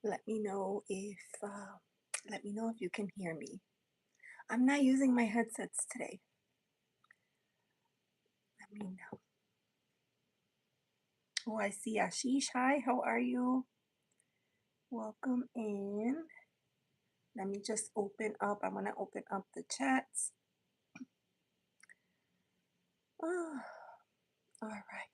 Let me know if let me know if you can hear me. I'm not using my headsets today. Let me know. Oh, I see Ashish. Hi, how are you? Welcome in. Let me just open up. I'm gonna open up the chats. Oh, all right.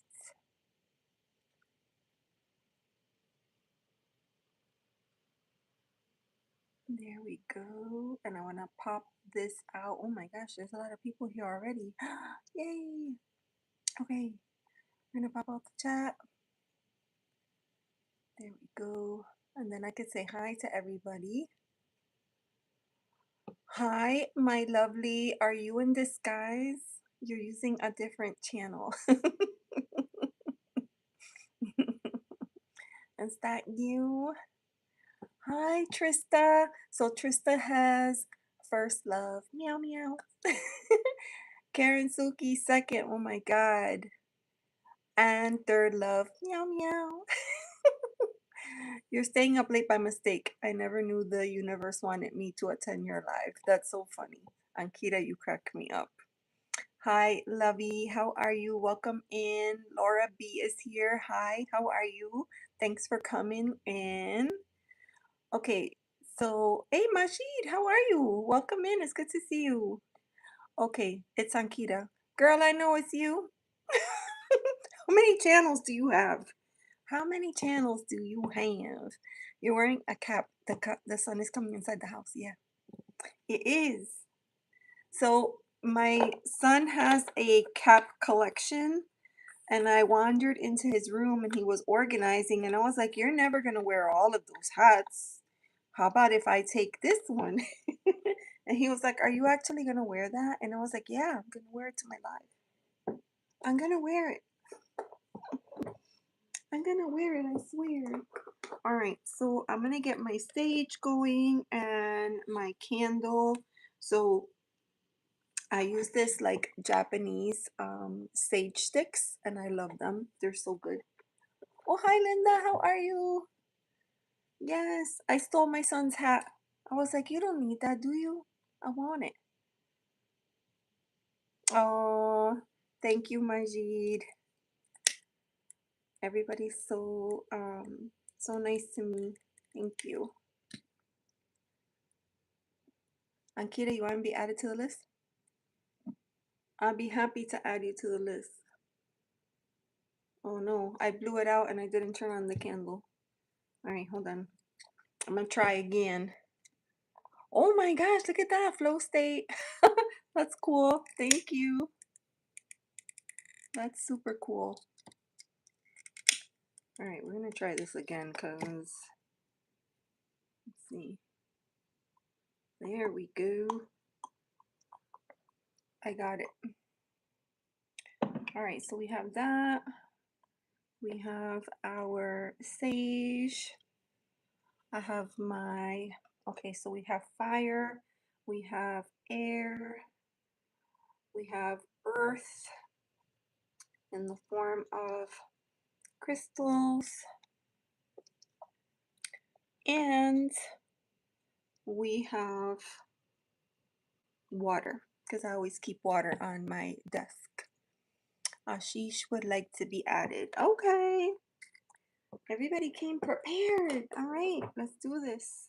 There we go. And I wanna pop this out. Oh my gosh, there's a lot of people here already. Yay. Okay, I'm gonna pop out the chat. There we go. And then I could say hi to everybody. Hi, my lovely. Are you in disguise? You're using a different channel. Is that you? Hi, Trista. So Trista has first love. Meow meow. Karen Suki second. Oh my God. And third love. Meow meow. You're staying up late by mistake. I never knew the universe wanted me to attend your live. That's so funny. Ankita, you crack me up. Hi, Lovey. How are you? Welcome in. Laura B is here. Hi, how are you? Thanks for coming in. Okay, so hey, Majid, how are you? Welcome in. It's good to see you. Okay, it's Ankita. Girl, I know it's you. How many channels do you have? How many channels do you have? You're wearing a cap. The sun is coming inside the house. Yeah, it is. So my son has a cap collection, and I wandered into his room and he was organizing, and I was like, "You're never gonna wear all of those hats. How about if I take this one?" And he was like, "Are you actually gonna wear that?" And I was like, "Yeah, I'm gonna wear it to my live. I'm gonna wear it. I'm gonna wear it, I swear." All right, so I'm gonna get my sage going and my candle. So I use this like Japanese sage sticks, and I love them. They're so good. Oh, hi Linda, how are you? Yes, I stole my son's hat. I was like, "You don't need that, do you?" I want it. Oh, thank you, Majid. Everybody's so nice to me. Thank you. Ankita, you want to be added to the list? I'll be happy to add you to the list. Oh no, I blew it out and I didn't turn on the candle. All right, hold on. I'm gonna try again. Oh my gosh, look at that flow state. That's cool. Thank you. That's super cool. All right, we're gonna try this again because let's see. There we go. I got it. All right, so we have that. We have our sage. I have my, okay, so we have fire, we have air, we have earth in the form of crystals, and we have water, because I always keep water on my desk. Ashish would like to be added. Okay. Everybody came prepared. All right, let's do this.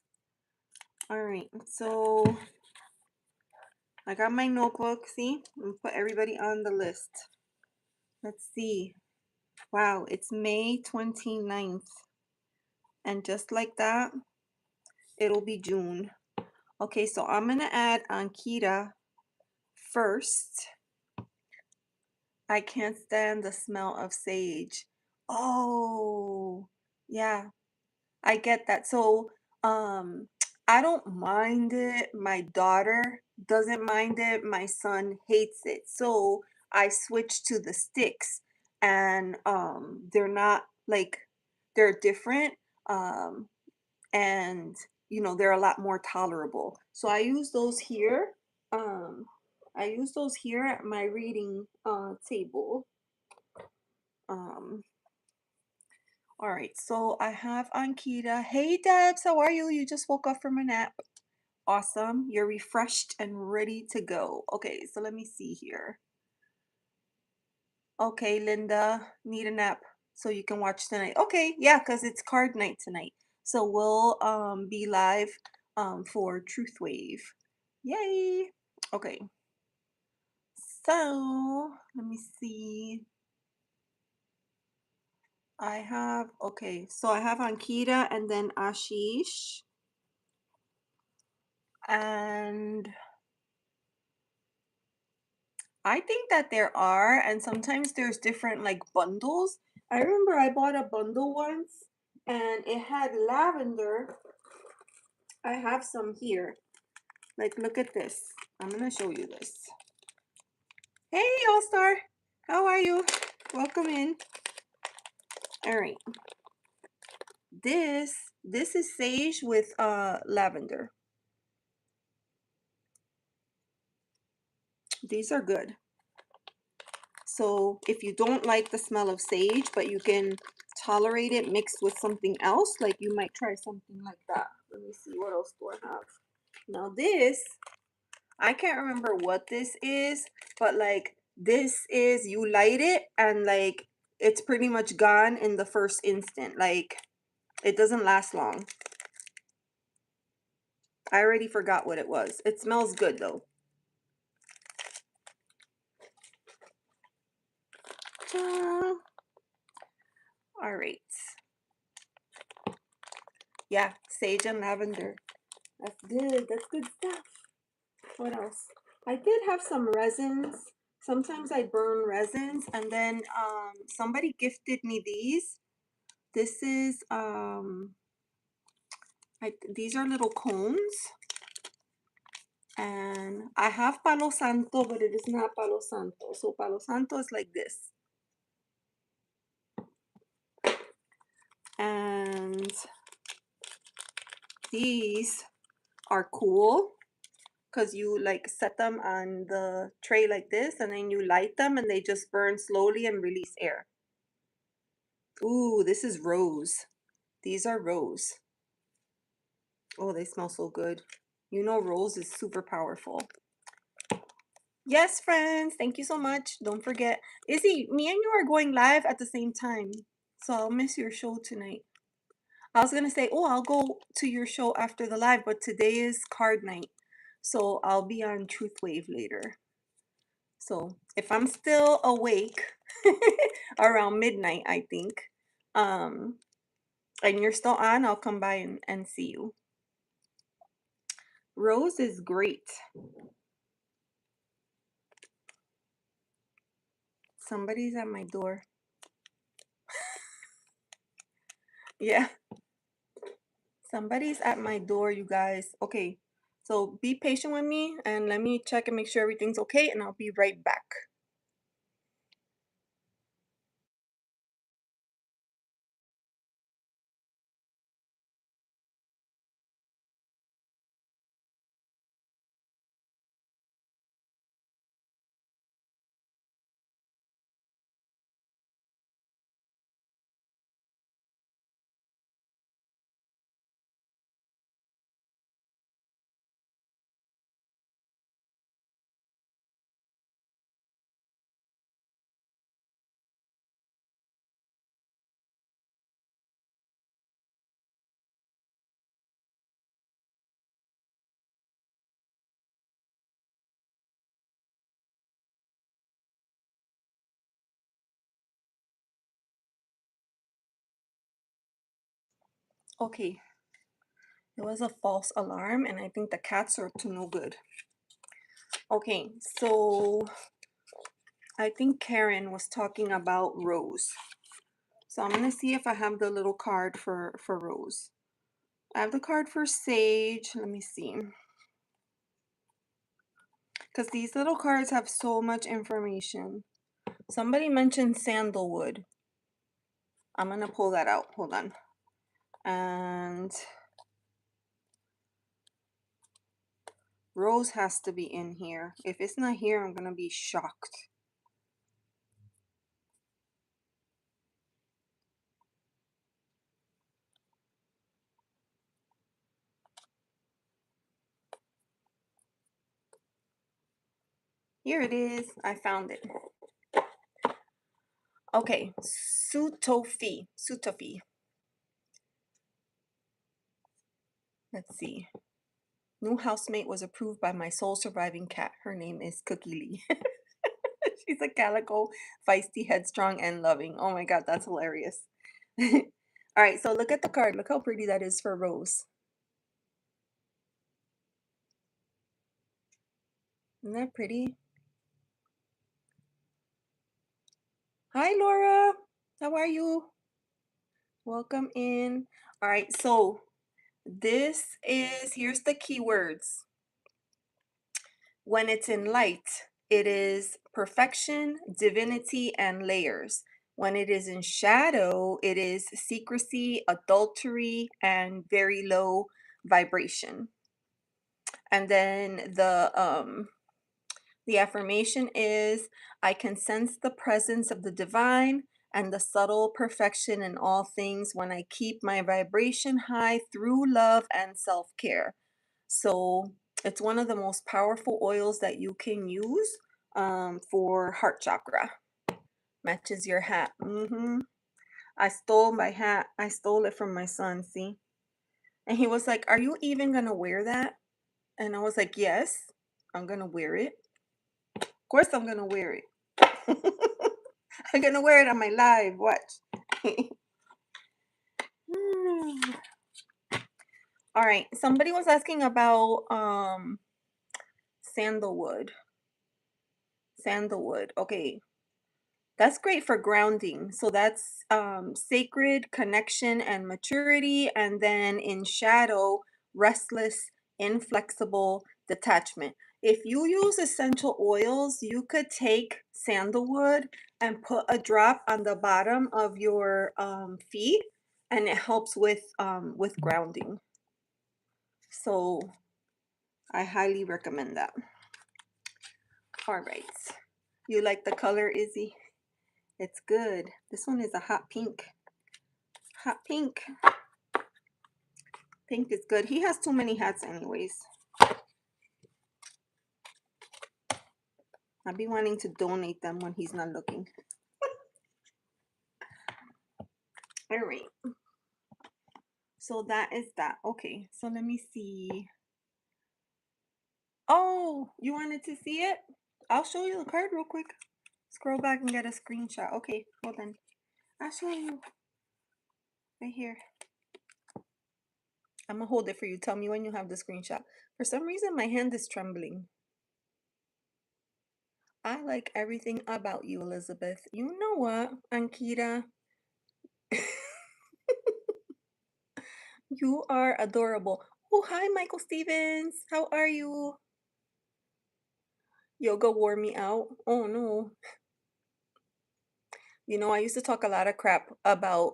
All right, so I got my notebook. See, I'm put everybody on the list. Let's see. Wow, it's May 29th. And just like that, it'll be June. Okay, so I'm gonna add Ankita first. I can't stand the smell of sage. Oh, yeah, I get that. So, I don't mind it. My daughter doesn't mind it. My son hates it. So I switched to the sticks, and they're not like, they're different. Um, and they're a lot more tolerable. So I use those here. Um, I use those here at my reading table. Um, All right, so I have Ankita. Hey, Debs, how are you? You just woke up from a nap. Awesome. You're refreshed and ready to go. Okay, so let me see here. Okay, Linda, need a nap so you can watch tonight. Okay, yeah, because it's card night tonight. So we'll be live for Truth Wave. Yay. Okay. So let me see. So I have Ankita and then Ashish. And I think that there are, and sometimes there's different like bundles. I remember I bought a bundle once and it had lavender. I have some here. Like, look at this. I'm gonna show you this. Hey, All Star. How are you? Welcome in. All right. This is sage with lavender. These are good. So if you don't like the smell of sage, but you can tolerate it mixed with something else, like you might try something like that. Let me see, what else do I have? Now this, I can't remember what this is, but like this is, you light it and like it's pretty much gone in the first instant. Like it doesn't last long. I already forgot what it was. It smells good though. All right. Yeah, sage and lavender. That's good. That's good stuff. What else? I did have some resins. Sometimes I burn resins, and then somebody gifted me these. This is these are little cones, and I have Palo Santo, but it is not Palo Santo. So Palo Santo is like this, and these are cool because you like set them on the tray like this, and then you light them, and they just burn slowly and release air. Ooh, this is rose. These are rose. Oh, they smell so good. You know, rose is super powerful. Yes, friends. Thank you so much. Don't forget. Izzy, me and you are going live at the same time. So I'll miss your show tonight. I was going to say, oh, I'll go to your show after the live, but today is card night. So I'll be on Truth Wave later. So if I'm still awake around midnight, I think, and you're still on, I'll come by and see you. Rose is great. Somebody's at my door. Yeah, somebody's at my door, you guys. Okay, so be patient with me and let me check and make sure everything's okay, and I'll be right back. Okay, it was a false alarm, and I think the cats are up to no good. Okay, so I think Karen was talking about Rose. So I'm gonna see if I have the little card for Rose. I have the card for Sage. Let me see. Because these little cards have so much information. Somebody mentioned sandalwood. I'm gonna pull that out. Hold on. And Rose has to be in here. If it's not here, I'm gonna be shocked. Here it is. I found it. Okay, Sutofi. Sutofi. Let's see. New housemate was approved by my sole surviving cat. Her name is Cookie Lee. She's a calico, feisty, headstrong, and loving. Oh my god, that's hilarious. All right, so look at the card. Look how pretty that is for Rose. Isn't that pretty? Hi, Laura. How are you? Welcome in. All right, so here's the keywords. When it's in light, it is perfection, divinity, and layers. When it is in shadow, it is secrecy, adultery, and very low vibration. And then the affirmation is, I can sense the presence of the divine and the subtle perfection in all things when I keep my vibration high through love and self-care. So it's one of the most powerful oils that you can use for heart chakra. Matches your hat. I stole my hat. I stole it from my son, see? And he was like, are you even going to wear that? And I was like, yes, I'm going to wear it. Of course I'm going to wear it. I'm going to wear it on my live. Watch. All right. Somebody was asking about sandalwood. Sandalwood. Okay. That's great for grounding. So that's sacred connection and maturity. And then in shadow, restless, inflexible detachment. If you use essential oils, you could take sandalwood and put a drop on the bottom of your feet, and it helps with grounding. So I highly recommend that. All right. You like the color, Izzy? It's good. This one is a hot pink. Hot pink. Pink is good. He has too many hats anyways. I'll be wanting to donate them when he's not looking. All right. So that is that. Okay. So let me see. Oh, you wanted to see it? I'll show you the card real quick. Scroll back and get a screenshot. Okay. Hold on. I'll show you. Right here. I'm going to hold it for you. Tell me when you have the screenshot. For some reason, my hand is trembling. I like everything about you, Elizabeth. You know what, Ankita? You are adorable. Oh, hi, Michael Stevens. How are you? Yoga wore me out. Oh, no. You know, I used to talk a lot of crap about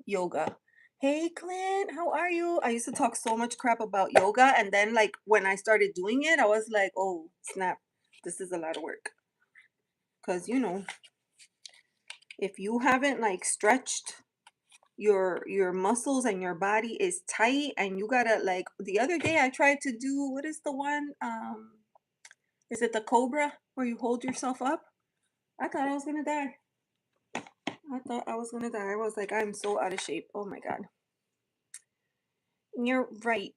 yoga. Hey, Clint, how are you? I used to talk so much crap about yoga. And then, like, when I started doing it, I was like, oh, snap. This is a lot of work. Because, you know, if you haven't, like, stretched your muscles and your body is tight, and you gotta, like, the other day I tried to do, what is the one, is it the cobra where you hold yourself up? I thought I was gonna die. I thought I was gonna die. I was like, I'm so out of shape. Oh my god. You're right.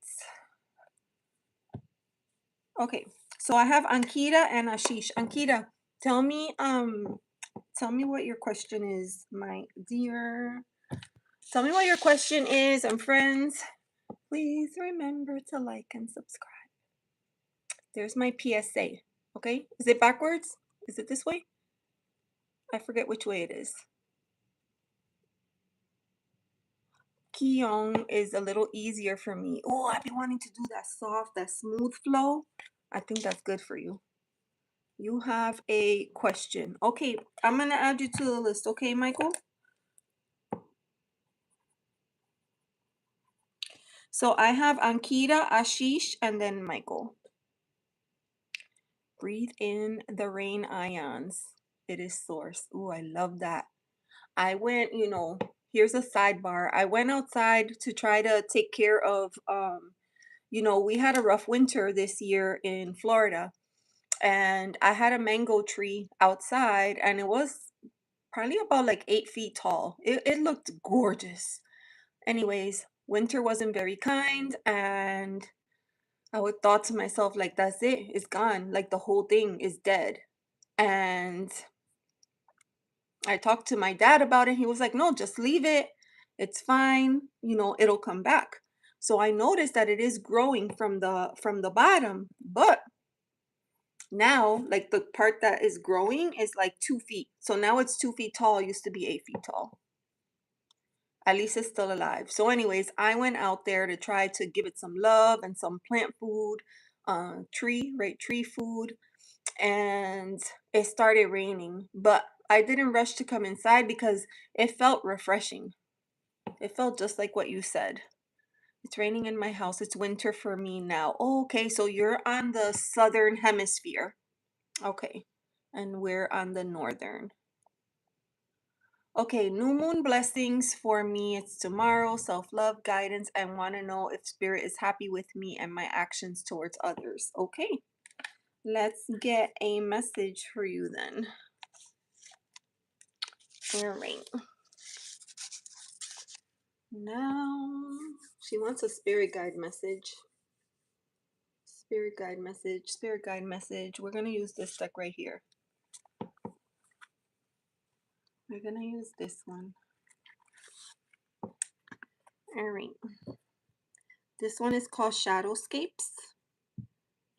Okay, so I have Ankita and Ashish. Ankita, tell me what your question is, my dear. Tell me what your question is, and friends, please remember to like and subscribe. There's my PSA. Okay? Is it backwards? Is it this way? I forget which way it is. Kyung is a little easier for me. Oh, I've been wanting to do that soft, that smooth flow. I think that's good for you. You have a question. Okay, I'm going to add you to the list. Okay, Michael? So I have Ankita, Ashish, and then Michael. Breathe in the rain ions. It is source. Ooh, I love that. I went, here's a sidebar. I went outside to try to take care of, we had a rough winter this year in Florida. and I had a mango tree outside, and it was probably about like 8 feet tall. It looked gorgeous. Anyways, winter wasn't very kind, and I would thought to myself, like, that's it, it's gone. Like the whole thing is dead. And I talked to my dad about it. He was like, no, just leave it. It's fine. It'll come back. So I noticed that it is growing from the bottom, but now like the part that is growing is like 2 feet. So now it's 2 feet tall, used to be 8 feet tall. At least it's still alive. So, anyways, I went out there to try to give it some love and some plant food, tree food, and it started raining. But I didn't rush to come inside because it felt refreshing. It felt just like what you said. It's raining in my house. It's winter for me now. Oh, okay, so you're on the southern hemisphere. Okay, and we're on the northern. Okay, new moon blessings for me. It's tomorrow. Self love, guidance. I want to know if spirit is happy with me and my actions towards others. Okay, let's get a message for you then. All right. Now, she wants a spirit guide message. Spirit guide message. Spirit guide message. We're going to use this deck right here. We're going to use this one. All right. This one is called Shadowscapes.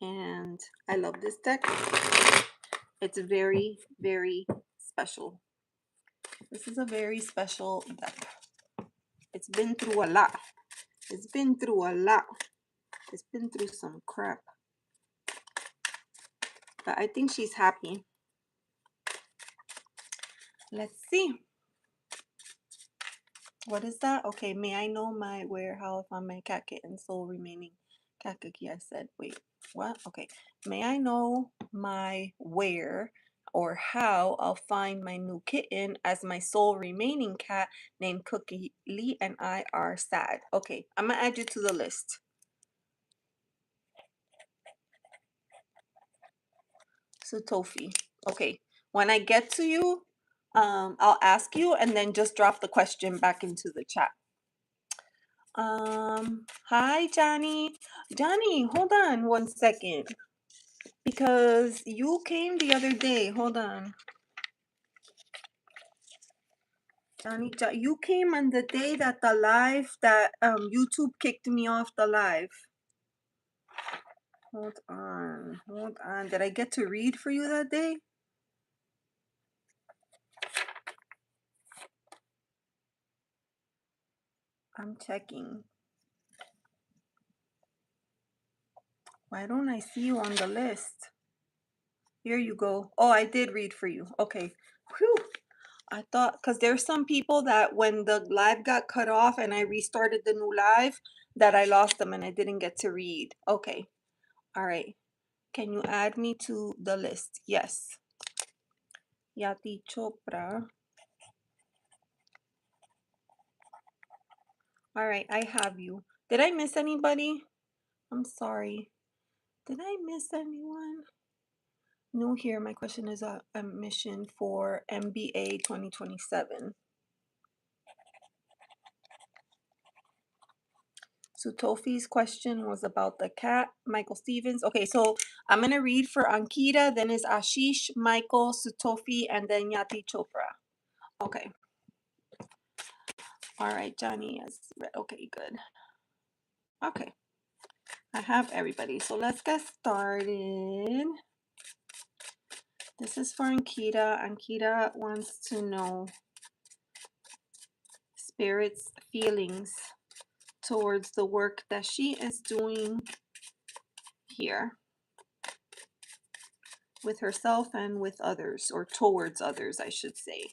And I love this deck. It's very, very special. This is a very special deck. It's been through a lot. It's been through a lot. It's been through some crap. But I think she's happy. Let's see. What is that? Okay, may I know my where, how, if I'm my cat, kitten, soul remaining cat cookie? I said, wait, what? Okay. May I know my where or how I'll find my new kitten as my sole remaining cat named Cookie Lee and I are sad. Okay, I'm gonna add you to the list. So Tofi. Okay. When I get to you, I'll ask you and then just drop the question back into the chat. Hi, Johnny. Johnny, hold on 1 second. Because you came the other day. Hold on. Johnny, you came on the day that the live, that YouTube kicked me off the live. Hold on. Hold on. Did I get to read for you that day? I'm checking. Why don't I see you on the list? Here you go. Oh, I did read for you. Okay. Whew. I thought, because there's some people that when the live got cut off and I restarted the new live, that I lost them and I didn't get to read. Okay. All right. Can you add me to the list? Yes. Yatichopra. All right. I have you. Did I miss anybody? I'm sorry. Did I miss anyone? New here. My question is a mission for MBA 2027. So Tofi's question was about the cat, Michael Stevens. Okay, so I'm going to read for Ankita, then is Ashish, Michael, Sutofi, and then Yatichopra. Okay. All right, Johnny has read. Okay, good. Okay. I have everybody. So let's get started. This is for Ankita. Ankita wants to know Spirit's feelings towards the work that she is doing here with herself and with others, or towards others, I should say.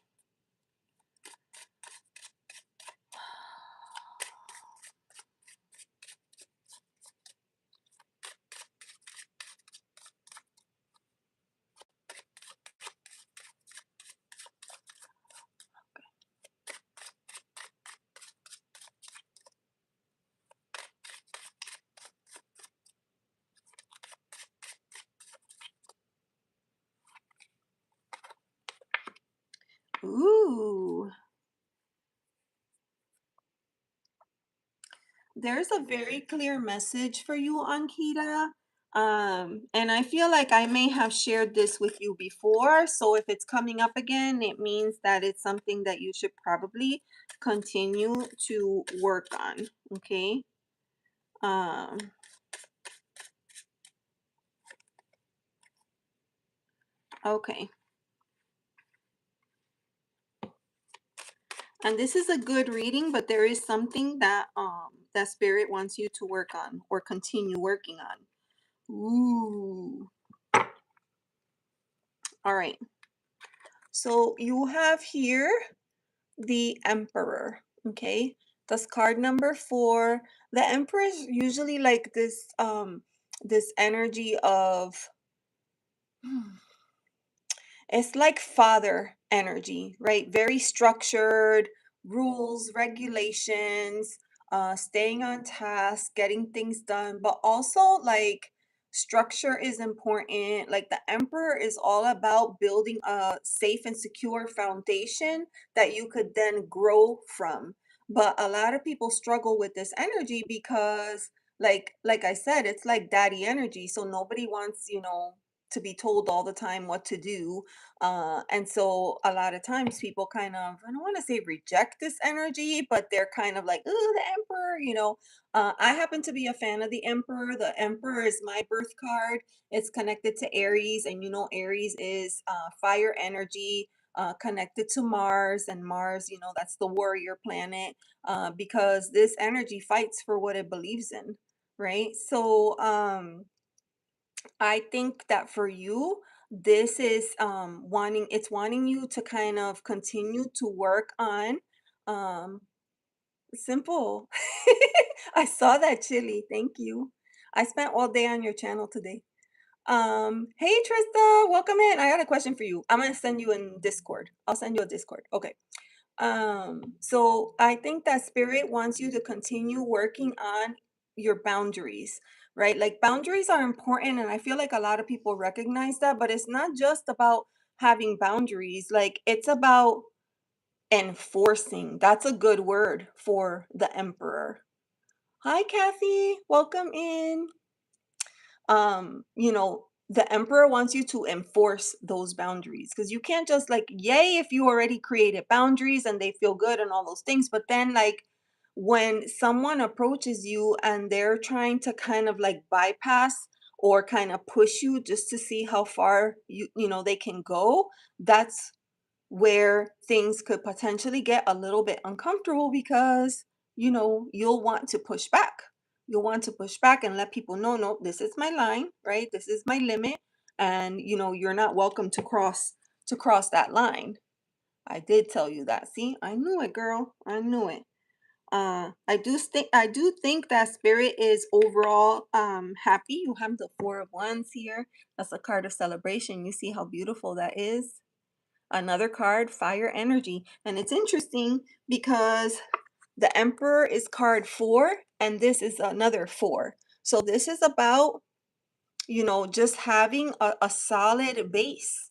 There's a very clear message for you, Ankita. And I feel like I may have shared this with you before. So if it's coming up again, it means that it's something that you should probably continue to work on. Okay. Um, okay. And this is a good reading, but there is something that that spirit wants you to work on or continue working on. Ooh. All right. So you have here the Emperor. Okay. That's card number 4. The Emperor is usually like this energy of it's like father energy, right? Very structured, rules, regulations, staying on task, getting things done, but also like structure is important. Like the emperor is all about building a safe and secure foundation that you could then grow from. But a lot of people struggle with this energy because like I said, it's like daddy energy. So nobody wants, to be told all the time what to do, and so a lot of times people kind of, I don't want to say reject this energy, but they're kind of like, oh, the emperor. I happen to be a fan of the emperor. The emperor is my birth card. It's connected to Aries, and Aries is fire energy. Connected to Mars, and Mars, that's the warrior planet, because this energy fights for what it believes in, right? So, I think that for you, this is wanting you to kind of continue to work on um simple. I saw that chili. Thank you. I spent all day on your channel today. Hey Trista, welcome in. I got a question for you. I'm gonna send you in Discord. I'll send you a Discord. Okay. So I think that spirit wants you to continue working on your boundaries, right? Like boundaries are important, and I feel like a lot of people recognize that, but it's not just about having boundaries, like it's about enforcing. That's a good word for the emperor. Hi, Kathy. Welcome in. The emperor wants you to enforce those boundaries, because you can't just like yay if you already created boundaries and they feel good and all those things, but then like when someone approaches you and they're trying to kind of like bypass or kind of push you just to see how far they can go, that's where things could potentially get a little bit uncomfortable, because you'll want to push back. You'll want to push back and let people know, no, this is my line, right? This is my limit, and you're not welcome to cross that line. I did tell you that. See, I knew it, girl. I knew it. I do think that spirit is overall happy. You have the 4 of Wands here. That's a card of celebration. You see how beautiful that is? Another card, fire energy. And it's interesting because the Emperor is card 4, and this is another 4. So this is about, just having a solid base,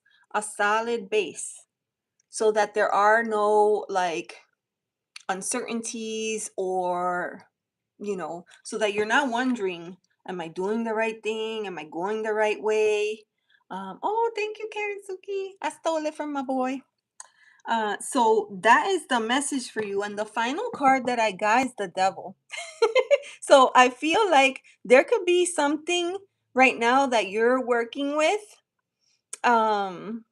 so that there are no like uncertainties, or, so that you're not wondering, am I doing the right thing? Am I going the right way? Oh, thank you, Karen Suki. I stole it from my boy. So that is the message for you. And the final card that I got is the devil. So I feel like there could be something right now that you're working with. Um,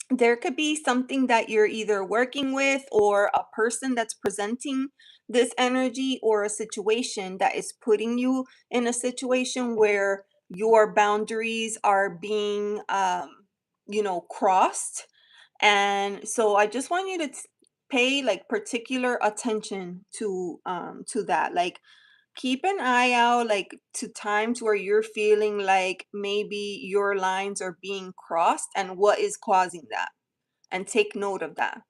there could be something that you're either working with, or a person that's presenting this energy, or a situation that is putting you in a situation where your boundaries are being crossed. And so I just want you to pay like particular attention to that. Like keep an eye out, like to times where you're feeling like maybe your lines are being crossed, and what is causing that, and take note of that.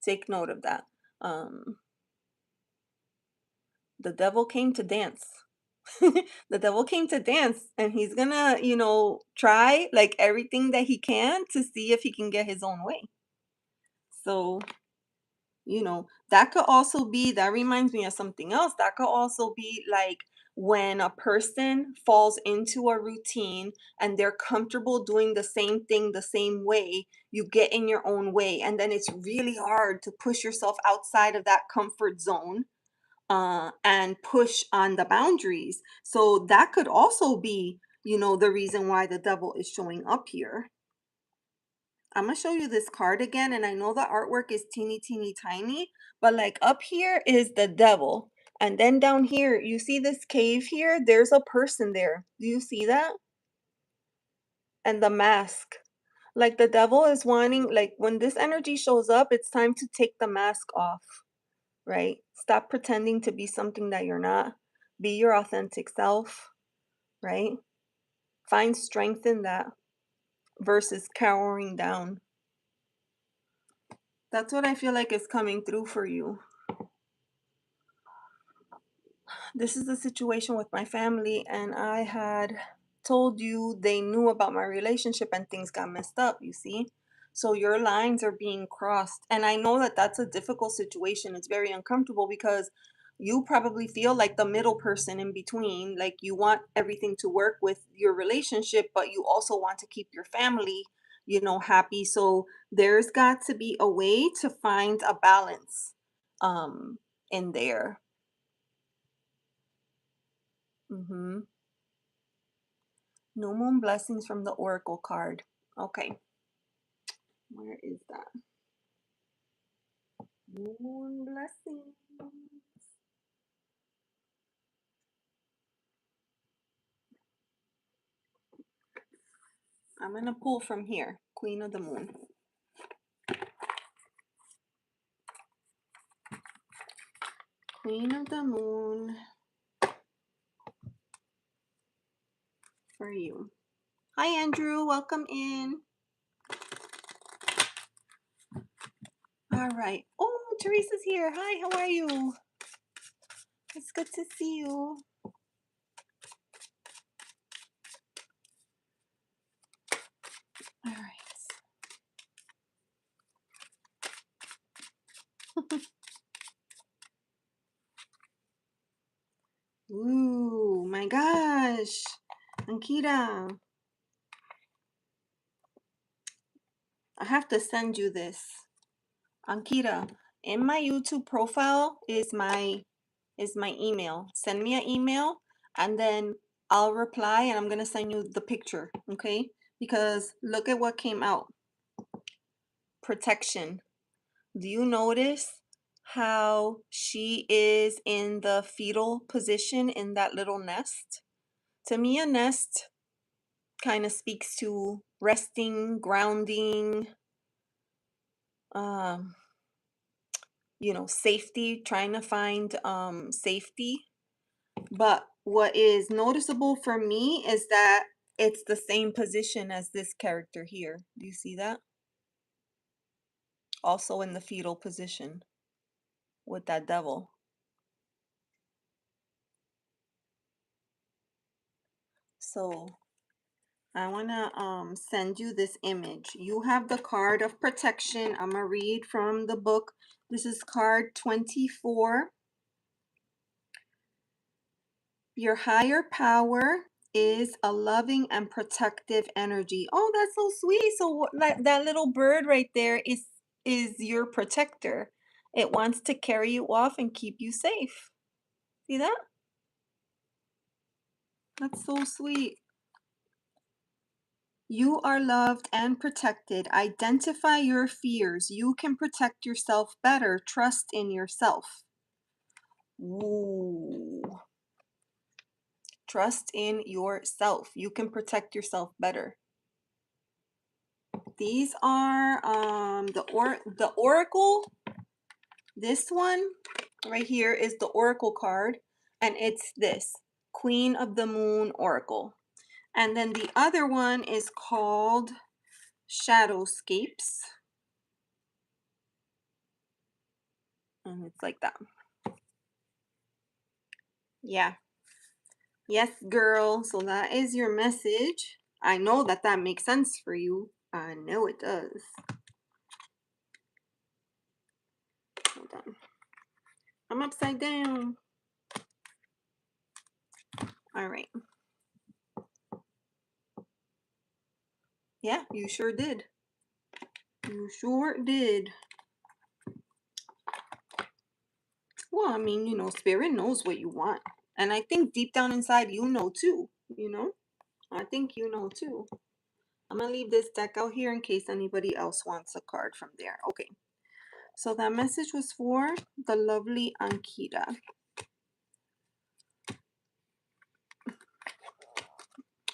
Take note of that. um the devil came to dance. The devil came to dance, and he's gonna try like everything that he can to see if he can get his own way. So That could also be, that reminds me of something else. That could also be like when a person falls into a routine and they're comfortable doing the same thing the same way, you get in your own way. And then it's really hard to push yourself outside of that comfort zone and push on the boundaries. So that could also be, the reason why the devil is showing up here. I'm gonna show you this card again, and I know the artwork is teeny, teeny, tiny, but like up here is the devil. And then down here, you see this cave here? There's a person there. Do you see that? And the mask. Like the devil is wanting, like when this energy shows up, it's time to take the mask off, right? Stop pretending to be something that you're not. Be your authentic self, right? Find strength in that versus cowering down. That's what I feel like is coming through for you. This is the situation with my family, and I had told you they knew about my relationship and things got messed up, you see? So your lines are being crossed. And I know that that's a difficult situation. It's very uncomfortable because you probably feel like the middle person in between. Like you want everything to work with your relationship, but you also want to keep your family, happy. So there's got to be a way to find a balance in there. Mm-hmm. No moon blessings from the oracle card. Okay, where is that? Moon blessings. I'm gonna pull from here. Queen of the Moon. Queen of the Moon for you. Hi Andrew, welcome in. All right. Oh, Teresa's here. Hi, how are you? It's good to see you. All right. Ooh, my gosh. Ankita, I have to send you this. Ankita, in my YouTube profile is my email. Send me an email and then I'll reply and I'm gonna send you the picture, okay? Because look at what came out. Protection. Do you notice how she is in the fetal position in that little nest? To me, a nest kind of speaks to resting, grounding, um, safety, trying to find safety. But what is noticeable for me is that it's the same position as this character here. Do you see that? Also in the fetal position with that devil. So I want to send you this image. You have the card of protection. I'm going to read from the book. This is card 24. Your higher power is a loving and protective energy. Oh, that's so sweet. So that little bird right there is your protector. It wants to carry you off and keep you safe. See that? That's so sweet. You are loved and protected. Identify your fears. You can protect yourself better. Trust in yourself. Ooh. Trust in yourself. You can protect yourself better. These are the oracle. This one right here is the oracle card, and it's this Queen of the Moon Oracle. And then the other one is called Shadowscapes. And it's like that. Yeah. Yes, girl. So that is your message. I know that makes sense for you. I know it does. on. I'm upside down. All right. Yeah, you sure did. You sure did. Well, I mean, spirit knows what you want. And I think deep down inside, you know too. I think you know too. I'm going to leave this deck out here in case anybody else wants a card from there. Okay. So that message was for the lovely Ankita.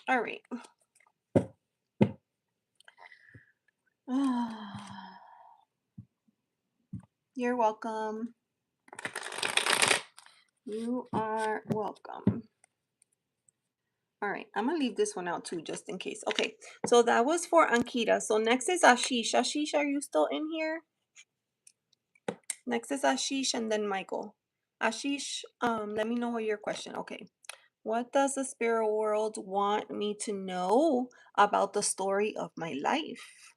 All right. You're welcome. You are welcome. All right, I'm gonna leave this one out too, just in case. Okay, so that was for Ankita. So next is Ashish. Ashish, are you still in here? Next is Ashish and then Michael. Ashish, let me know what your question. Okay. What does the spirit world want me to know about the story of my life?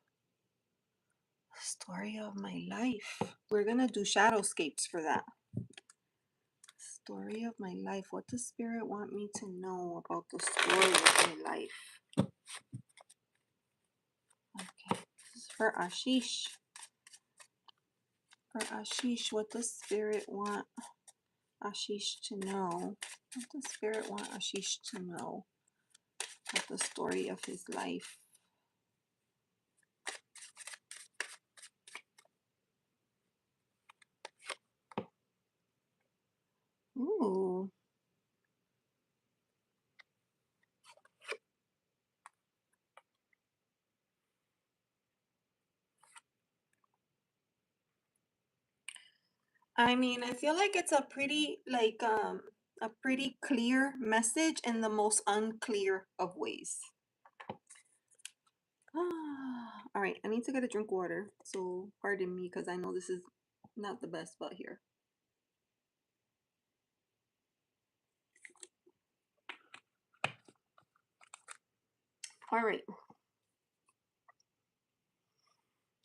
Story of my life. We're gonna do shadowscapes for that. Story of my life. What does spirit want me to know about the story of my life? Okay, this is for Ashish. For Ashish, what does spirit want Ashish to know? What does spirit want Ashish to know about the story of his life? Ooh. I mean, I feel like it's a pretty clear message in the most unclear of ways. All right, I need to get a drink of water, so pardon me because I know this is not the best, but here. All right.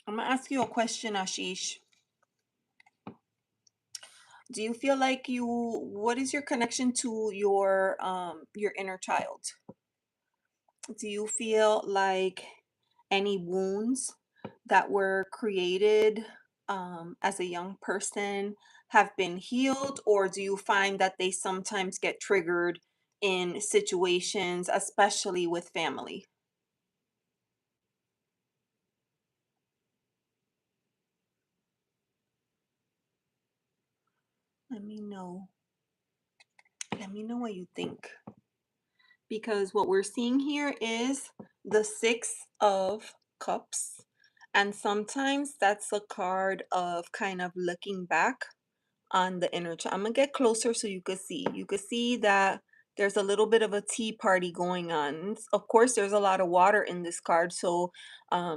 I'm gonna ask you a question, Ashish. Do you feel like what is your connection to your inner child? Do you feel like any wounds that were created as a young person have been healed, or do you find that they sometimes get triggered in situations, especially with family? Let me know. Let me know what you think. Because what we're seeing here is the Six of Cups. And sometimes that's a card of kind of looking back on the inner child. I'm gonna get closer so you could see. You could see that there's a little bit of a tea party going on. Of course, there's a lot of water in this card, so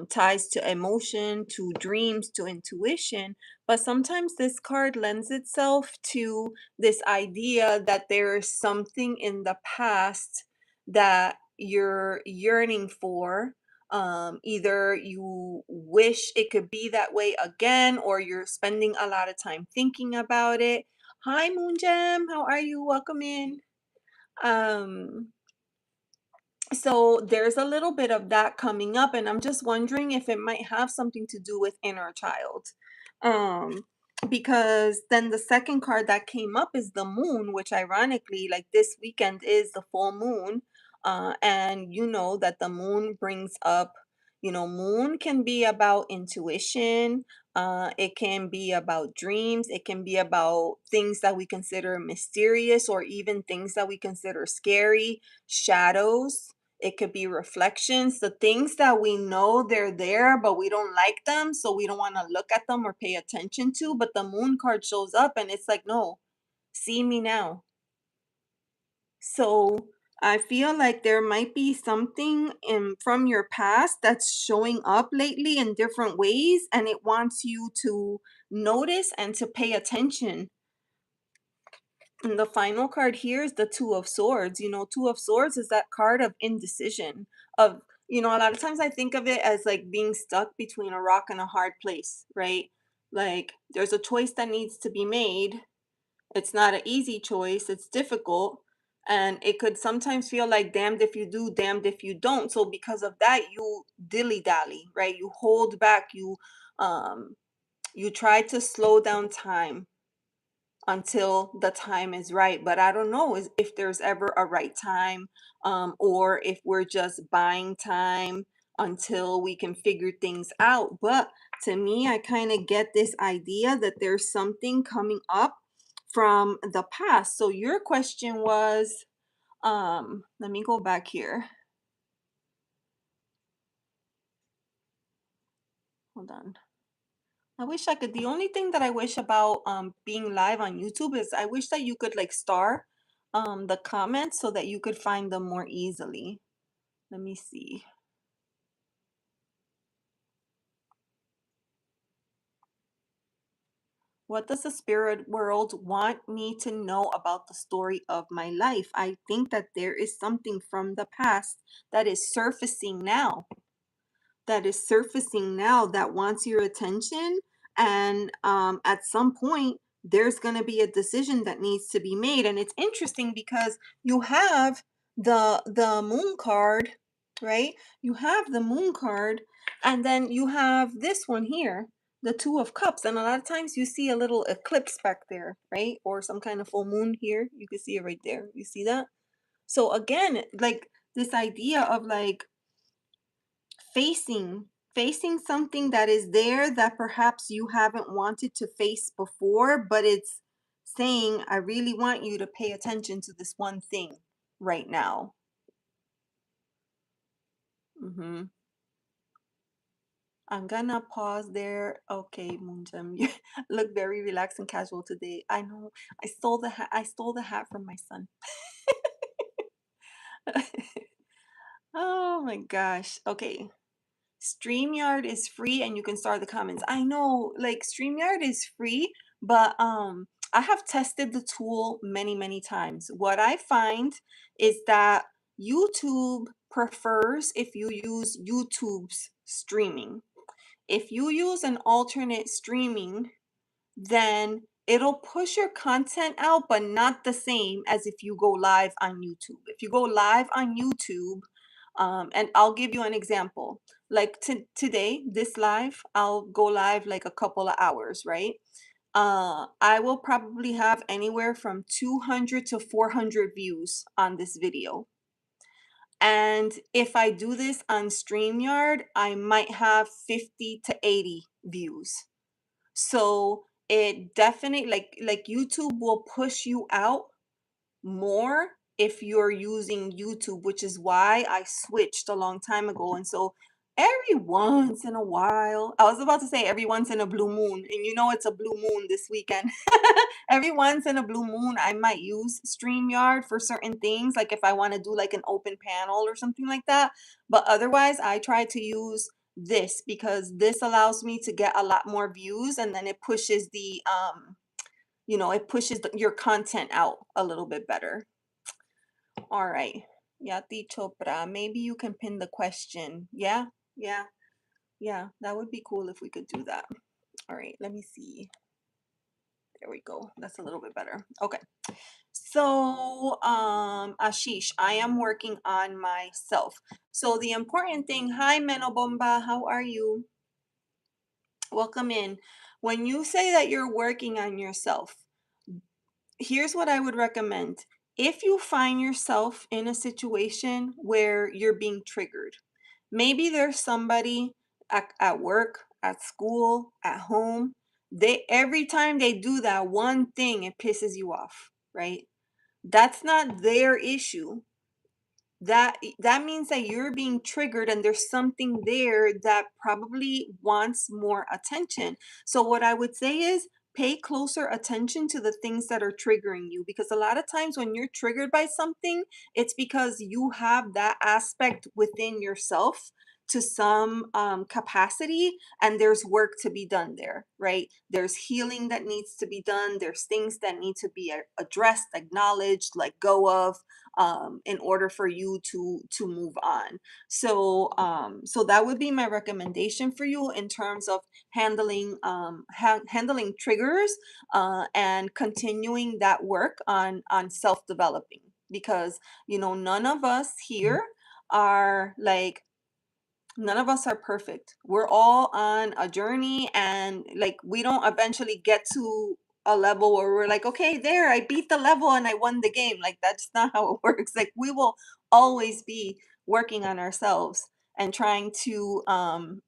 ties to emotion, to dreams, to intuition. But sometimes this card lends itself to this idea that there is something in the past that you're yearning for. Either you wish it could be that way again, or you're spending a lot of time thinking about it. Hi, Moongem, how are you? Welcome in. Um, so there's a little bit of that coming up, and I'm just wondering if it might have something to do with inner child. Um, because then the second card that came up is the moon, which ironically, like this weekend is the full moon. And you know that the moon brings up, moon can be about intuition. It can be about dreams. It can be about things that we consider mysterious or even things that we consider scary, shadows. It could be reflections, the things that we know they're there, but we don't like them, so we don't want to look at them or pay attention to. But the moon card shows up and it's like, no, see me now. So I feel like there might be something from your past that's showing up lately in different ways, and it wants you to notice and to pay attention. And the final card here is the Two of Swords. Two of Swords is that card of indecision. A lot of times I think of it as like being stuck between a rock and a hard place, right? Like, there's a choice that needs to be made. It's not an easy choice, it's difficult. And it could sometimes feel like damned if you do, damned if you don't. So because of that, you dilly dally, right? You hold back, um you try to slow down time until the time is right. But I don't know if there's ever a right time, or if we're just buying time until we can figure things out. But to me, I kind of get this idea that there's something coming up from the past. So your question was, let me go back here. Hold on. I wish I could. The only thing that I wish about being live on YouTube is I wish that you could like star the comments so that you could find them more easily. Let me see. What does the spirit world want me to know about the story of my life? I think that there is something from the past that is surfacing now. That wants your attention, and at some point there's going to be a decision that needs to be made. And it's interesting because you have the moon card, right? You have the moon card, and then you have this one here, the two of cups. And a lot of times you see a little eclipse back there, right? Or some kind of full moon here. You can see it right there. You see that? So again, like this idea of like facing facing something that is there that perhaps you haven't wanted to face before, but it's saying, I really want you to pay attention to this one thing right now. hmm I'm gonna pause there. Okay, Moongem, you look very relaxed and casual today. I know. I stole the hat from my son. Oh my gosh. Okay. StreamYard is free and you can start the comments. I know, like StreamYard is free, but I have tested the tool many, many times. What I find is that YouTube prefers if you use YouTube's streaming. If you use an alternate streaming, then it'll push your content out, but not the same as if you go live on YouTube. If you go live on YouTube, and I'll give you an example. Like today, this live, I'll go live like a couple of hours, right? I will probably have anywhere from 200 to 400 views on this video. And if I do this on StreamYard, I might have 50 to 80 views. So it definitely like YouTube will push you out more if you're using YouTube, which is why I switched a long time ago. And so every once in a while, I was about to say every once in a blue moon, and you know it's a blue moon this weekend. Every once in a blue moon, I might use StreamYard for certain things, like if I want to do like an open panel or something like that. But otherwise, I try to use this because this allows me to get a lot more views, and then it pushes your content out a little bit better. All right. Yatichopra, maybe you can pin the question. Yeah, yeah, yeah. That would be cool if we could do that. All right, let me see. There we go. That's a little bit better. Okay. So, Ashish, I am working on myself. So the important thing, hi Menobomba, how are you? Welcome in. When you say that you're working on yourself, here's what I would recommend. If you find yourself in a situation where you're being triggered, maybe there's somebody at work, at school, at home, they every time they do that one thing, it pisses you off, right? That's not their issue. That means that you're being triggered and there's something there that probably wants more attention. So what I would say is pay closer attention to the things that are triggering you, because a lot of times when you're triggered by something, it's because you have that aspect within yourself to some capacity, and there's work to be done there, right? There's healing that needs to be done. There's things that need to be addressed, acknowledged, let go of, in order for you to move on. So so that would be my recommendation for you in terms of handling handling triggers, and continuing that work on self-developing, because none of us here are like, none of us are perfect. We're all on a journey, and like we don't eventually get to a level where we're like, okay, there, I beat the level and I won the game. Like that's not how it works. Like we will always be working on ourselves and trying to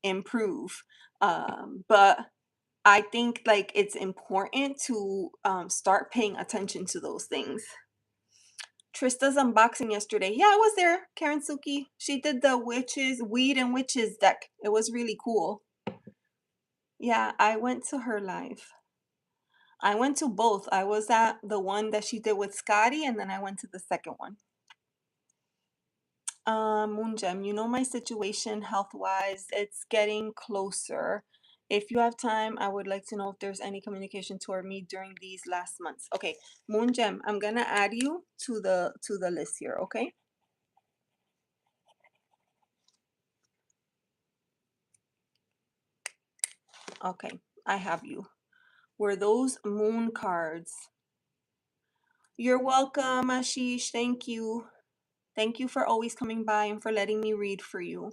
improve. But I think like it's important to start paying attention to those things. Trista's unboxing yesterday. Yeah, I was there, Karen Suki. She did the weed and witches deck. It was really cool. Yeah, I went to her live. I went to both. I was at the one that she did with Scotty, and then I went to the second one. Moongem, my situation health-wise, it's getting closer. If you have time, I would like to know if there's any communication toward me during these last months. Okay, Moongem, I'm gonna add you to the list here, okay? Okay, I have you. Were those moon cards? You're welcome, Ashish. Thank you. Thank you for always coming by and for letting me read for you.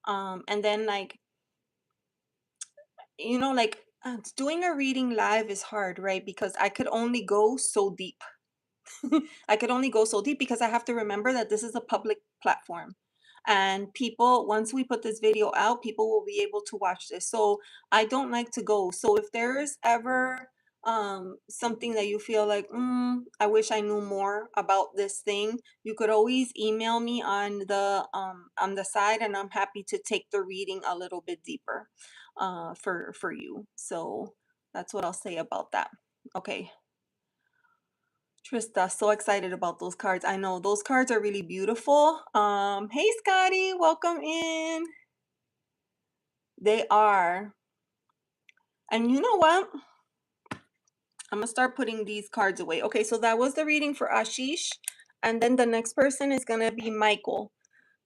And then like, like doing a reading live is hard, right? Because I could only go so deep. I could only go so deep because I have to remember that this is a public platform. And people, once we put this video out, people will be able to watch this. So I don't like to go. So if there's ever something that you feel like, I wish I knew more about this thing, you could always email me on the side, and I'm happy to take the reading a little bit deeper for you. So that's what I'll say about that. Okay. Trista, so excited about those cards. I know those cards are really beautiful. Hey Scotty, welcome in. They are. And you know what? I'm gonna start putting these cards away. Okay, so that was the reading for Ashish. And then the next person is gonna be Michael.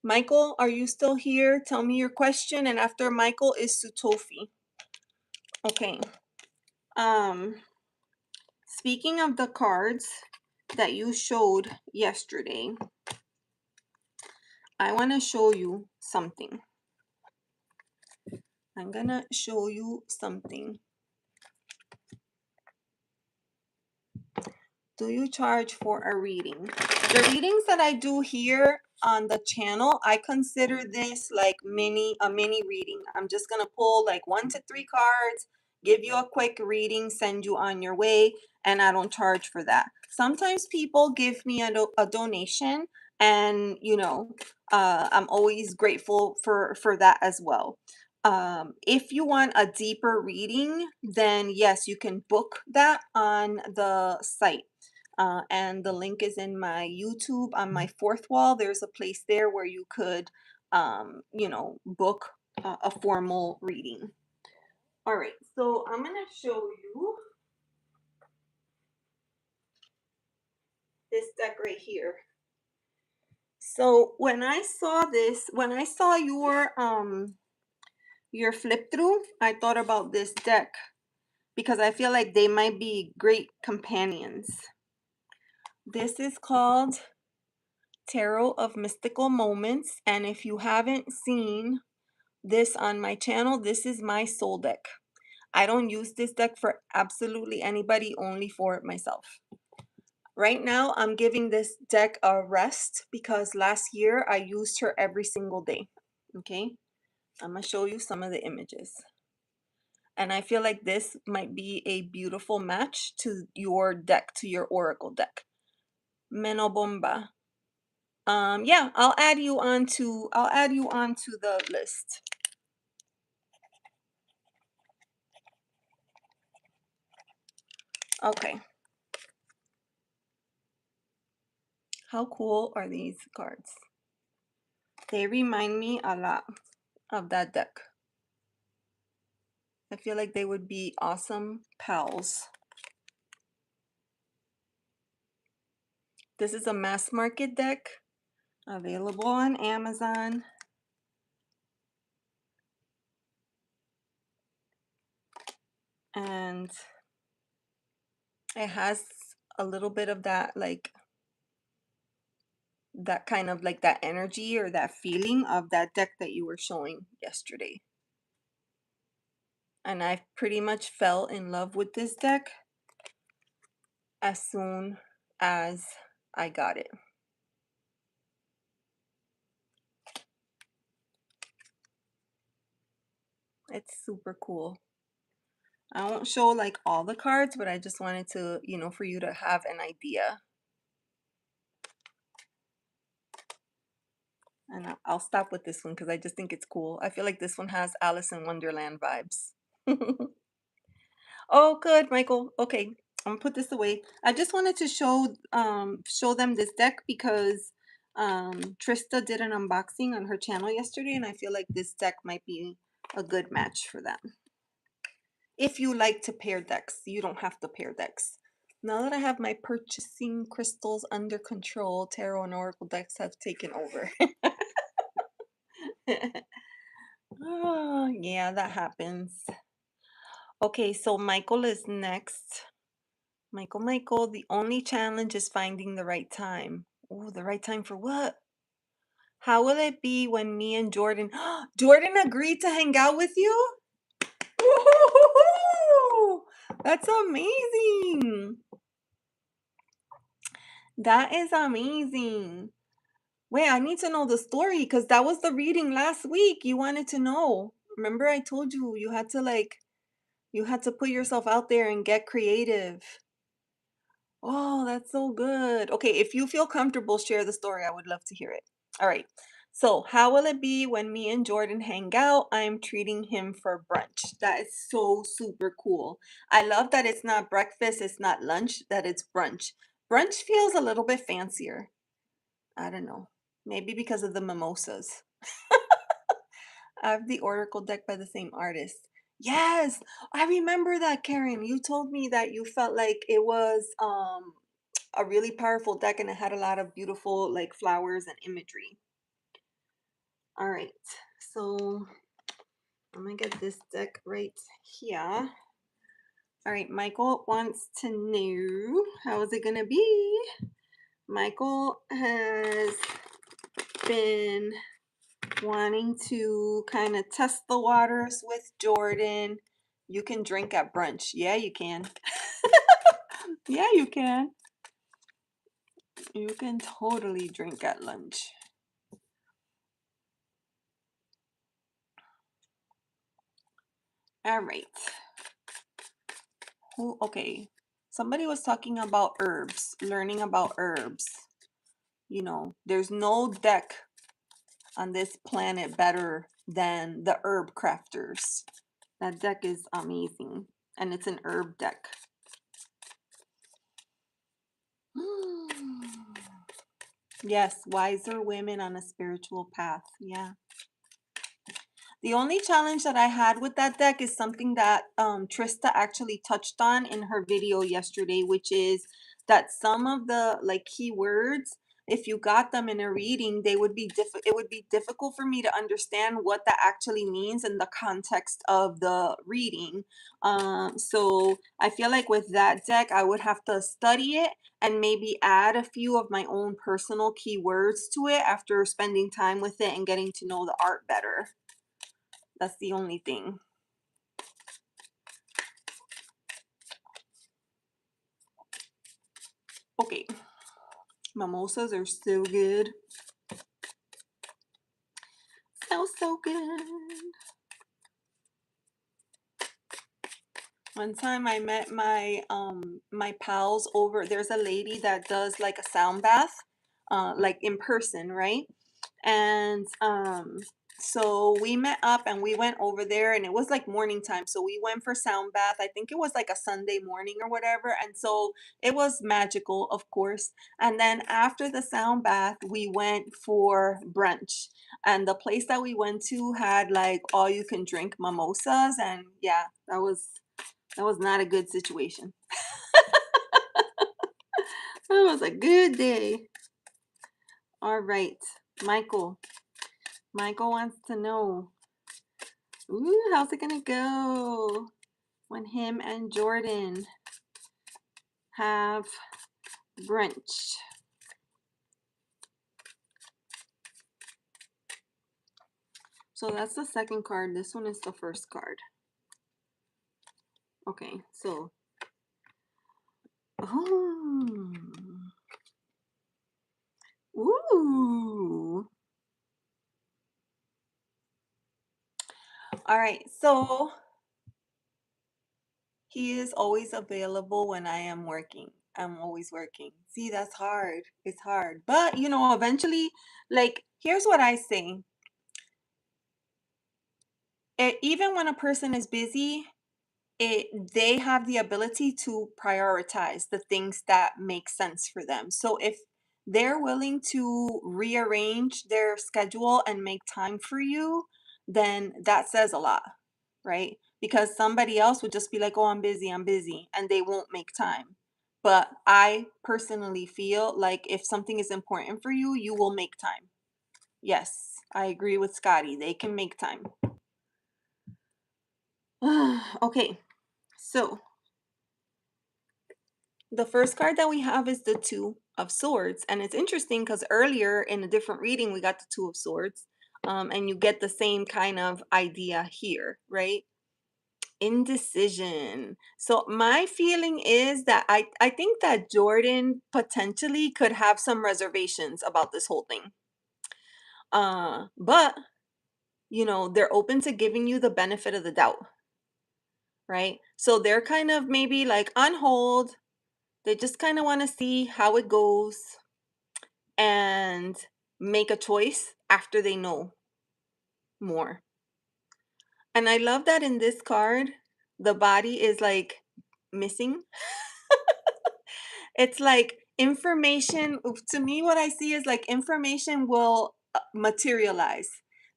Michael, are you still here? Tell me your question. And after Michael is Sutofi. Okay. Um, Speaking of the cards that you showed yesterday, I want to show you something. I'm gonna show you something. Do you charge for a reading? The readings that I do here on the channel, I consider this like a mini reading. I'm just gonna pull like 1 to 3 cards, give you a quick reading, send you on your way, and I don't charge for that. Sometimes people give me a donation, and I'm always grateful for that as well. If you want a deeper reading, then yes, you can book that on the site. And the link is in my YouTube on my fourth wall. There's a place there where you could, book a formal reading. All right, so I'm going to show you this deck right here. So when I saw this, when I saw your flip through, I thought about this deck because I feel like they might be great companions. This is called Tarot of Mystical Moments, and if you haven't seen this on my channel, this is my soul deck. I don't use this deck for absolutely anybody, only for myself. Right now, I'm giving this deck a rest because last year I used her every single day. Okay, I'm gonna show you some of the images. And I feel like this might be a beautiful match to your deck, to your oracle deck. Menobomba. Yeah, I'll add you onto the list. Okay. How cool are these cards? They remind me a lot. of that deck. I feel like they would be awesome pals. This is a mass market deck available on Amazon. And it has a little bit of that, like, that kind of like that energy or that feeling of that deck that you were showing yesterday. And I pretty much fell in love with this deck as soon as I got it. It's super cool. I won't show like all the cards, but I just wanted to, for you to have an idea. And I'll stop with this one because I just think it's cool. I feel like this one has Alice in Wonderland vibes. Oh, good, Michael. Okay, I'm gonna put this away. I just wanted to show them this deck because Trista did an unboxing on her channel yesterday, and I feel like this deck might be a good match for them. If you like to pair decks, you don't have to pair decks. Now that I have my purchasing crystals under control, tarot and oracle decks have taken over. Oh, yeah, that happens. Okay, so Michael is next. Michael, the only challenge is finding the right time. Oh, the right time for what? How will it be when me and Jordan... Jordan agreed to hang out with you? Woo-hoo-hoo-hoo! That's amazing. That is amazing. Wait, I need to know the story because that was the reading last week. You wanted to know. Remember I told you you had to put yourself out there and get creative. Oh, that's so good. Okay, if you feel comfortable, share the story. I would love to hear it. All right. So, how will it be when me and Jordan hang out? I'm treating him for brunch. That is so super cool. I love that it's not breakfast, it's not lunch, that it's brunch. Brunch feels a little bit fancier. I don't know. Maybe because of the mimosas. I have the Oracle deck by the same artist. Yes, I remember that, Karen. You told me that you felt like it was a really powerful deck and it had a lot of beautiful like flowers and imagery. All right, so I'm gonna get this deck right here. All right, Michael wants to know how is it gonna be. Michael has been wanting to kind of test the waters with Jordan. You can drink at brunch. Yeah, you can. Yeah, you can. You can totally drink at lunch. All right. Okay. Somebody was talking about herbs, learning about herbs. There's no deck on this planet better than the herb crafters. That deck is amazing. And it's an herb deck. Yes, wiser women on a spiritual path. Yeah. The only challenge that I had with that deck is something that Trista actually touched on in her video yesterday, which is that some of the like keywords, if you got them in a reading, it would be difficult for me to understand what that actually means in the context of the reading. So I feel like with that deck, I would have to study it and maybe add a few of my own personal keywords to it after spending time with it and getting to know the art better. That's the only thing. Okay. Mimosas are so good. So good. One time I met my pals over. There's a lady that does like a sound bath, like in person, right? And So we met up and we went over there, and it was like morning time. So we went for sound bath. I think it was like a Sunday morning or whatever. And so it was magical, of course. And then after the sound bath, we went for brunch. And the place that we went to had like all you can drink mimosas. And yeah, that was not a good situation. That was a good day. All right. Michael. Michael wants to know. Ooh, how's it gonna go when him and Jordan have brunch? So that's the second card. This one is the first card. Okay, so oh, ooh. All right, so he is always available when I am working. I'm always working. See, that's hard. It's hard. But, eventually, like, here's what I say. Even when a person is busy, they have the ability to prioritize the things that make sense for them. So if they're willing to rearrange their schedule and make time for you, then that says a lot, right? Because somebody else would just be like, "Oh, I'm busy," and they won't make time. But I personally feel like if something is important for you, you will make time. Yes, I agree with Scotty. They can make time. Okay, so the first card that we have is the Two of Swords. And it's interesting because earlier in a different reading, we got the Two of Swords. And you get the same kind of idea here, right? Indecision. So my feeling is that I think that Jordan potentially could have some reservations about this whole thing. But they're open to giving you the benefit of the doubt, right? So they're kind of maybe like on hold. They just kind of want to see how it goes and make a choice after they know more. And I love that in this card, the body is like missing. It's like information. To me, what I see is like information will materialize.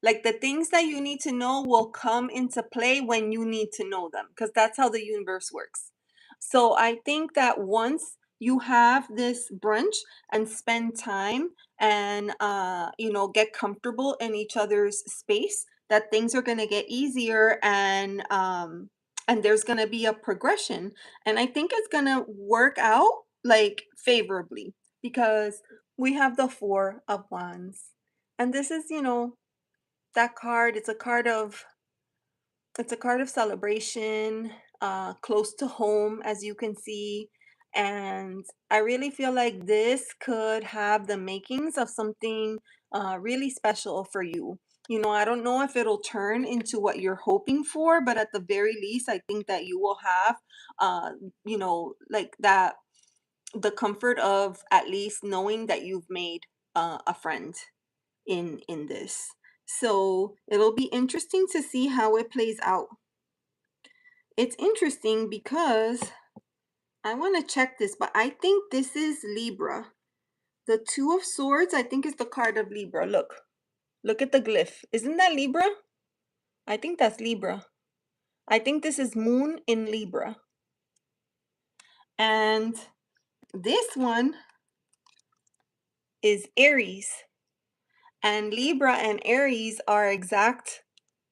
Like the things that you need to know will come into play when you need to know them, because that's how the universe works. So I think that once you have this brunch and spend time and get comfortable in each other's space, that things are going to get easier, and there's going to be a progression, and I think it's going to work out like favorably, because we have the Four of Wands, and this is that card. It's a card of celebration, close to home, as you can see. And I really feel like this could have the makings of something really special for you. I don't know if it'll turn into what you're hoping for, but at the very least, I think that you will have, like that, the comfort of at least knowing that you've made a friend in this. So it'll be interesting to see how it plays out. It's interesting because I want to check this, but I think this is Libra. The Two of Swords, I think, is the card of Libra. Look at the glyph. Isn't that Libra? I think that's Libra. I think this is Moon in Libra. And this one is Aries. And Libra and Aries are exact,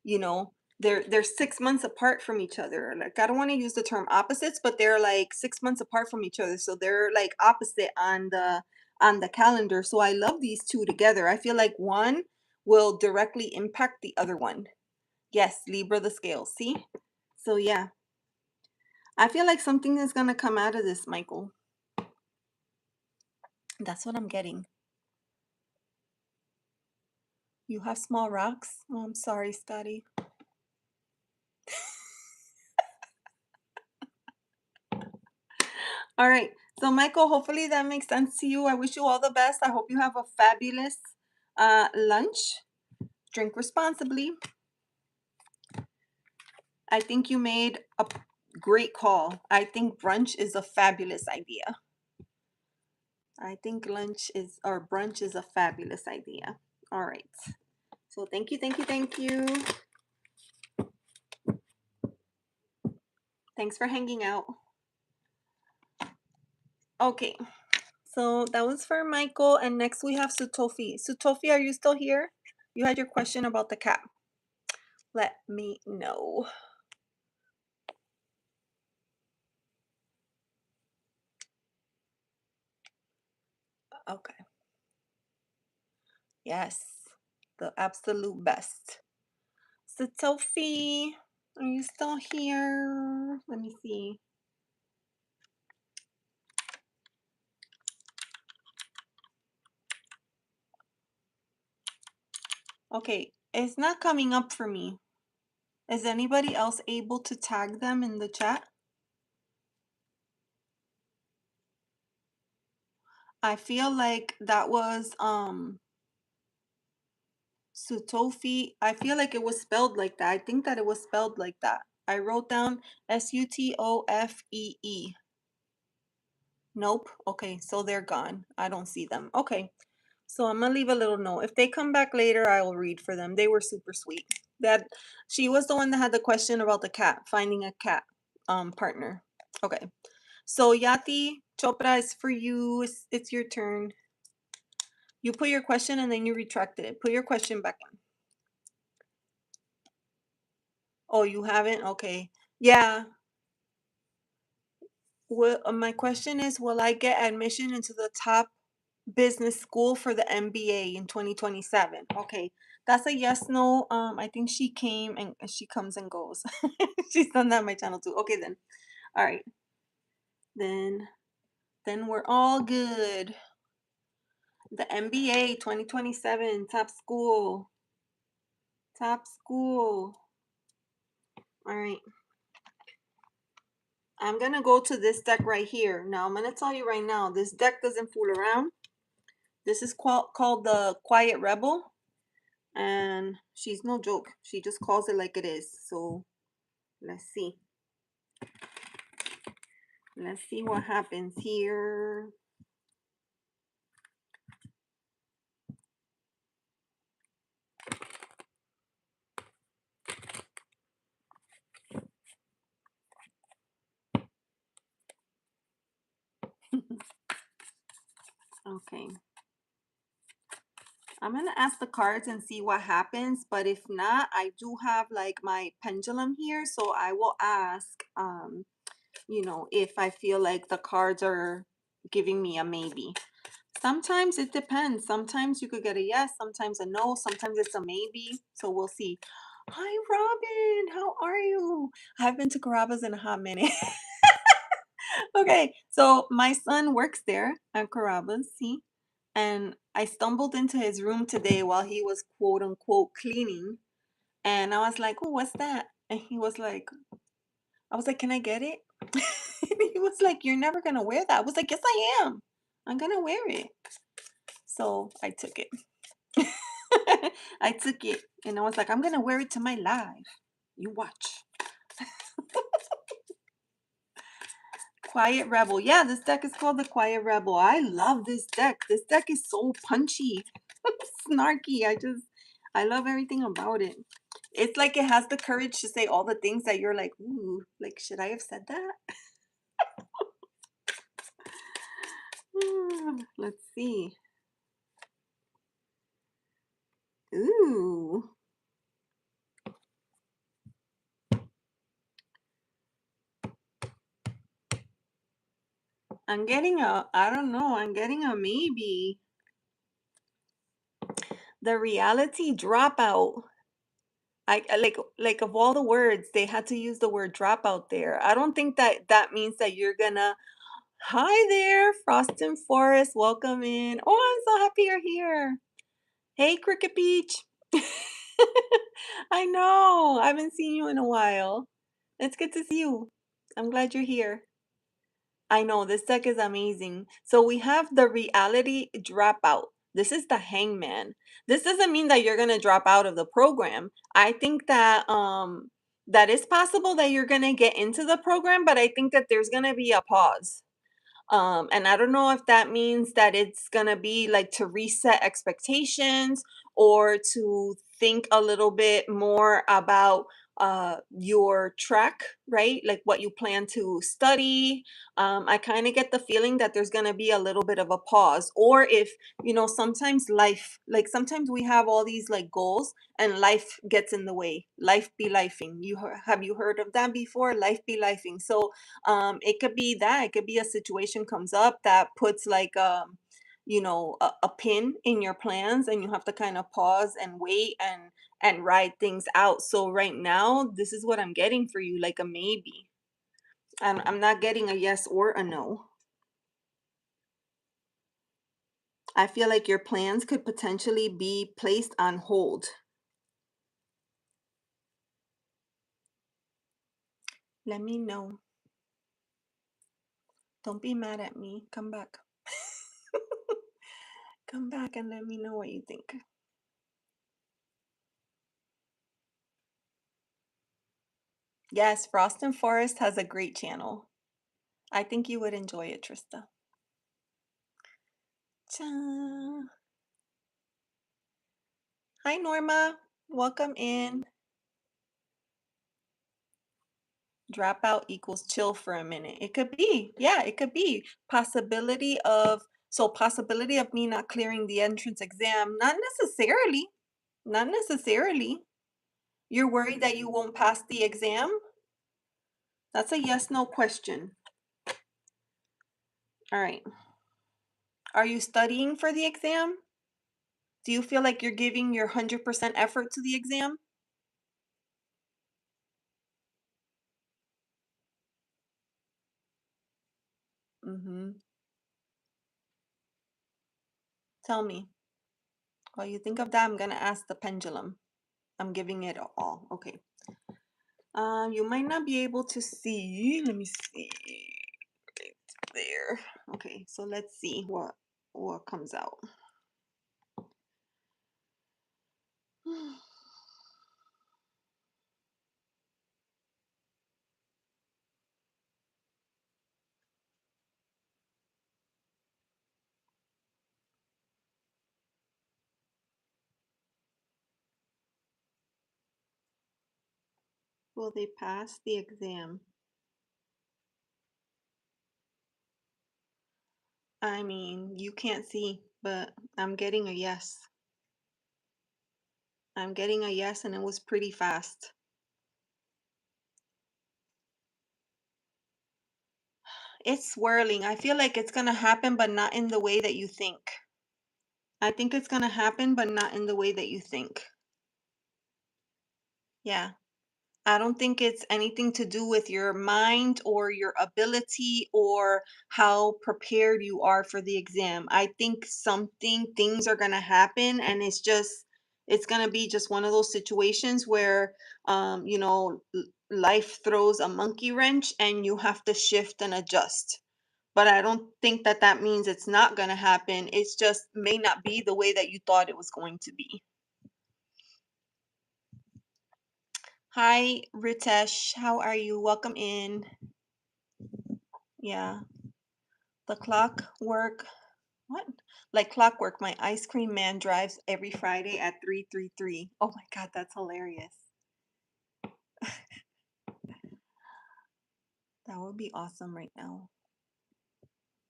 they're 6 months apart from each other. Like, I don't want to use the term opposites, but they're like 6 months apart from each other. So they're like opposite on the calendar. So I love these two together. I feel like one will directly impact the other one. Yes, Libra the scale. See? So yeah. I feel like something is gonna come out of this, Michael. That's what I'm getting. You have small rocks? Oh, I'm sorry, Scotty. All right. So, Michael, hopefully that makes sense to you. I wish you all the best. I hope you have a fabulous lunch. drink responsibly. I think you made a great call. I think brunch is a fabulous idea. I think brunch is a fabulous idea. All right. So thank you, thank you, thank you. Thanks for hanging out. Okay. So that was for Michael. And next we have Sutofi. Sutofi, are you still here? You had your question about the cat. Let me know. Okay. Yes. The absolute best. Sutofi, are you still here? Let me see. Okay, it's not coming up for me. Is anybody else able to tag them in the chat? I feel like that was Sutofi. I feel like it was spelled like that. I think that it was spelled like that. I wrote down Sutofee. Nope. Okay, so they're gone. I don't see them. Okay. So I'm gonna leave a little note. If they come back later, I will read for them. They were super sweet. That she was the one that had the question about the cat, finding a cat partner. Okay. So Yatichopra is for you. It's your turn. You put your question and then you retracted it. Put your question back in. Oh, you haven't? Okay. Yeah. Well, my question is, will I get admission into the top business school for the MBA in 2027? Okay. That's a yes, no. I think she came and she comes and goes. She's done that on my channel too. Okay then. All right. Then we're all good. The MBA 2027, top school. Top school. All right. I'm going to go to this deck right here. Now, I'm going to tell you right now, this deck doesn't fool around. This is called the Quiet Rebel. And she's no joke. She just calls it like it is. So, let's see. Let's see what happens here. Okay. I'm going to ask the cards and see what happens. But if not, I do have like my pendulum here. So I will ask, if I feel like the cards are giving me a maybe. Sometimes it depends. Sometimes you could get a yes, sometimes a no, sometimes it's a maybe. So we'll see. Hi, Robin. How are you? I haven't been to Carrabba's in a hot minute. Okay, so my son works there at Carrabba's, see? And I stumbled into his room today while he was quote unquote cleaning. And I was like, oh, what's that? And I was like, can I get it? And he was like, you're never going to wear that. I was like, yes, I am. I'm going to wear it. So I took it. I took it and I was like, I'm going to wear it to my live. You watch. Quiet Rebel. Yeah, this deck is called the Quiet Rebel. I love this deck. This deck is so punchy, snarky. I love everything about it. It's like it has the courage to say all the things that you're like, ooh, like, should I have said that? Let's see. Ooh. I don't know, I'm getting a maybe. The reality dropout. Like of all the words, they had to use the word dropout there. I don't think that means that you're gonna. Hi there, Frost and Forest. Welcome in. Oh, I'm so happy you're here. Hey, Cricket Beach. I know. I haven't seen you in a while. It's good to see you. I'm glad you're here. I know this deck is amazing. So we have the reality dropout. This is the hangman. This doesn't mean that you're going to drop out of the program. I think that that is possible that you're going to get into the program, but I think that there's going to be a pause. And I don't know if that means that it's gonna be like to reset expectations or to think a little bit more about your track, right? Like what you plan to study. I kind of get the feeling that there's gonna be a little bit of a pause, or if sometimes life, like sometimes we have all these like goals and life gets in the way. Life be lifing. Have you heard of that before? Life be lifing. So it could be that, it could be a situation comes up that puts like a pin in your plans, and you have to kind of pause and wait and ride things out. So right now this is what I'm getting for you, like a maybe. I'm not getting a yes or a no. I feel like your plans could potentially be placed on hold. Let me know. Don't be mad at me. Come back. Come back and let me know what you think. Yes, Frost and Forest has a great channel. I think you would enjoy it, Trista. Ta. Hi, Norma. Welcome in. Dropout equals chill for a minute. It could be. Yeah, it could be. Possibility of me not clearing the entrance exam. Not necessarily. Not necessarily. You're worried that you won't pass the exam? That's a yes no question. All right. Are you studying for the exam? Do you feel like you're giving your 100% effort to the exam? Mm-hmm. Tell me. While you think of that, I'm gonna ask the pendulum. I'm giving it all. Okay. You might not be able to see. Let me see. Right there. Okay, so let's see what comes out. Will they pass the exam? I mean, you can't see, but I'm getting a yes. I'm getting a yes, and it was pretty fast. It's swirling. I feel like it's gonna happen, but not in the way that you think. I think it's gonna happen, but not in the way that you think. Yeah. I don't think it's anything to do with your mind or your ability or how prepared you are for the exam. I think things are going to happen, and it's going to be just one of those situations where, life throws a monkey wrench and you have to shift and adjust. But I don't think that that means it's not going to happen. It's just may not be the way that you thought it was going to be. Hi, Ritesh. How are you? Welcome in. Yeah, the clockwork. What? Like clockwork, my ice cream man drives every Friday at 333. Oh my God, that's hilarious. That would be awesome right now.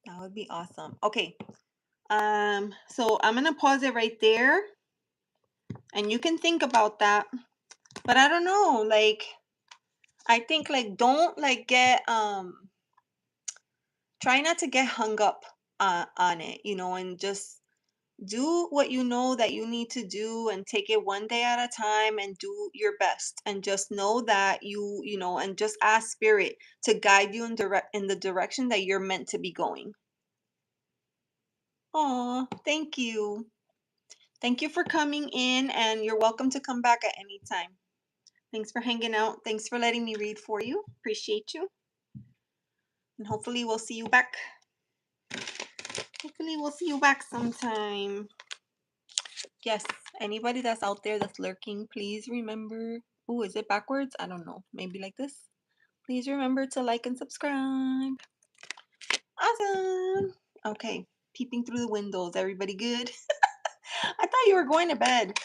That would be awesome. Okay. So I'm gonna pause it right there, and you can think about that. But I don't know, like I think like don't like get try not to get hung up on it, and just do what you know that you need to do and take it one day at a time and do your best, and just know that and just ask spirit to guide you in the direction that you're meant to be going. Oh, thank you. Thank you for coming in, and you're welcome to come back at any time. Thanks for hanging out. Thanks for letting me read for you. Appreciate you. And hopefully we'll see you back. Hopefully we'll see you back sometime. Yes, anybody that's out there that's lurking, please remember. Oh, is it backwards? I don't know. Maybe like this. Please remember to like and subscribe. Awesome. Okay, peeping through the windows. Everybody good? I thought you were going to bed.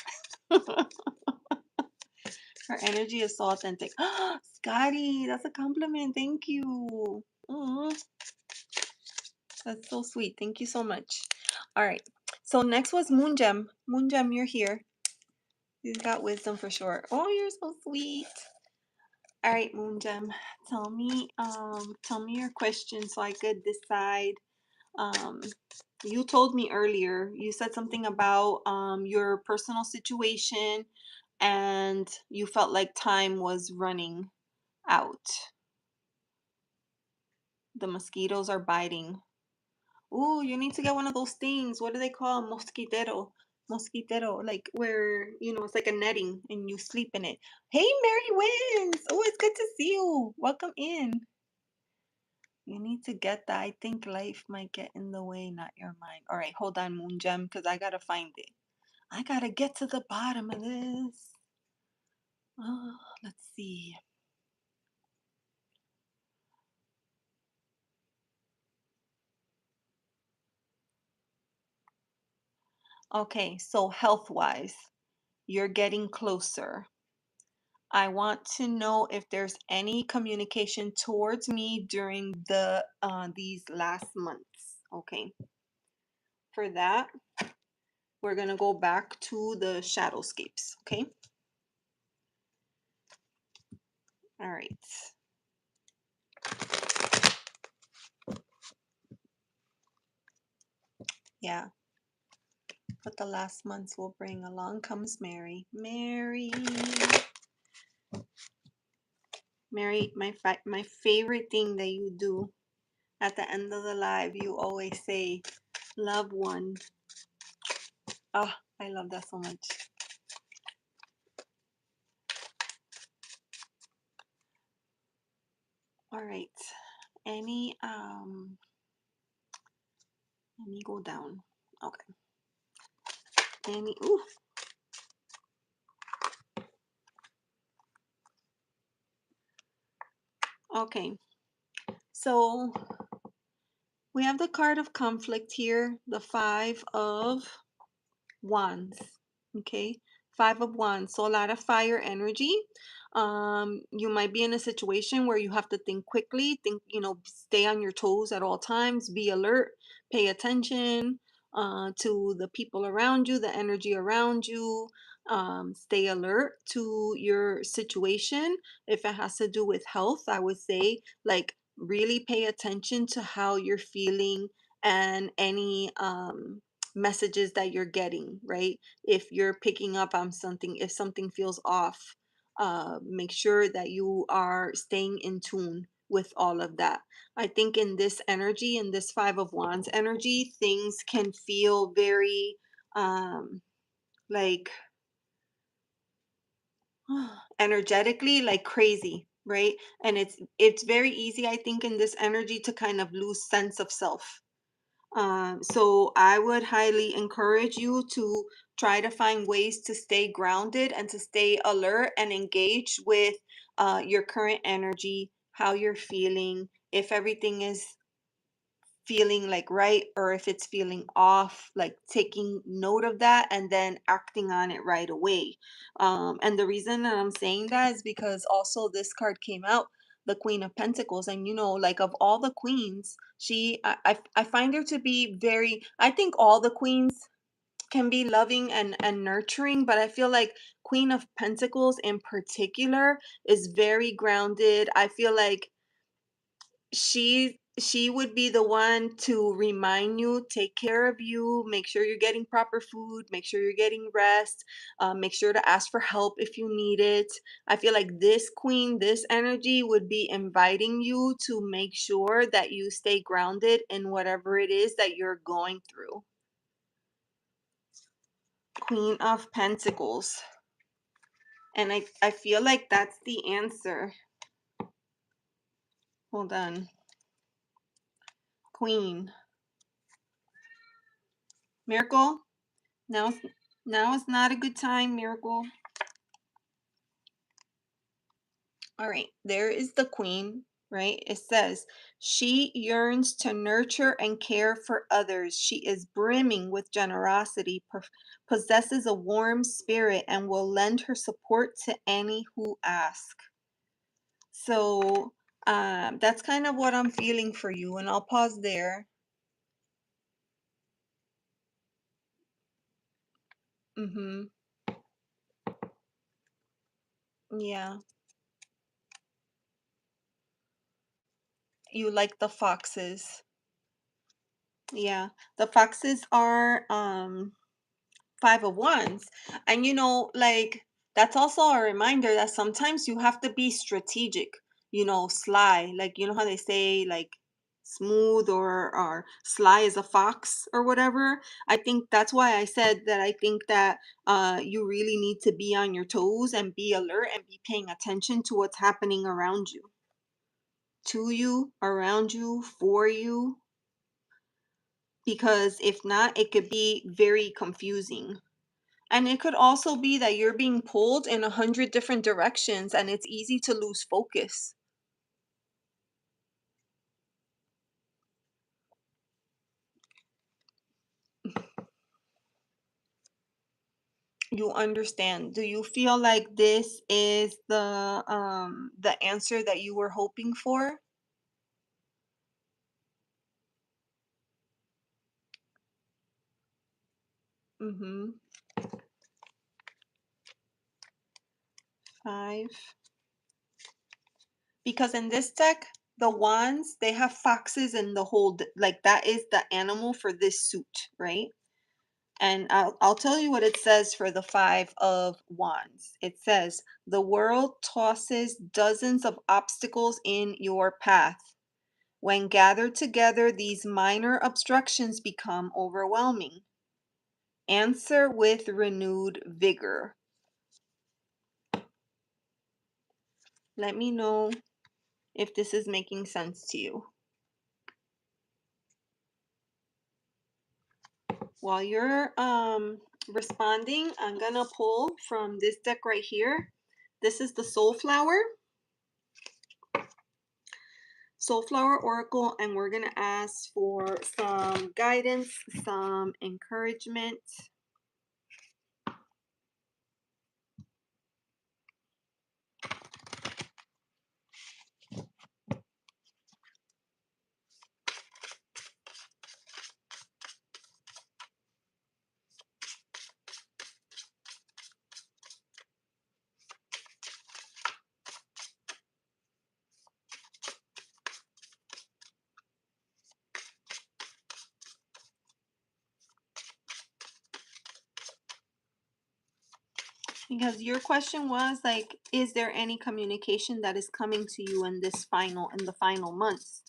Her energy is so authentic. Scotty, that's a compliment. Thank you. Aw, that's so sweet. Thank you so much. All right. So next was Moongem. Moongem, you're here. He's got wisdom for sure. Oh, you're so sweet. All right, Moongem. Tell me your question so I could decide. Um, you told me earlier, you said something about your personal situation and you felt like time was running out. The mosquitoes are biting. Ooh, you need to get one of those things. What do they call? Mosquitero. Mosquitero. Like where, it's like a netting and you sleep in it. Hey, Mary Wins. Oh, it's good to see you. Welcome in. You need to get that. I think life might get in the way, not your mind. All right, hold on, Moon Gem, because I gotta find it. I gotta get to the bottom of this. Oh, let's see. Okay, so health-wise, you're getting closer. I want to know if there's any communication towards me during these last months. Okay. For that, we're gonna go back to the shadowscapes. Okay. All right. Yeah. What the last months will bring. Along comes Mary. Mary. Mary, my favorite thing that you do at the end of the live, you always say, "Love one." Oh, I love that so much. All right. Any Let me go down. Okay. Ooh. Okay. So we have the card of conflict here, the Five of Wands. Okay. Five of Wands. So a lot of fire energy. You might be in a situation where you have to think quickly, stay on your toes at all times, be alert, pay attention to the people around you, the energy around you. Stay alert to your situation. If it has to do with health, I would say, like, really pay attention to how you're feeling and any messages that you're getting, right? If you're picking up on something, if something feels off, make sure that you are staying in tune with all of that. I think in this energy, in this Five of Wands energy, things can feel very like energetically like crazy, right? And it's very easy, I think, in this energy to kind of lose sense of self. So I would highly encourage you to try to find ways to stay grounded and to stay alert and engaged with your current energy, how you're feeling, if everything is feeling like right or if it's feeling off, like taking note of that and then acting on it right away. And the reason that I'm saying that is because also this card came out, the Queen of Pentacles, and like, of all the queens, I find her to be very, I think all the queens can be loving and nurturing, but I feel like Queen of Pentacles in particular is very grounded. I feel like she would be the one to remind you, take care of you, make sure you're getting proper food, make sure you're getting rest, make sure to ask for help if you need it. I feel like this queen, this energy would be inviting you to make sure that you stay grounded in whatever it is that you're going through. Queen of Pentacles. And I feel like that's the answer. Hold on. Queen. Miracle? Now Now is not a good time, Miracle. All right, there is the queen, right? It says, she yearns to nurture and care for others. She is brimming with generosity, possesses a warm spirit, and will lend her support to any who ask. So that's kind of what I'm feeling for you, and I'll pause there. Mm-hmm. Yeah. You like the foxes. Yeah. The foxes are Five of Wands. And like that's also a reminder that sometimes you have to be strategic, sly. Like how they say like smooth or sly as a fox or whatever. I think that's why I said that I think that you really need to be on your toes and be alert and be paying attention to what's happening around you. To you, around you, for you, because if not, it could be very confusing. And it could also be that you're being pulled in 100 different directions and it's easy to lose focus. You understand. Do you feel like this is the answer that you were hoping for? Mm-hmm. Five. Because in this deck, the wands, they have foxes in the whole, like that is the animal for this suit, right? And I'll tell you what it says for the Five of Wands. It says, the world tosses dozens of obstacles in your path. When gathered together, these minor obstructions become overwhelming. Answer with renewed vigor. Let me know if this is making sense to you. While you're responding, I'm gonna pull from this deck right here. This is the Soulflower Oracle, and we're gonna ask for some guidance, some encouragement. Because your question was like, is there any communication that is coming to you in the final months,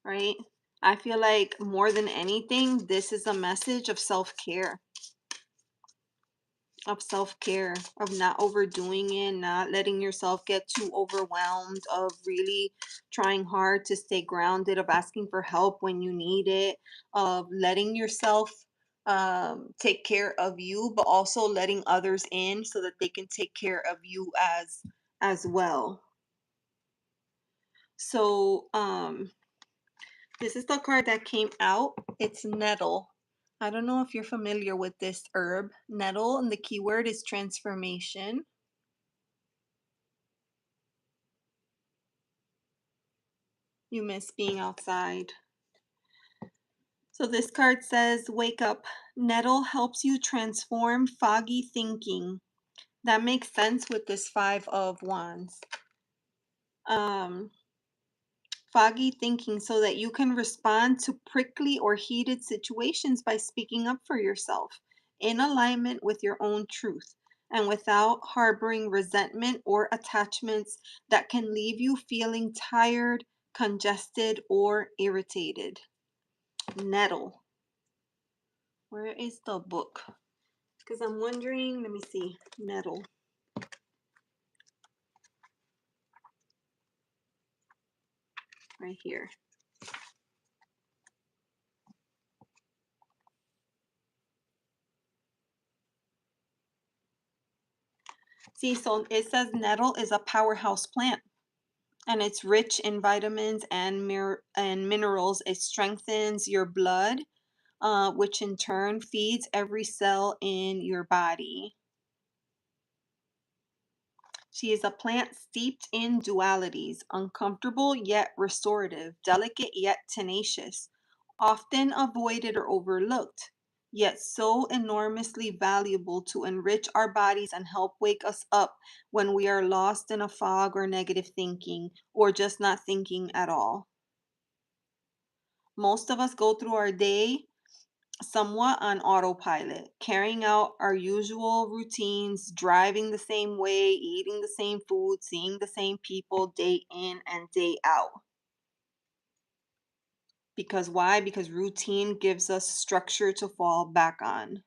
right? I feel like more than anything, this is a message of self-care, of not overdoing it, not letting yourself get too overwhelmed, of really trying hard to stay grounded, of asking for help when you need it, of letting yourself take care of you, but also letting others in so that they can take care of you as well. So this is the card that came out. It's nettle. I don't know if you're familiar with this herb, nettle, and the keyword is transformation. You miss being outside. So this card says, wake up. Nettle helps you transform foggy thinking. That makes sense with this Five of Wands. Um, Foggy thinking so that you can respond to prickly or heated situations by speaking up for yourself in alignment with your own truth and without harboring resentment or attachments that can leave you feeling tired, congested, or irritated. Nettle. Where is the book? Because I'm wondering, let me see. Nettle. Right here. See, so it says nettle is a powerhouse plant and it's rich in vitamins and minerals. It strengthens your blood, which in turn feeds every cell in your body. She is a plant steeped in dualities, uncomfortable yet restorative, delicate yet tenacious, often avoided or overlooked, yet so enormously valuable to enrich our bodies and help wake us up when we are lost in a fog or negative thinking, or just not thinking at all. Most of us go through our day somewhat on autopilot, carrying out our usual routines, driving the same way, eating the same food, seeing the same people day in and day out. Because why? Because routine gives us structure to fall back on.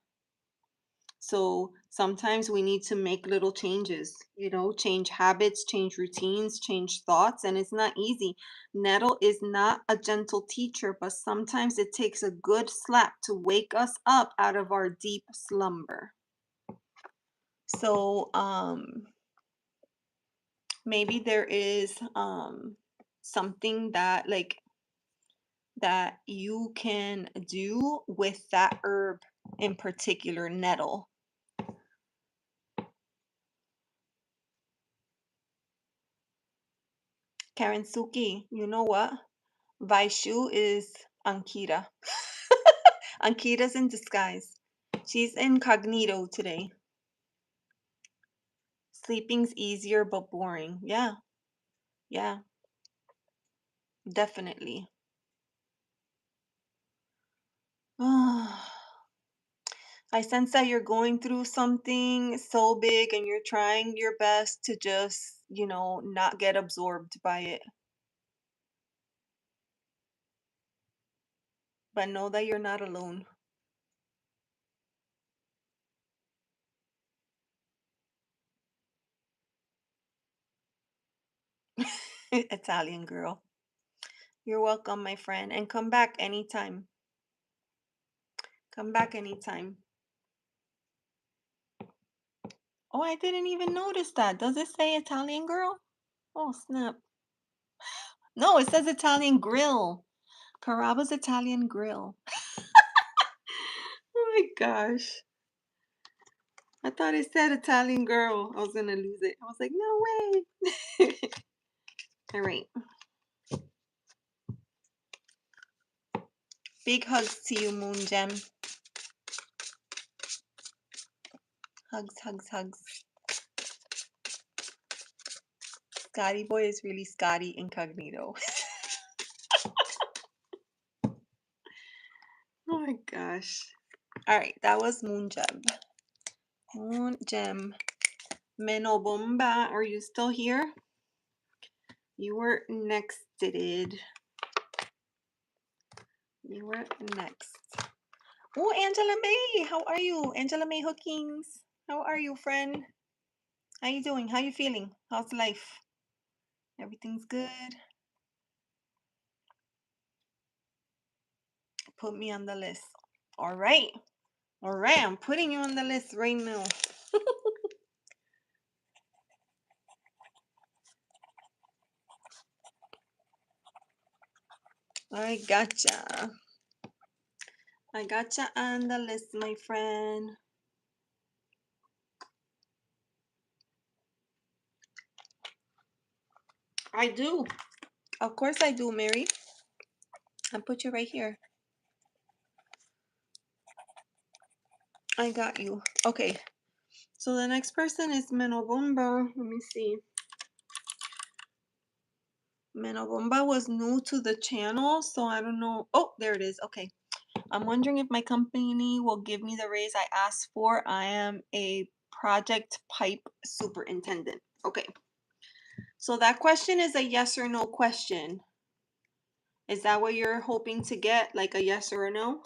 So sometimes we need to make little changes, change habits, change routines, change thoughts, and it's not easy. Nettle is not a gentle teacher, but sometimes it takes a good slap to wake us up out of our deep slumber. So maybe there is something that you can do with that herb in particular, nettle. Karen Suki, you know what? Vaishu is Ankita. Ankita's in disguise. She's incognito today. Sleeping's easier but boring. Yeah, yeah, definitely. I sense that you're going through something so big and you're trying your best to just, not get absorbed by it. But know that you're not alone. Italian girl. You're welcome, my friend. And come back anytime. Come back anytime. Oh, I didn't even notice that. Does it say Italian girl? Oh, snap. No, it says Italian grill. Caraba's Italian grill. Oh my gosh. I thought it said Italian girl. I was going to lose it. I was like, no way. All right. Big hugs to you, Moongem. Hugs, hugs, hugs. Scotty boy is really Scotty incognito. Oh my gosh. All right, that was Moongem. Moongem. Menobomba, are you still here? You were nexted. You were next. Oh, Angela May, how are you? Angela May Hookings. How are you, friend? How you doing? How you feeling? How's life? Everything's good? Put me on the list. All right. All right, I'm putting you on the list right now. I gotcha. I gotcha on the list, my friend. I do. Of course I do, Mary. I put you right here. I got you. Okay. So the next person is Menobomba. Let me see. Menobomba was new to the channel, so I don't know. Oh, there it is. Okay. I'm wondering if my company will give me the raise I asked for. I am a project pipe superintendent. Okay. So that question is a yes or no question. Is that what you're hoping to get? Like a yes or a no?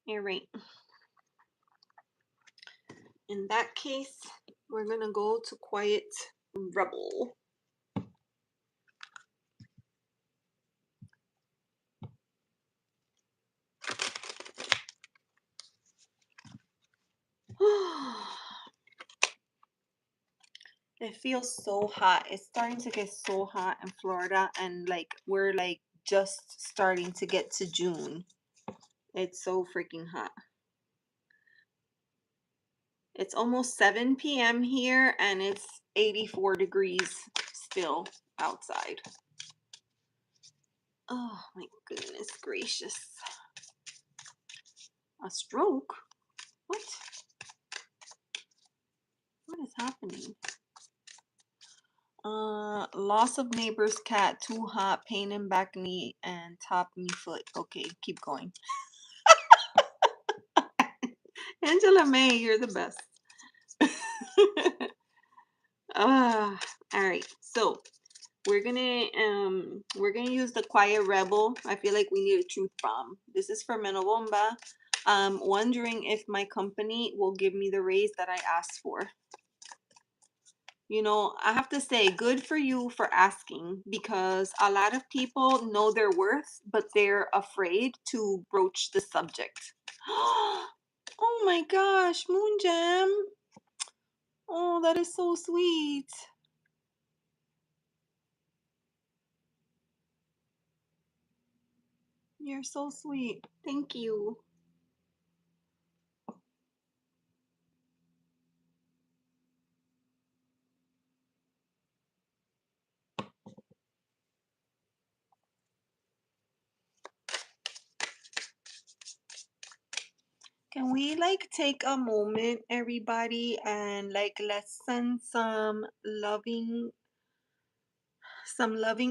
All right. In that case, we're going to go to Quiet Rebel. It feels so hot. It's starting to get so hot in Florida, and like we're like just starting to get to June. It's so freaking hot. It's almost 7 p.m. here, and it's 84 degrees still outside. Oh my goodness gracious. A stroke? What? What is happening? Loss of neighbor's cat, too hot, pain in back knee and top knee foot. Okay, keep going. Angela May, you're the best. All right. So we're gonna use the Quiet Rebel. I feel like we need a truth bomb. This is for Menobomba. Wondering if my company will give me the raise that I asked for. You know, I have to say, good for you for asking, because a lot of people know their worth, but they're afraid to broach the subject. Oh my gosh, Moongem. Oh, that is so sweet. You're so sweet. Thank you. Can we like take a moment, everybody, and like let's send some loving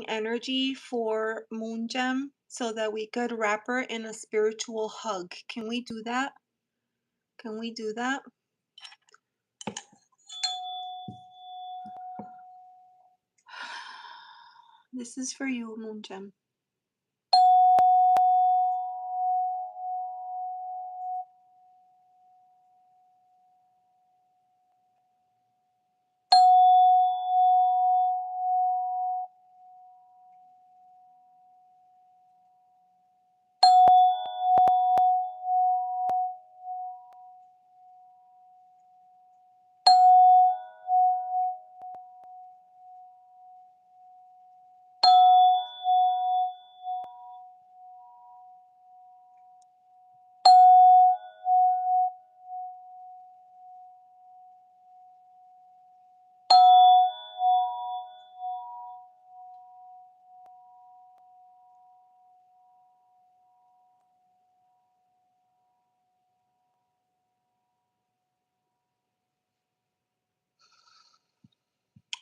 energy for Moongem so that we could wrap her in a spiritual hug. Can we do that? Can we do that? This is for you, Moongem.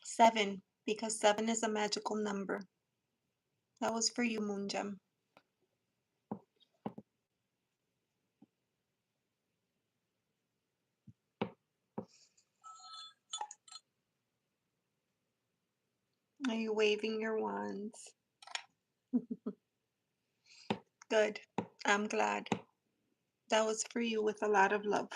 Seven, because seven is a magical number. That was for you, Moongem. Are you waving your wands? Good. I'm glad. That was for you with a lot of love.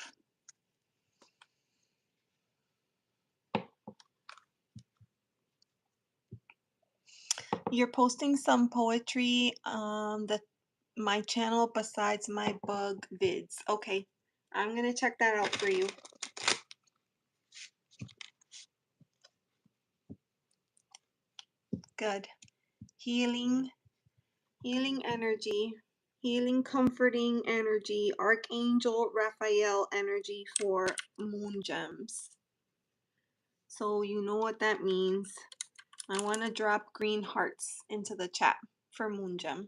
You're posting some poetry on my channel besides my bug vids. Okay. I'm gonna check that out for you. Good. Healing energy. Healing, comforting energy. Archangel Raphael energy for moon gems. So you know what that means. I want to drop green hearts into the chat for Moongem.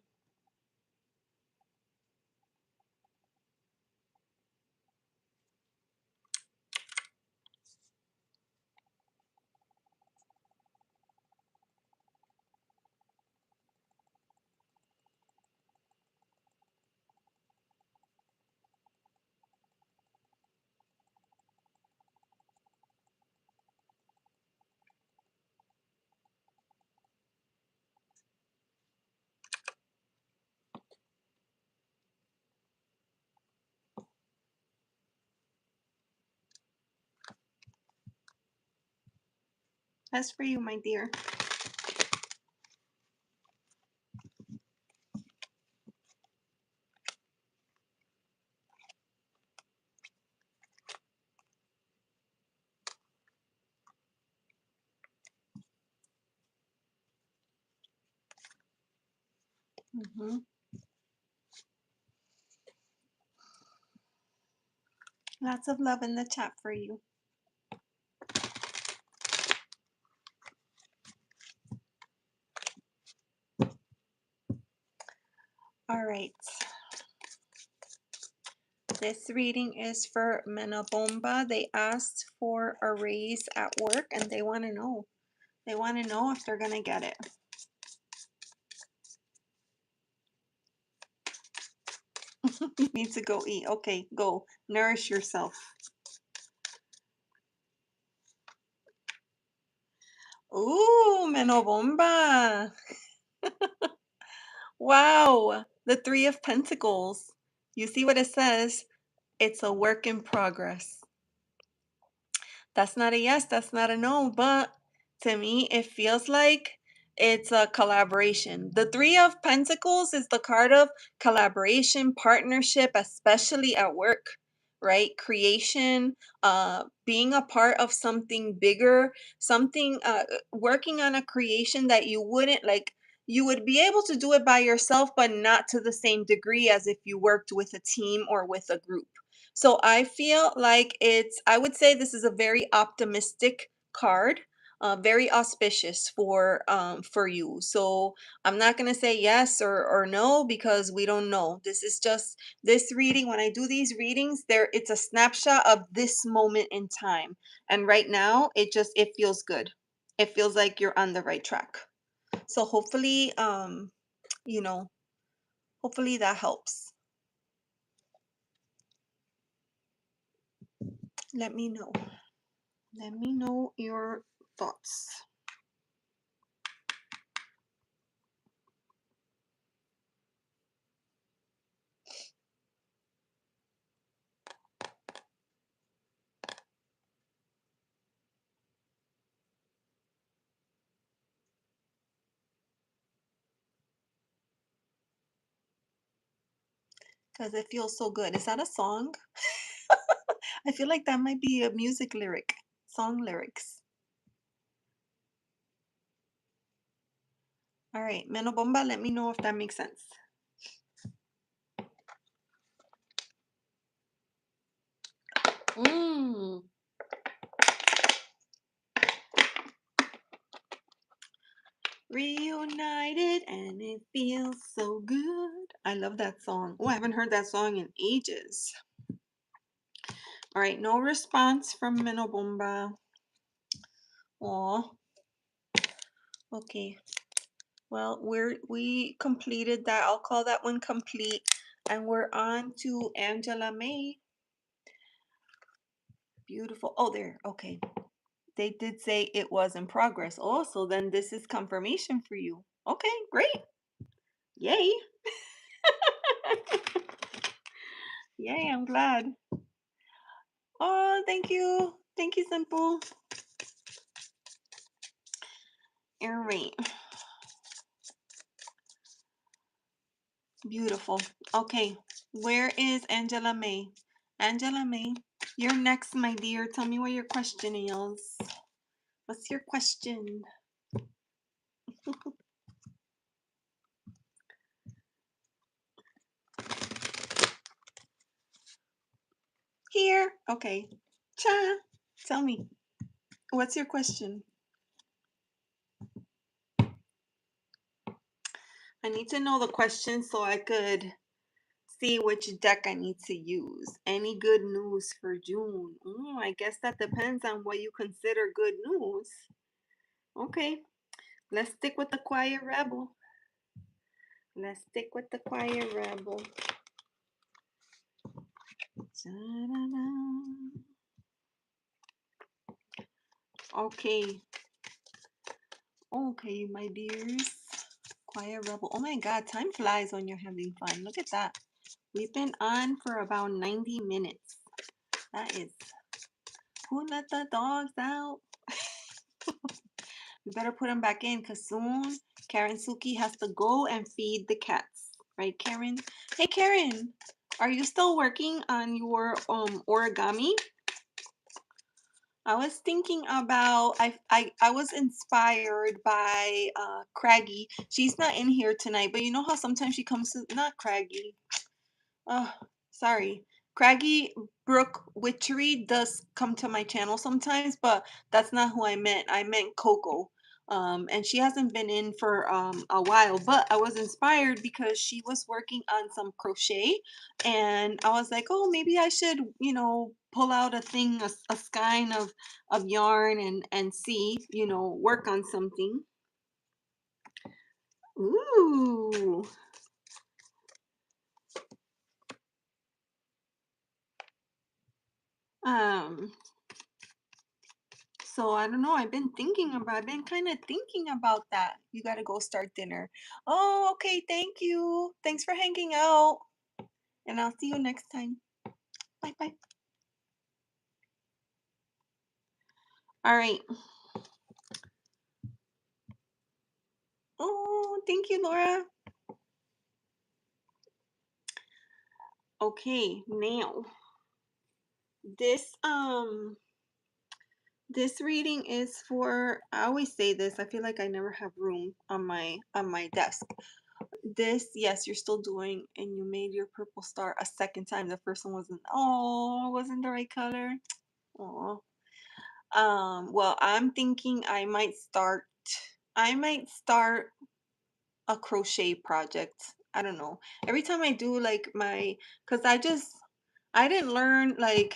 That's for you, my dear. Mhm. Lots of love in the chat for you. All right. This reading is for Menobomba. They asked for a raise at work and they want to know. They want to know if they're going to get it. You need to go eat. Okay, go. Nourish yourself. Ooh, Menobomba. Wow. The Three of Pentacles. You see what it says? It's a work in progress. That's not a yes, that's not a no, but to me, it feels like it's a collaboration. The Three of Pentacles is the card of collaboration, partnership, especially at work, right? Creation, being a part of something bigger, something, working on a creation that you wouldn't like. You would be able to do it by yourself, but not to the same degree as if you worked with a team or with a group. So I feel like I would say this is a very optimistic card, very auspicious for you. So I'm not gonna say yes or no because we don't know. This is just this reading. When I do these readings, it's a snapshot of this moment in time. And right now it feels good. It feels like you're on the right track. So hopefully, you know, hopefully that helps. Let me know. Let me know your thoughts. Because it feels so good. Is that a song? I feel like that might be a music lyric, song lyrics. All right, Menobomba, let me know if that makes sense. Mmm. Reunited and it feels so good. I love that song. Oh, I haven't heard that song in ages. All right, no response from Menobomba. Oh, okay. Well, we completed that. I'll call that one complete. And we're on to Angela May. Beautiful. Oh, there. Okay. They did say it was in progress. Oh, so then this is confirmation for you. Okay, great. Yay. Yay, I'm glad. Oh, thank you. Thank you, Simple. All right. Beautiful. Okay. Where is Angela May? Angela May, you're next, my dear. Tell me what your question is. What's your question? Here. Okay. Cha. Tell me. What's your question? I need to know the question so I could see which deck I need to use. Any good news for June? I guess that depends on what you consider good news. Okay. Let's stick with the Quiet Rebel. Let's stick with the Quiet Rebel. Okay. Okay, my dears. Quiet Rebel. Oh my god, time flies when you're having fun. Look at that. We've been on for about 90 minutes. That is. Who let the dogs out? We better put them back in because soon Karen Suki has to go and feed the cats. Right, Karen? Hey, Karen. Are you still working on your origami? I was thinking about I was inspired by Craggy. She's not in here tonight, but you know how sometimes she comes to not Craggy. Oh, sorry. Craggy Brook Witchery does come to my channel sometimes, but that's not who I meant. I meant Coco. And she hasn't been in for a while, but I was inspired because she was working on some crochet, and I was like, oh, maybe I should, pull out a thing, a skein of yarn and see, work on something. Ooh. Um, So I don't know. I've been kind of thinking about that. You got to go start dinner. Oh, okay. Thank you. Thanks for hanging out. And I'll see you next time. Bye bye. All right. Oh, thank you, Laura. Okay, now this this reading is for, I always say this. I feel like I never have room on my desk. This, yes, you're still doing, and you made your purple star a second time. The first one wasn't the right color. Oh. Well, I'm thinking I might start a crochet project. I don't know. Every time I do like cuz I didn't learn like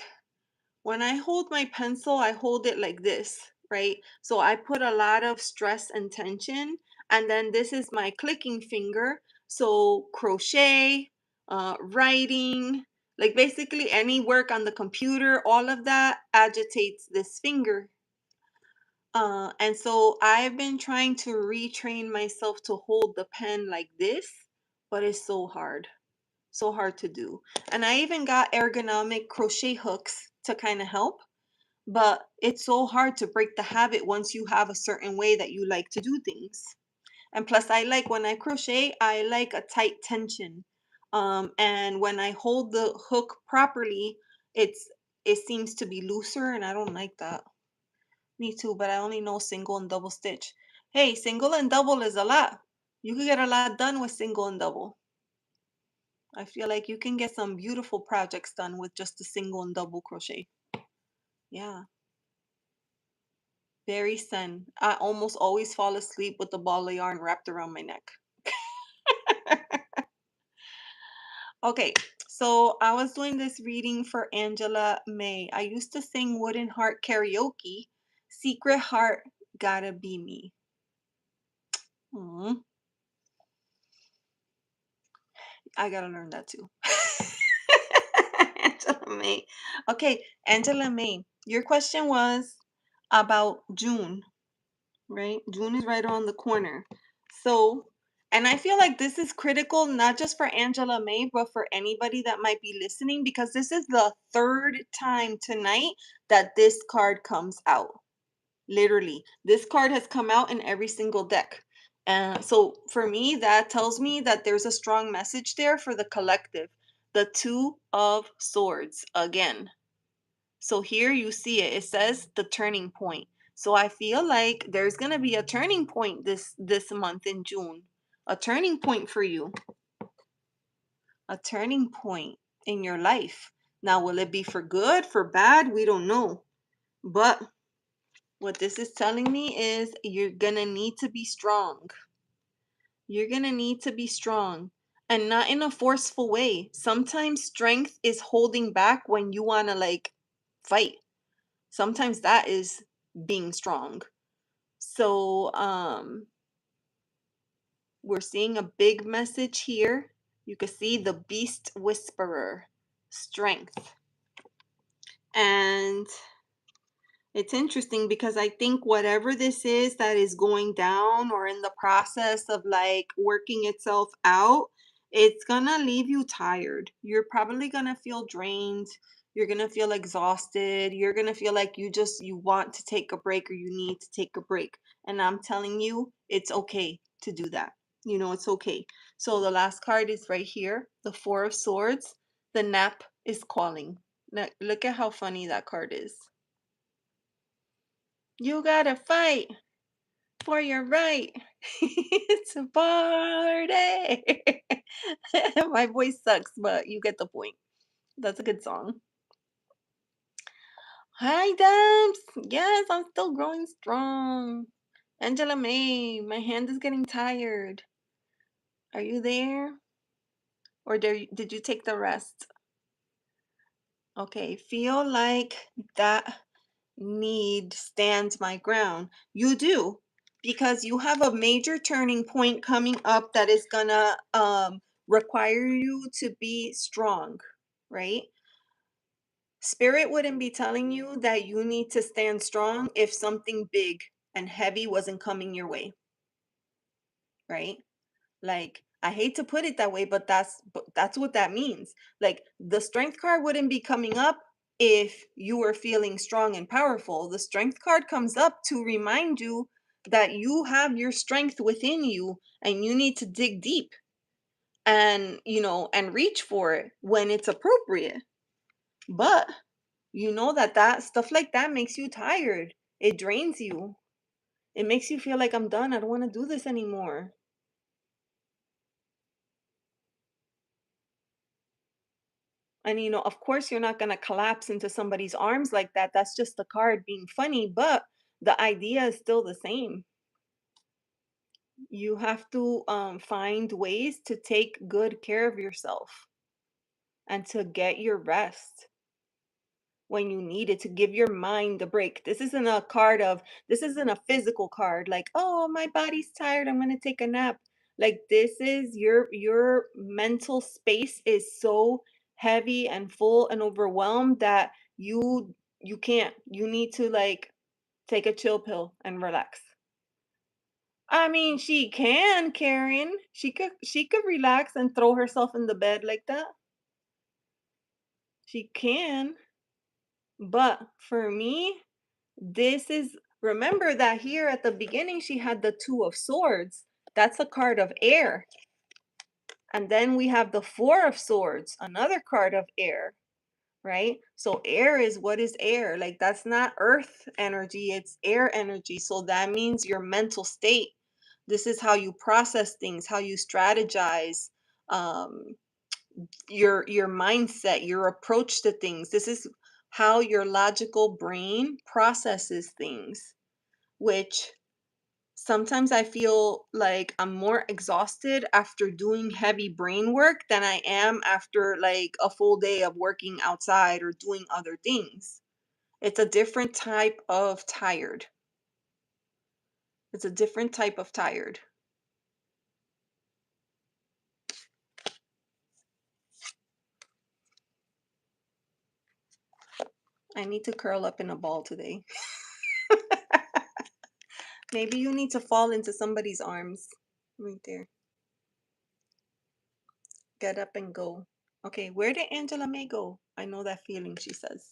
when I hold my pencil, I hold it like this, right? So I put a lot of stress and tension, and then this is my clicking finger. So crochet, writing, like basically any work on the computer, all of that agitates this finger. And so I've been trying to retrain myself to hold the pen like this, but it's so hard to do. And I even got ergonomic crochet hooks to kind of help, but it's so hard to break the habit once you have a certain way that you like to do things. And plus, I like when I crochet, I like a tight tension. And when I hold the hook properly, it seems to be looser, and I don't like that. Me too, but I only know single and double stitch. Hey, single and double is a lot. You can get a lot done with single and double. I feel like you can get some beautiful projects done with just a single and double crochet. Yeah, very zen. I almost always fall asleep with the ball of yarn wrapped around my neck. Okay, so I was doing this reading for Angela May. I used to sing Wooden Heart karaoke. Secret Heart, gotta be me. Aw, I gotta learn that too. Angela May. Okay, Angela May, your question was about June, right? June is right around the corner. So, and I feel like this is critical not just for Angela May, but for anybody that might be listening, because this is the third time tonight that this card comes out. Literally, this card has come out in every single deck. And so for me, that tells me that there's a strong message there for the collective. The Two of Swords again. So here you see it. It says the turning point. So I feel like there's gonna be a turning point this month in June. A turning point for you. A turning point in your life. Now, will it be for good, for bad? We don't know. But what this is telling me is you're gonna need to be strong. You're gonna need to be strong, and not in a forceful way. Sometimes strength is holding back when you wanna like fight. Sometimes that is being strong. So we're seeing a big message here. You can see the beast whisperer, strength. And it's interesting because I think whatever this is that is going down or in the process of like working itself out, it's gonna leave you tired. You're probably gonna feel drained. You're gonna feel exhausted. You're gonna feel like you want to take a break or you need to take a break. And I'm telling you, it's okay to do that. It's okay. So the last card is right here, the Four of Swords. The nap is calling. Look at how funny that card is. You gotta fight for your right. It's a party. My voice sucks, but you get the point. That's a good song. Hi, Debs. Yes, I'm still growing strong. Angela May, my hand is getting tired. Are you there? Or did you take the rest? Okay, feel like that need stands my ground. You do, because you have a major turning point coming up that is gonna require you to be strong, right? Spirit wouldn't be telling you that you need to stand strong if something big and heavy wasn't coming your way, right? Like, I hate to put it that way, but that's what that means. Like, the strength card wouldn't be coming up if you were feeling strong and powerful. The strength card comes up to remind you that you have your strength within you and you need to dig deep and, and reach for it when it's appropriate. But you know that stuff like that makes you tired. It drains you. It makes you feel like I'm done. I don't want to do this anymore. And of course, you're not going to collapse into somebody's arms like that. That's just the card being funny, but the idea is still the same. You have to find ways to take good care of yourself and to get your rest when you need it, to give your mind a break. This isn't a physical card like, oh, my body's tired, I'm going to take a nap. Like, this is your mental space is so heavy and full and overwhelmed that you can't. You need to, like, take a chill pill and relax. I mean, she can, Karen. She could relax and throw herself in the bed like that. She can. But for me, this is, remember that here at the beginning she had the Two of Swords. That's a card of air. And then we have the Four of Swords, another card of air, right? So air is, what is air? Like, that's not earth energy, it's air energy. So that means your mental state. This is how you process things, how you strategize, um, your mindset, your approach to things. This is how your logical brain processes things, which sometimes I feel like I'm more exhausted after doing heavy brain work than I am after like a full day of working outside or doing other things. It's a different type of tired. It's a different type of tired. I need to curl up in a ball today. Maybe you need to fall into somebody's arms. Right there. Get up and go. Okay, where did Angela May go? I know that feeling, she says.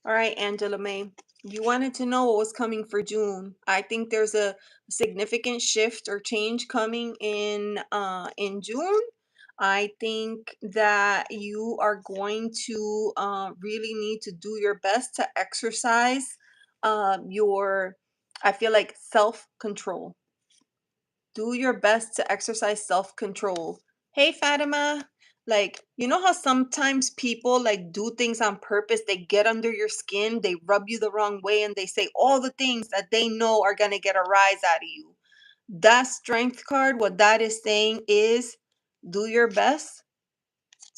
All right, Angela May, you wanted to know what was coming for June. I think there's a significant shift or change coming in June. I think that you are going to really need to do your best to exercise your, I feel like, self-control. Do your best to exercise self-control. Hey, Fatima. Like, you know how sometimes people like do things on purpose? They get under your skin, they rub you the wrong way, and they say all the things that they know are going to get a rise out of you. That strength card, what that is saying is do your best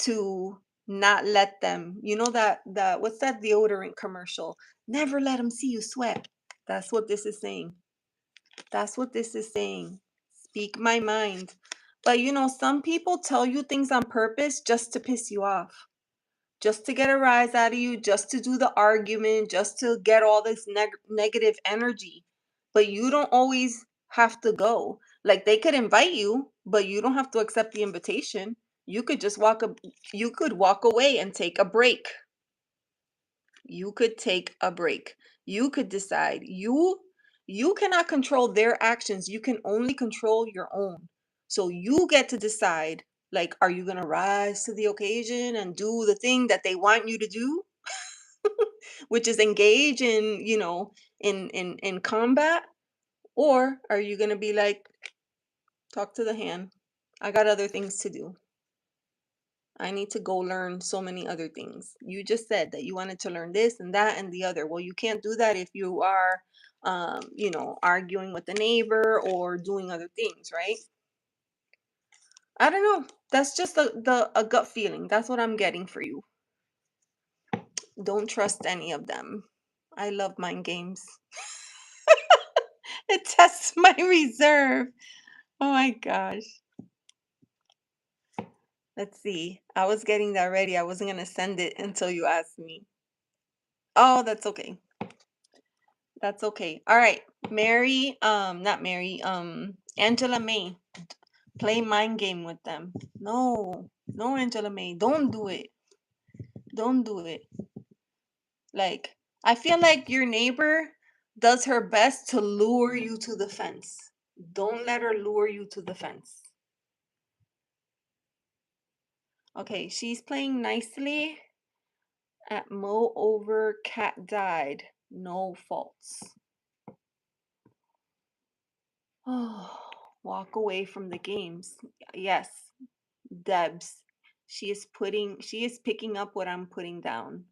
to not let them. You know that what's that deodorant commercial? Never let them see you sweat. That's what this is saying. That's what this is saying. Speak my mind. But some people tell you things on purpose just to piss you off, just to get a rise out of you, just to do the argument, just to get all this negative energy. But you don't always have to go. Like, they could invite you, but you don't have to accept the invitation. You could just you could walk away and take a break. You could take a break. You could decide. You cannot control their actions. You can only control your own. So you get to decide, like, are you going to rise to the occasion and do the thing that they want you to do? which is engage in, in combat, or are you going to be like, talk to the hand. I got other things to do. I need to go learn so many other things. You just said that you wanted to learn this and that and the other. Well, you can't do that if you are, arguing with the neighbor or doing other things, right? I don't know. That's just a gut feeling. That's what I'm getting for you. Don't trust any of them. I love mind games. It tests my reserve. Oh my gosh. Let's see. I was getting that ready. I wasn't gonna send it until you asked me. Oh, that's okay. That's okay. All right. Mary, not Mary, Angela May. Play mind game with them. No, no, Angela May. Don't do it. Don't do it. Like, I feel like your neighbor does her best to lure you to the fence. Don't let her lure you to the fence. Okay, she's playing nicely. At mow over, cat died. No faults. Oh, walk away from the games. Yes, Debs. She is picking up what I'm putting down.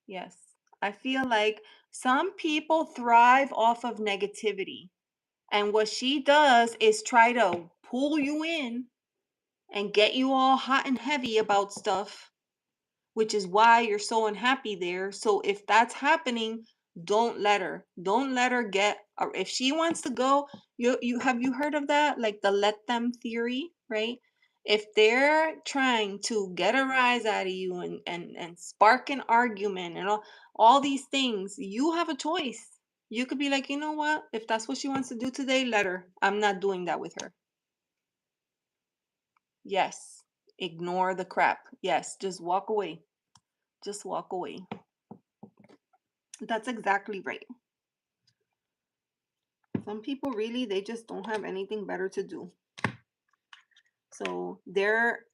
Yes. I feel like some people thrive off of negativity. And what she does is try to pull you in and get you all hot and heavy about stuff, which is why you're so unhappy there. So if that's happening, don't let her. Don't let her get, or if she wants to go, you have you heard of that? Like the let them theory, right? If they're trying to get a rise out of you and spark an argument and all these things, you have a choice. You could be like, you know what? If that's what she wants to do today, let her. I'm not doing that with her. Yes. Ignore the crap. Yes. Just walk away. Just walk away. That's exactly right. Some people really, they just don't have anything better to do. So they're,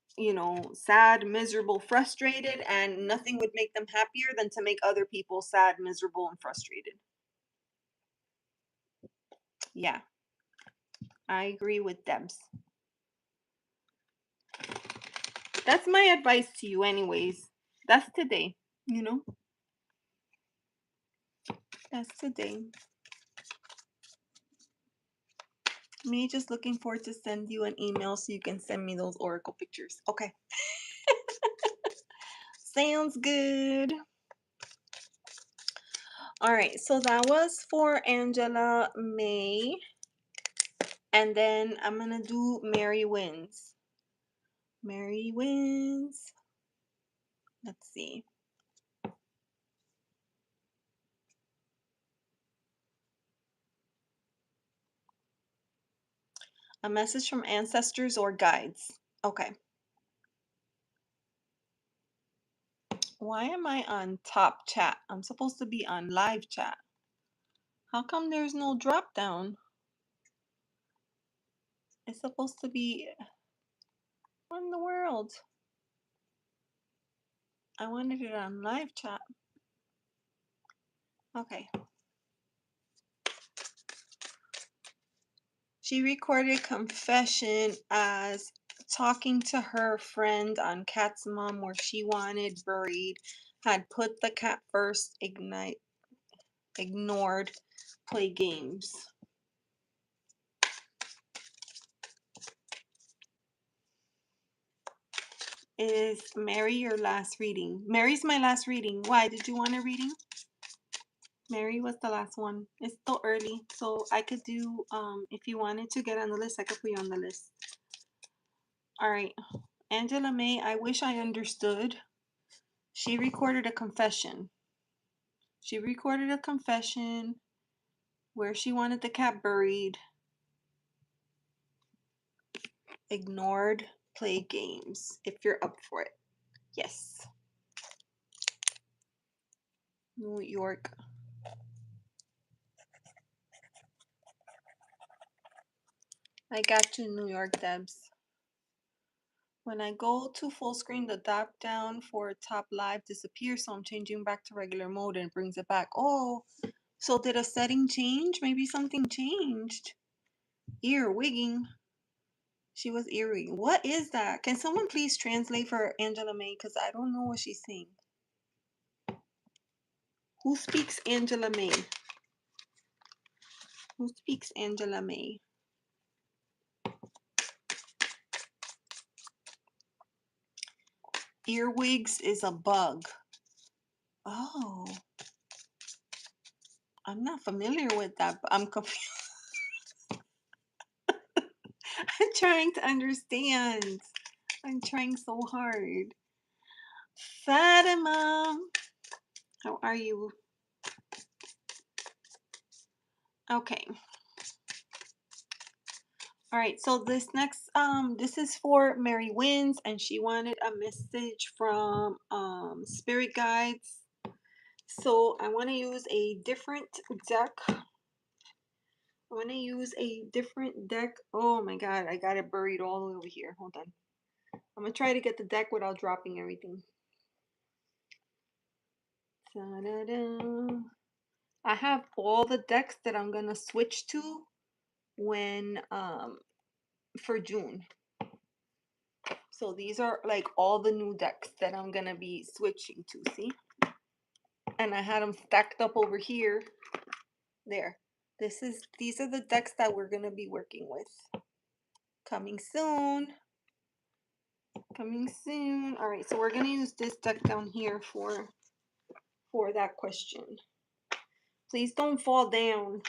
sad, miserable, frustrated, and nothing would make them happier than to make other people sad, miserable, and frustrated. Yeah, I agree with Debs. That's my advice to you, anyways. That's today, you know? That's today. Me just looking forward to send you an email so you can send me those oracle pictures. Okay. Sounds good. All right, so that was for Angela May. And then I'm going to do Mary Wins. Mary Wins. Let's see. A message from ancestors or guides. Okay. Why am I on top chat? I'm supposed to be on live chat. How come there's no drop down? It's supposed to be. What in the world? I wanted it on live chat. Okay. She recorded confession as talking to her friend on cat's mom where she wanted buried, had put the cat first, ignored, play games. Is Mary your last reading? Mary's my last reading. Why? Did you want a reading? Mary was the last one. It's still early, so I could do, if you wanted to get on the list, I could put you on the list. All right. Angela May, I wish I understood. She recorded a confession. She recorded a confession where she wanted the cat buried, ignored, play games. If you're up for it. Yes. New York. I got you, New York Debs. When I go to full screen, the drop down for top live disappears, so I'm changing back to regular mode and it brings it back. Oh, so did a setting change? Maybe something changed. Ear wigging. She was earring. What is that? Can someone please translate for Angela May? Because I don't know what she's saying. Who speaks Angela May? Who speaks Angela May? Earwigs is a bug. Oh, I'm not familiar with that, but I'm confused. I'm trying to understand. I'm trying so hard. Fatima, how are you? Okay. All right, so this next this is for Mary Wins, and she wanted a message from spirit guides. So I want to use a different deck. I want to use a different deck. Oh my god, I got it buried all the way over here. Hold on. I'm gonna try to get the deck without dropping everything. Ta-da-da. I have all the decks that I'm gonna switch to when for June. So these are like all the new decks that I'm gonna be switching to, see? And I had them stacked up over here. There. These are the decks that we're gonna be working with. Coming soon. Coming soon. All right, so we're gonna use this deck down here for that question. Please don't fall down.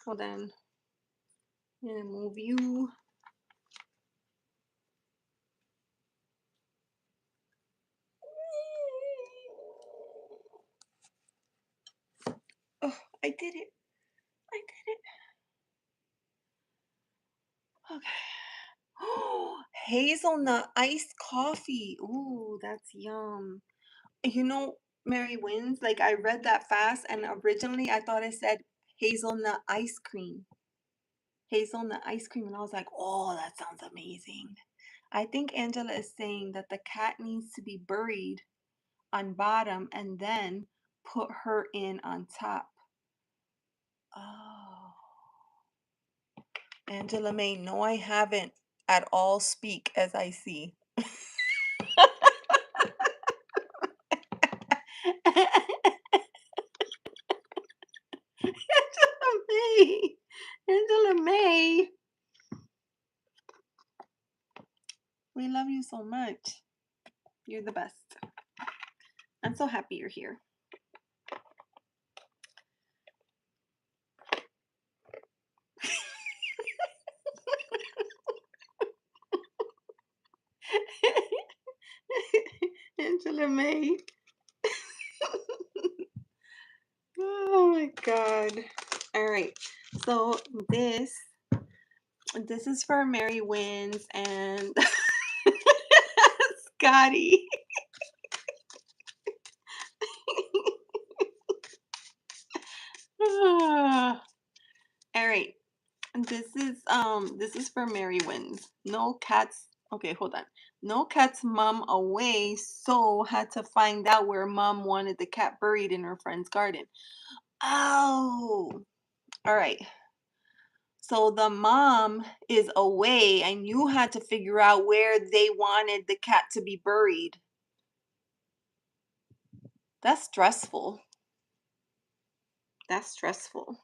Hold on. I'm gonna move you. Oh, I did it. I did it. Okay. Oh, hazelnut iced coffee. Ooh, that's yum. You know, Mary Wins, like I read that fast and originally I thought it said hazelnut ice cream. Hazelnut ice cream. And I was like, oh, that sounds amazing. I think Angela is saying that the cat needs to be buried on bottom and then put her in on top. Oh. Angela May, no, I haven't at all speak as I see. Angela May. Angela May. We love you so much. You're the best. I'm so happy you're here. Angela May. Oh my god. All right. So this is for Mary Wins and Scotty. All right. This is for Mary Wins. No cats. Okay, hold on. No cat's mom away, so had to find out where mom wanted the cat buried in her friend's garden. Oh, all right. So the mom is away, and you had to figure out where they wanted the cat to be buried. That's stressful. That's stressful.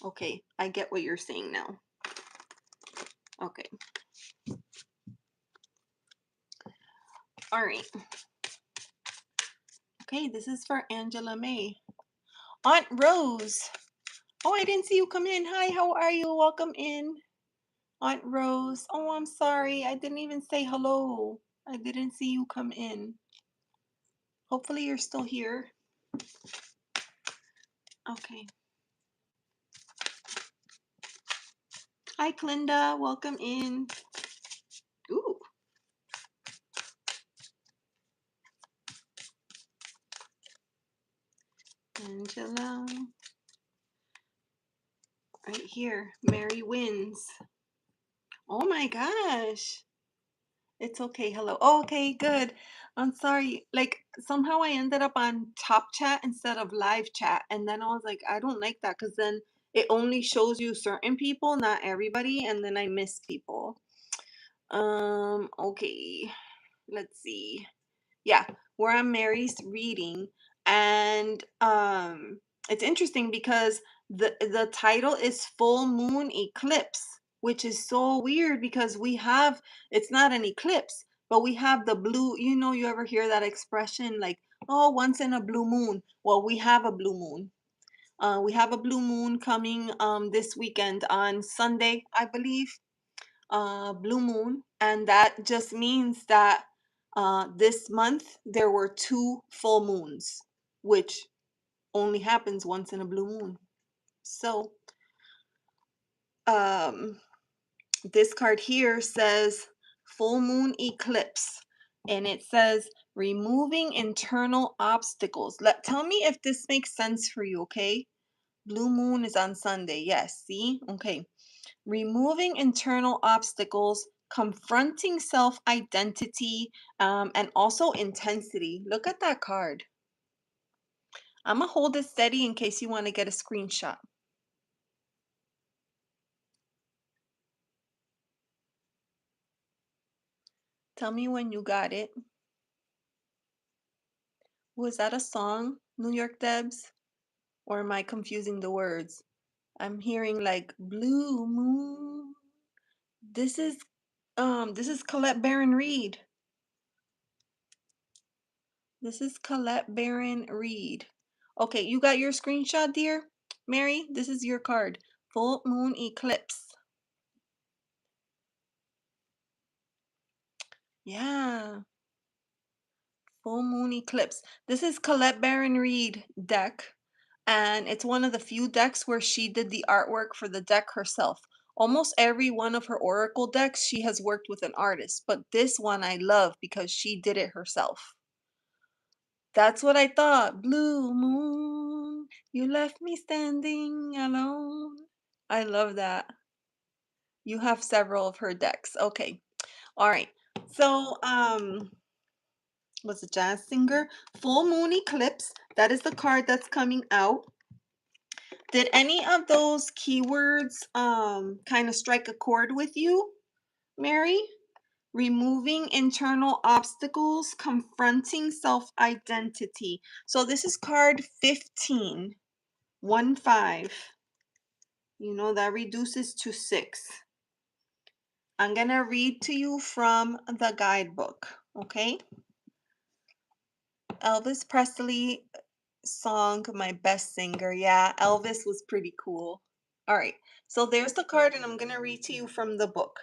Okay, I get what you're saying now. Okay. All right. Okay, this is for Angela May. Aunt Rose. Oh, I didn't see you come in. Hi, how are you? Welcome in. Aunt Rose. Oh, I'm sorry. I didn't even say hello. I didn't see you come in. Hopefully you're still here. Okay. Hi, Clinda. Welcome in. Ooh. Angela. Right here. Mary Wins. Oh my gosh. It's okay. Hello. Oh, okay, good. I'm sorry. Like somehow I ended up on top chat instead of live chat. And then I was like, I don't like that because then it only shows you certain people, not everybody, and then I miss people. Okay. Let's see. Yeah, where I'm Mary's reading, and it's interesting because the title is Full Moon Eclipse, which is so weird because we have it's not an eclipse, but we have the blue. You ever hear that expression like, "Oh, once in a blue moon." Well, we have a blue moon. We have a blue moon coming this weekend on Sunday, I believe, blue moon, and that just means that this month there were two full moons, which only happens once in a blue moon. So, um, this card here says full moon eclipse, and it says removing internal obstacles. Tell me if this makes sense for you, okay? Blue moon is on Sunday. Yes, see? Okay. Removing internal obstacles, confronting self identity, and also intensity. Look at that card. I'm going to hold it steady in case you want to get a screenshot. Tell me when you got it. Was that a song, New York Debs? Or am I confusing the words? I'm hearing like blue moon. This is Colette Baron Reed. This is Colette Baron Reed. Okay, you got your screenshot, dear? Mary, this is your card. Full moon eclipse. Yeah, full moon eclipse. This is Colette Baron Reed deck, and it's one of the few decks where she did the artwork for the deck herself. Almost every one of her oracle decks, she has worked with an artist, but this one I love because she did it herself. That's what I thought. Blue moon, you left me standing alone. I love that. You have several of her decks. Okay. All right. So, was a jazz singer? Full moon eclipse. That is the card that's coming out. Did any of those keywords kind of strike a chord with you, Mary? Removing internal obstacles, confronting self-identity. So this is card 15. 1 5. That reduces to 6. I'm going to read to you from the guidebook, okay? Elvis Presley song, My Best Singer. Yeah, Elvis was pretty cool. All right, so there's the card, and I'm going to read to you from the book.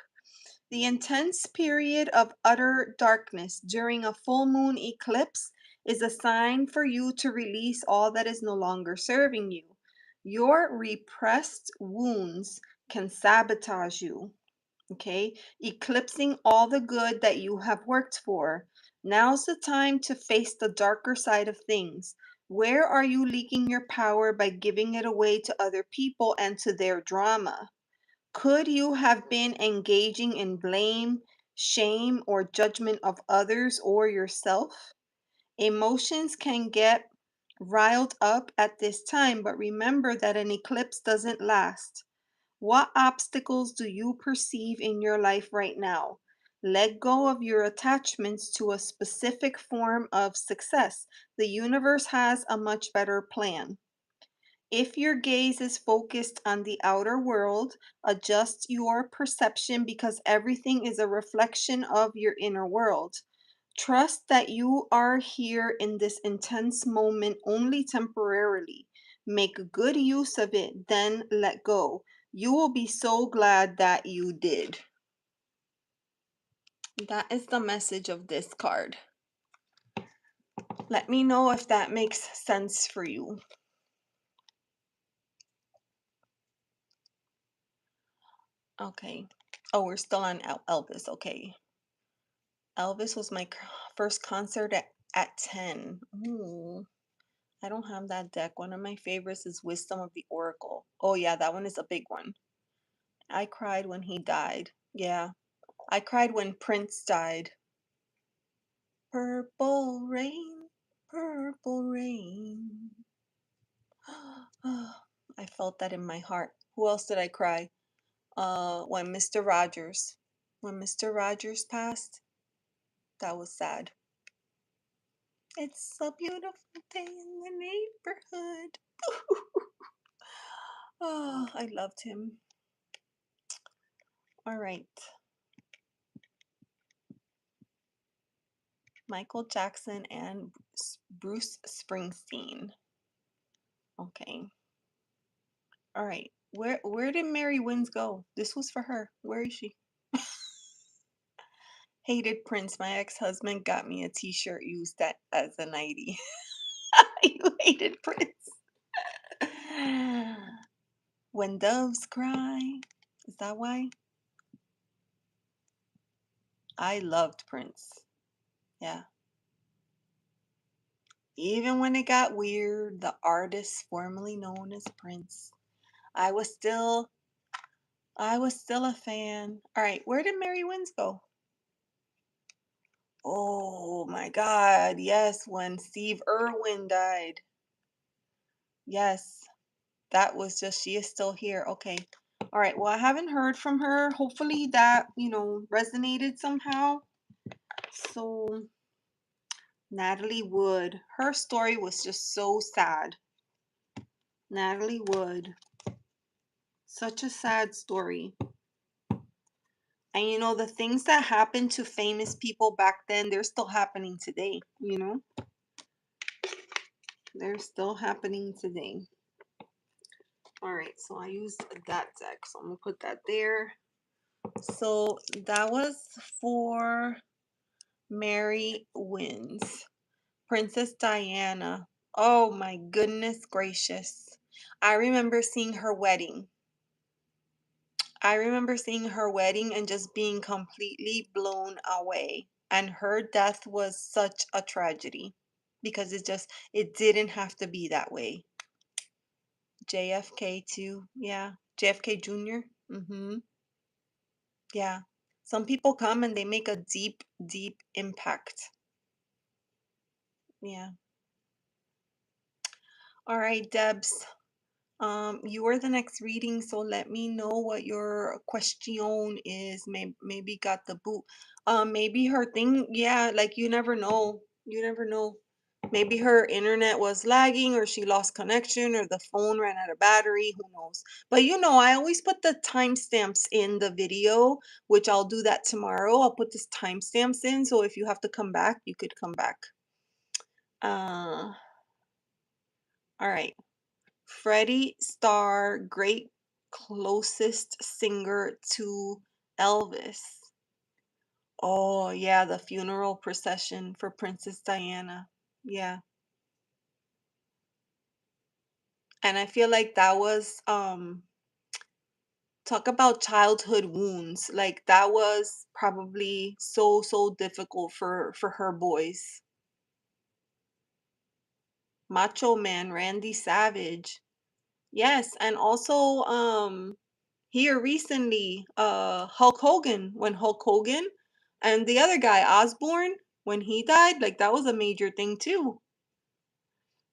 The intense period of utter darkness during a full moon eclipse is a sign for you to release all that is no longer serving you. Your repressed wounds can sabotage you, okay? Eclipsing all the good that you have worked for. Now's the time to face the darker side of things. Where are you leaking your power by giving it away to other people and to their drama? Could you have been engaging in blame, shame, or judgment of others or yourself? Emotions can get riled up at this time, but remember that an eclipse doesn't last. What obstacles do you perceive in your life right now? Let go of your attachments to a specific form of success. The universe has a much better plan. If your gaze is focused on the outer world, adjust your perception because everything is a reflection of your inner world. Trust that you are here in this intense moment only temporarily. Make good use of it, then let go. You will be so glad that you did. That is the message of this card. Let me know if that makes sense for you. Okay. Oh, we're still on Elvis. Okay. Elvis was my first concert at 10. Ooh, I don't have that deck. One of my favorites is Wisdom of the Oracle. Oh, yeah, that one is a big one. I cried when he died. Yeah. I cried when Prince died. Purple rain, purple rain. I felt that in my heart. Who else did I cry? When Mr. Rogers. When Mr. Rogers passed, that was sad. It's a beautiful day in the neighborhood. Oh, I loved him. All right. Michael Jackson and Bruce Springsteen. Okay. All right. Where did Mary Wins go? This was for her. Where is she? Hated Prince. My ex-husband got me a t-shirt used that as a nightie. You hated Prince. When doves cry. Is that why? I loved Prince. Yeah. Even when it got weird, the artist formerly known as Prince, I was still a fan. All right, where did Mary Wins go? Oh my God, yes, when Steve Irwin died. Yes, that was just, she is still here. Okay. All right, well, I haven't heard from her. Hopefully that, resonated somehow. So, Natalie Wood, her story was just so sad. Natalie Wood, such a sad story. And the things that happened to famous people back then, they're still happening today, They're still happening today. All right, so I used that deck, so I'm gonna put that there. So that was for Mary Wins. Princess Diana. Oh my goodness gracious. I remember seeing her wedding. I remember seeing her wedding and just being completely blown away. And her death was such a tragedy because it didn't have to be that way. JFK too. Yeah. JFK Jr. Yeah. Some people come and they make a deep, deep impact. Yeah. All right, Debs. You are the next reading, so let me know what your question is. Maybe got the boot. Maybe her thing, yeah, like you never know. You never know. Maybe her internet was lagging or she lost connection or the phone ran out of battery, who knows. But I always put the timestamps in the video, which I'll do that tomorrow. I'll put this timestamps in, so if you have to come back, you could come back. All right. Freddie Starr, great closest singer to Elvis. Oh, yeah, the funeral procession for Princess Diana. Yeah. And I feel like that was talk about childhood wounds. Like that was probably so difficult for her boys. Macho Man, Randy Savage. Yes, and also here recently, Hulk Hogan, when Hulk Hogan and the other guy, Osborne, when he died, like that was a major thing too.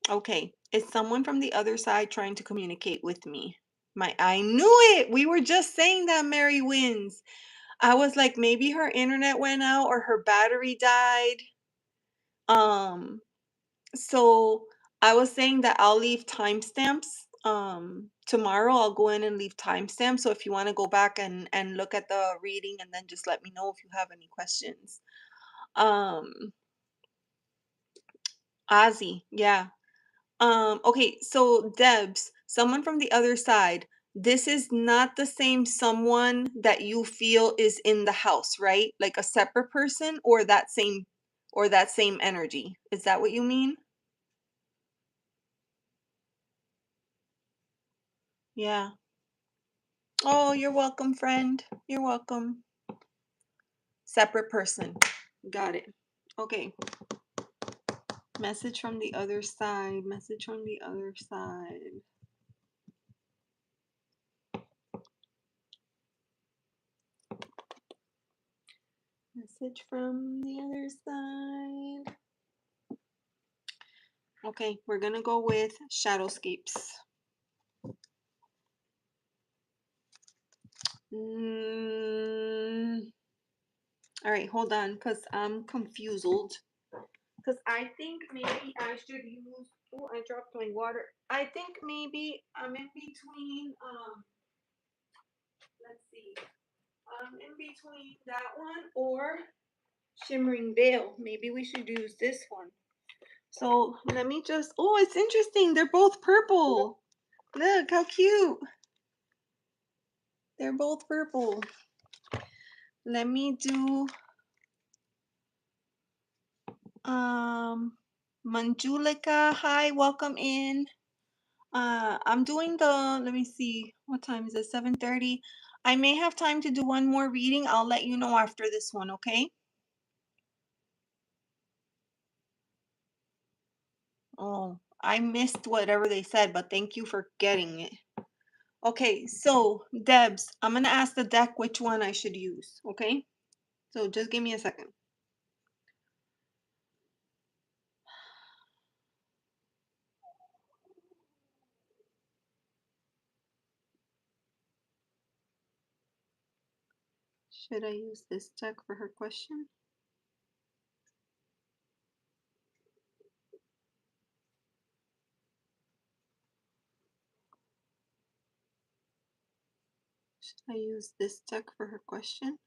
Okay, is someone from the other side trying to communicate with me? I knew it. We were just saying that Mary Wins. I was like, maybe her internet went out or her battery died. Um, So I was saying that I'll leave timestamps. Tomorrow I'll go in and leave timestamps. So if you want to go back and look at the reading and then just let me know if you have any questions. Um, Ozzy, yeah. Okay, so Debs, someone from the other side. This is not the same someone that you feel is in the house, right? Like a separate person or that same energy. Is that what you mean? Yeah. Oh, you're welcome, friend. You're welcome. Separate person. Got it. Okay. Message from the other side. Message from the other side. Message from the other side. Okay, we're gonna go with Shadowscapes. All right, hold on, because I'm confused. Because I think maybe I should use, oh, I dropped my water. I think maybe I'm in between, let's see. I'm in between that one or Shimmering Veil. Maybe we should use this one. So let me just, oh, it's interesting. They're both purple. Look how cute. They're both purple. Let me do Manjulikaa. Hi, welcome in. I'm doing the, let me see, what time is it? 7:30. I may have time to do one more reading. I'll let you know after this one, okay? Oh, I missed whatever they said, but thank you for getting it. Okay, so Debs, I'm gonna ask the deck which one I should use, okay? So just give me a second. Should I use this deck for her question? Should I use this deck for her question?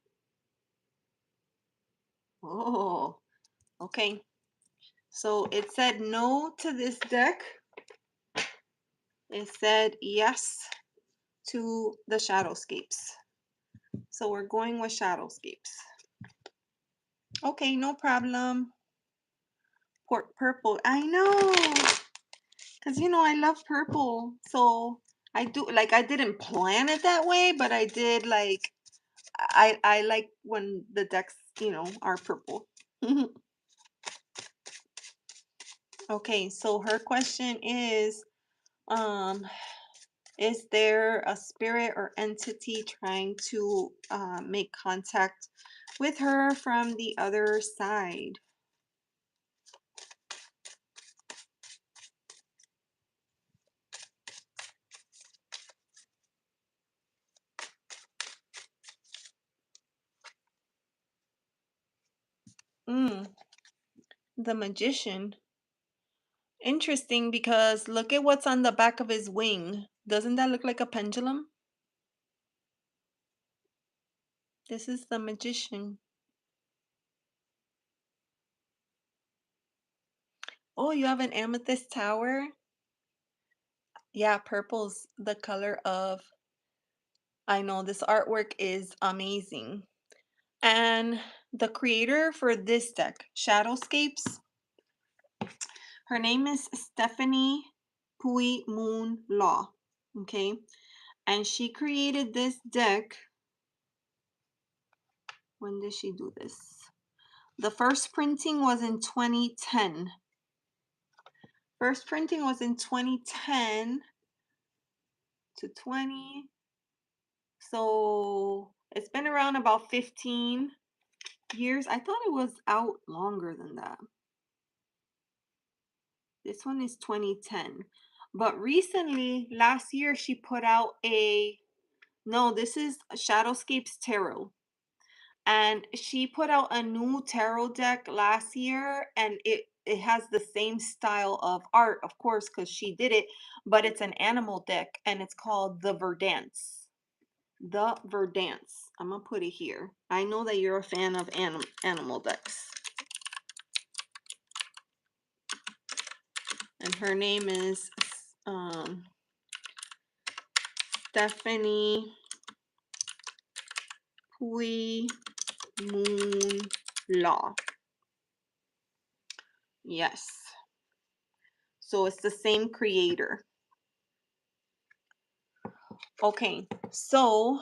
Oh, okay. So it said no to this deck. It said yes to the Shadowscapes. So we're going with Shadowscapes. Okay, no problem. Purple. I know. Because, I love purple. So I do, like, I didn't plan it that way, but I did, like, I like when the decks, are purple. Okay, so her question is there a spirit or entity trying to make contact with her from the other side? Mm, the Magician. Interesting because look at what's on the back of his wing. Doesn't that look like a pendulum? This is the Magician. Oh, you have an amethyst tower? Yeah, purple's the color of. I know this artwork is amazing. And the creator for this deck, Shadowscapes, her name is Stephanie Pui Moon Law. Okay. And she created this deck. When did she do this? The first printing was in 2010. First printing was in 2010 to 20. So it's been around about 15 years. I thought it was out longer than that. This one is 2010. But recently, last year, she put out no, this is Shadowscapes Tarot. And she put out a new tarot deck last year, and it has the same style of art, of course, because she did it, but it's an animal deck, and it's called The Verdance. The Verdance. I'm gonna put it here. I know that you're a fan of animal decks. And her name is Stephanie Pui Moon Law. Yes. So it's the same creator. Okay, so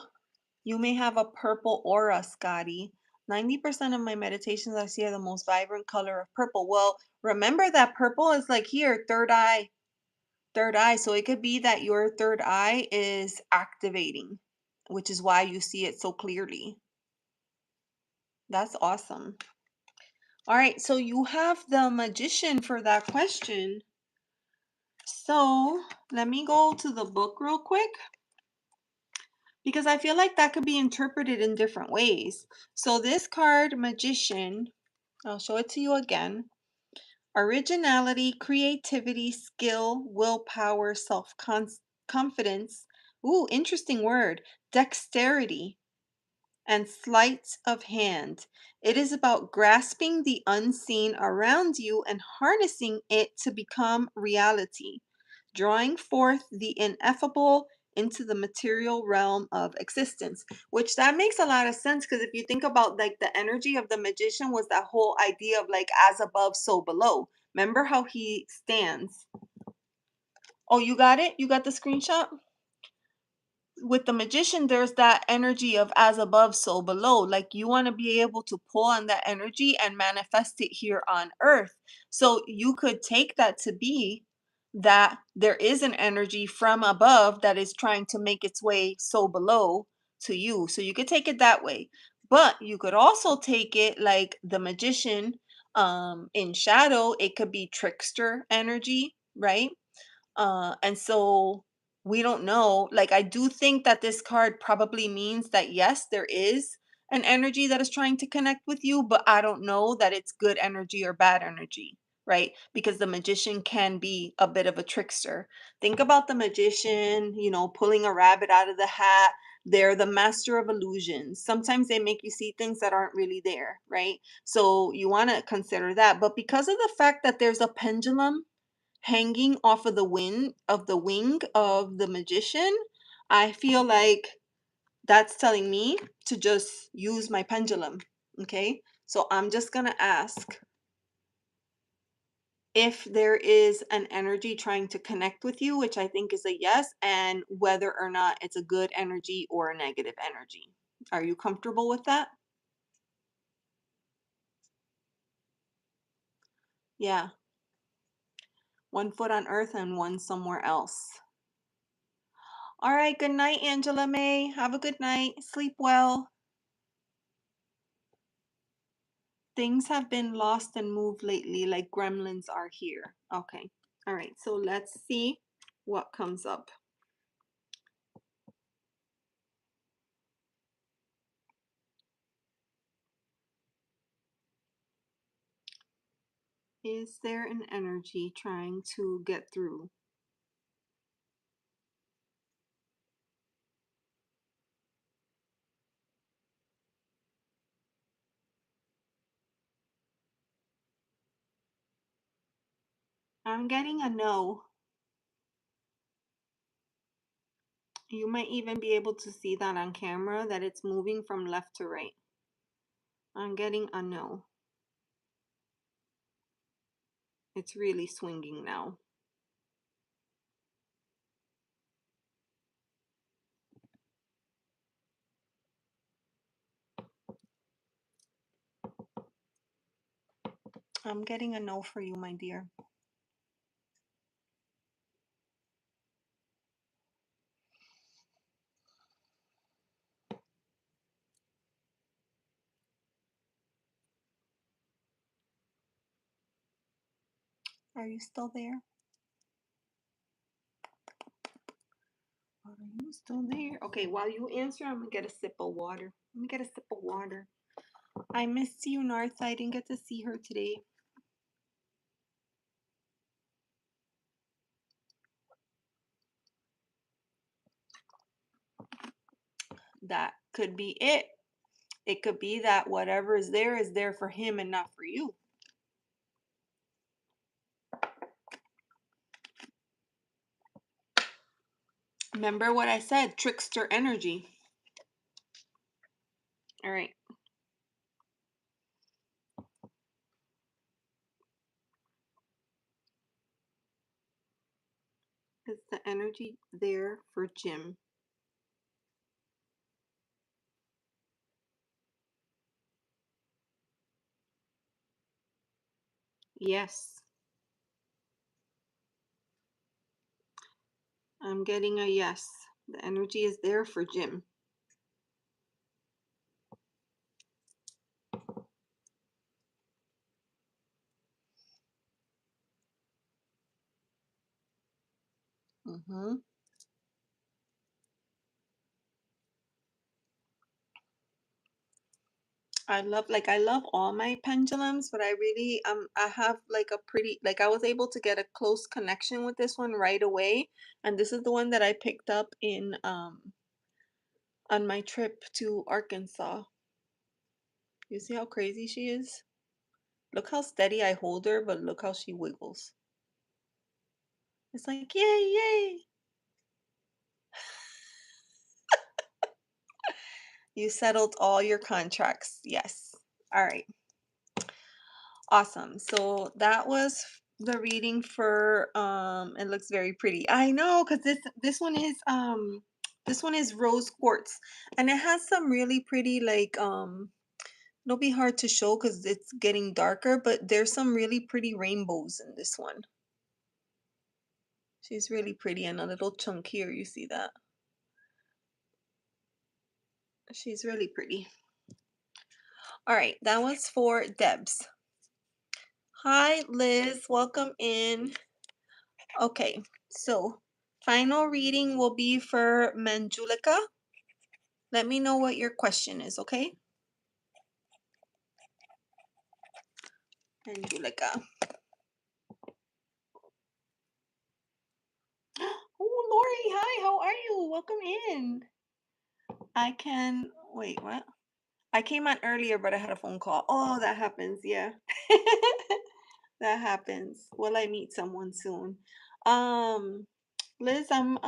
you may have a purple aura, Scotty. 90% of my meditations I see are the most vibrant color of purple. Well, remember that purple is like here, third eye. Third eye. So it could be that your third eye is activating, which is why you see it so clearly. That's awesome. All right, so you have the Magician for that question. So let me go to the book real quick because I feel like that could be interpreted in different ways. So this card, Magician, I'll show it to you again. Originality, creativity, skill, willpower, self-confidence. Ooh, interesting word. Dexterity and sleight of hand. It is about grasping the unseen around you and harnessing it to become reality, drawing forth the ineffable into the material realm of existence. Which that makes a lot of sense because if you think about like the energy of the magician was that whole idea of like as above so below. Remember how he stands? Oh, you got it? You got the screenshot? With the magician, there's that energy of as above, so below. Like you want to be able to pull on that energy and manifest it here on earth. So you could take that to be that there is an energy from above that is trying to make its way so below to you. So you could take it that way. But you could also take it like the magician in shadow, it could be trickster energy, right? And so we don't know. Like, I do think that this card probably means that yes, there is an energy that is trying to connect with you, but I don't know that it's good energy or bad energy, right? Because the magician can be a bit of a trickster. Think about the magician, pulling a rabbit out of the hat. They're the master of illusions. Sometimes they make you see things that aren't really there, right? So you want to consider that. But because of the fact that there's a pendulum hanging off of the wing of the magician, I feel like that's telling me to just use my pendulum. Okay, so I'm just gonna ask if there is an energy trying to connect with you, which I think is a yes, and whether or not it's a good energy or a negative energy. Are you comfortable with that? Yeah, one foot on earth and one somewhere else. All right, good night, Angela May. Have a good night. Sleep well. Things have been lost and moved lately, like gremlins are here. Okay. All right. So let's see what comes up. Is there an energy trying to get through? I'm getting a no. You might even be able to see that on camera that it's moving from left to right. I'm getting a no. It's really swinging now. I'm getting a no for you, my dear. Are you still there? Are you still there? Okay, while you answer, I'm gonna get a sip of water. Let me get a sip of water. I missed you, North. I didn't get to see her today. That could be it. It could be that whatever is there for him and not for you. Remember what I said, trickster energy. All right. Is the energy there for Jim? Yes. I'm getting a yes. The energy is there for Jim. Mm-hmm. I love all my pendulums, but I really I have like a pretty like I was able to get a close connection with this one right away. And this is the one that I picked up in on my trip to Arkansas. You see how crazy she is? Look how steady I hold her, but look how she wiggles. It's like, yay, yay. You settled all your contracts. Yes. All right. Awesome. So that was the reading for it looks very pretty. I know, because this one is rose quartz, and it has some really pretty like it'll be hard to show because it's getting darker, but there's some really pretty rainbows in this one. She's really pretty, and a little chunk here, you see that? She's really pretty. All right, that was for Debs. Hi, Liz. Welcome in. Okay, so final reading will be for Manjulikaa. Let me know what your question is, okay? Manjulikaa. Oh, Lori, hi, how are you? Welcome in. I can, wait, what? I came on earlier, but I had a phone call. Oh, that happens, yeah. That happens. Will I meet someone soon? Um, Liz, I'm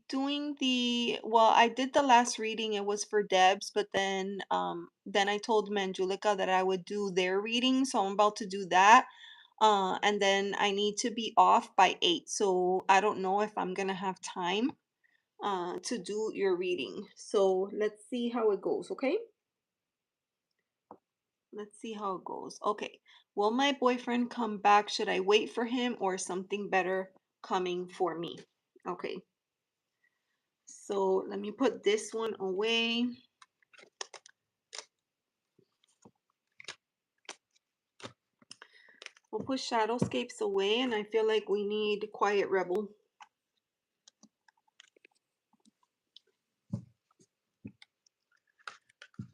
doing the well, I did the last reading, it was for Debs, but then I told Manjulikaa that I would do their reading, so I'm about to do that. And then I need to be off by 8, so I don't know if I'm gonna have time to do your reading. So let's see how it goes, okay? Let's see how it goes. Okay. Will my boyfriend come back? Should I wait for him or something better coming for me? Okay. So let me put this one away. We'll put Shadowscapes away, and I feel like we need Quiet Rebel.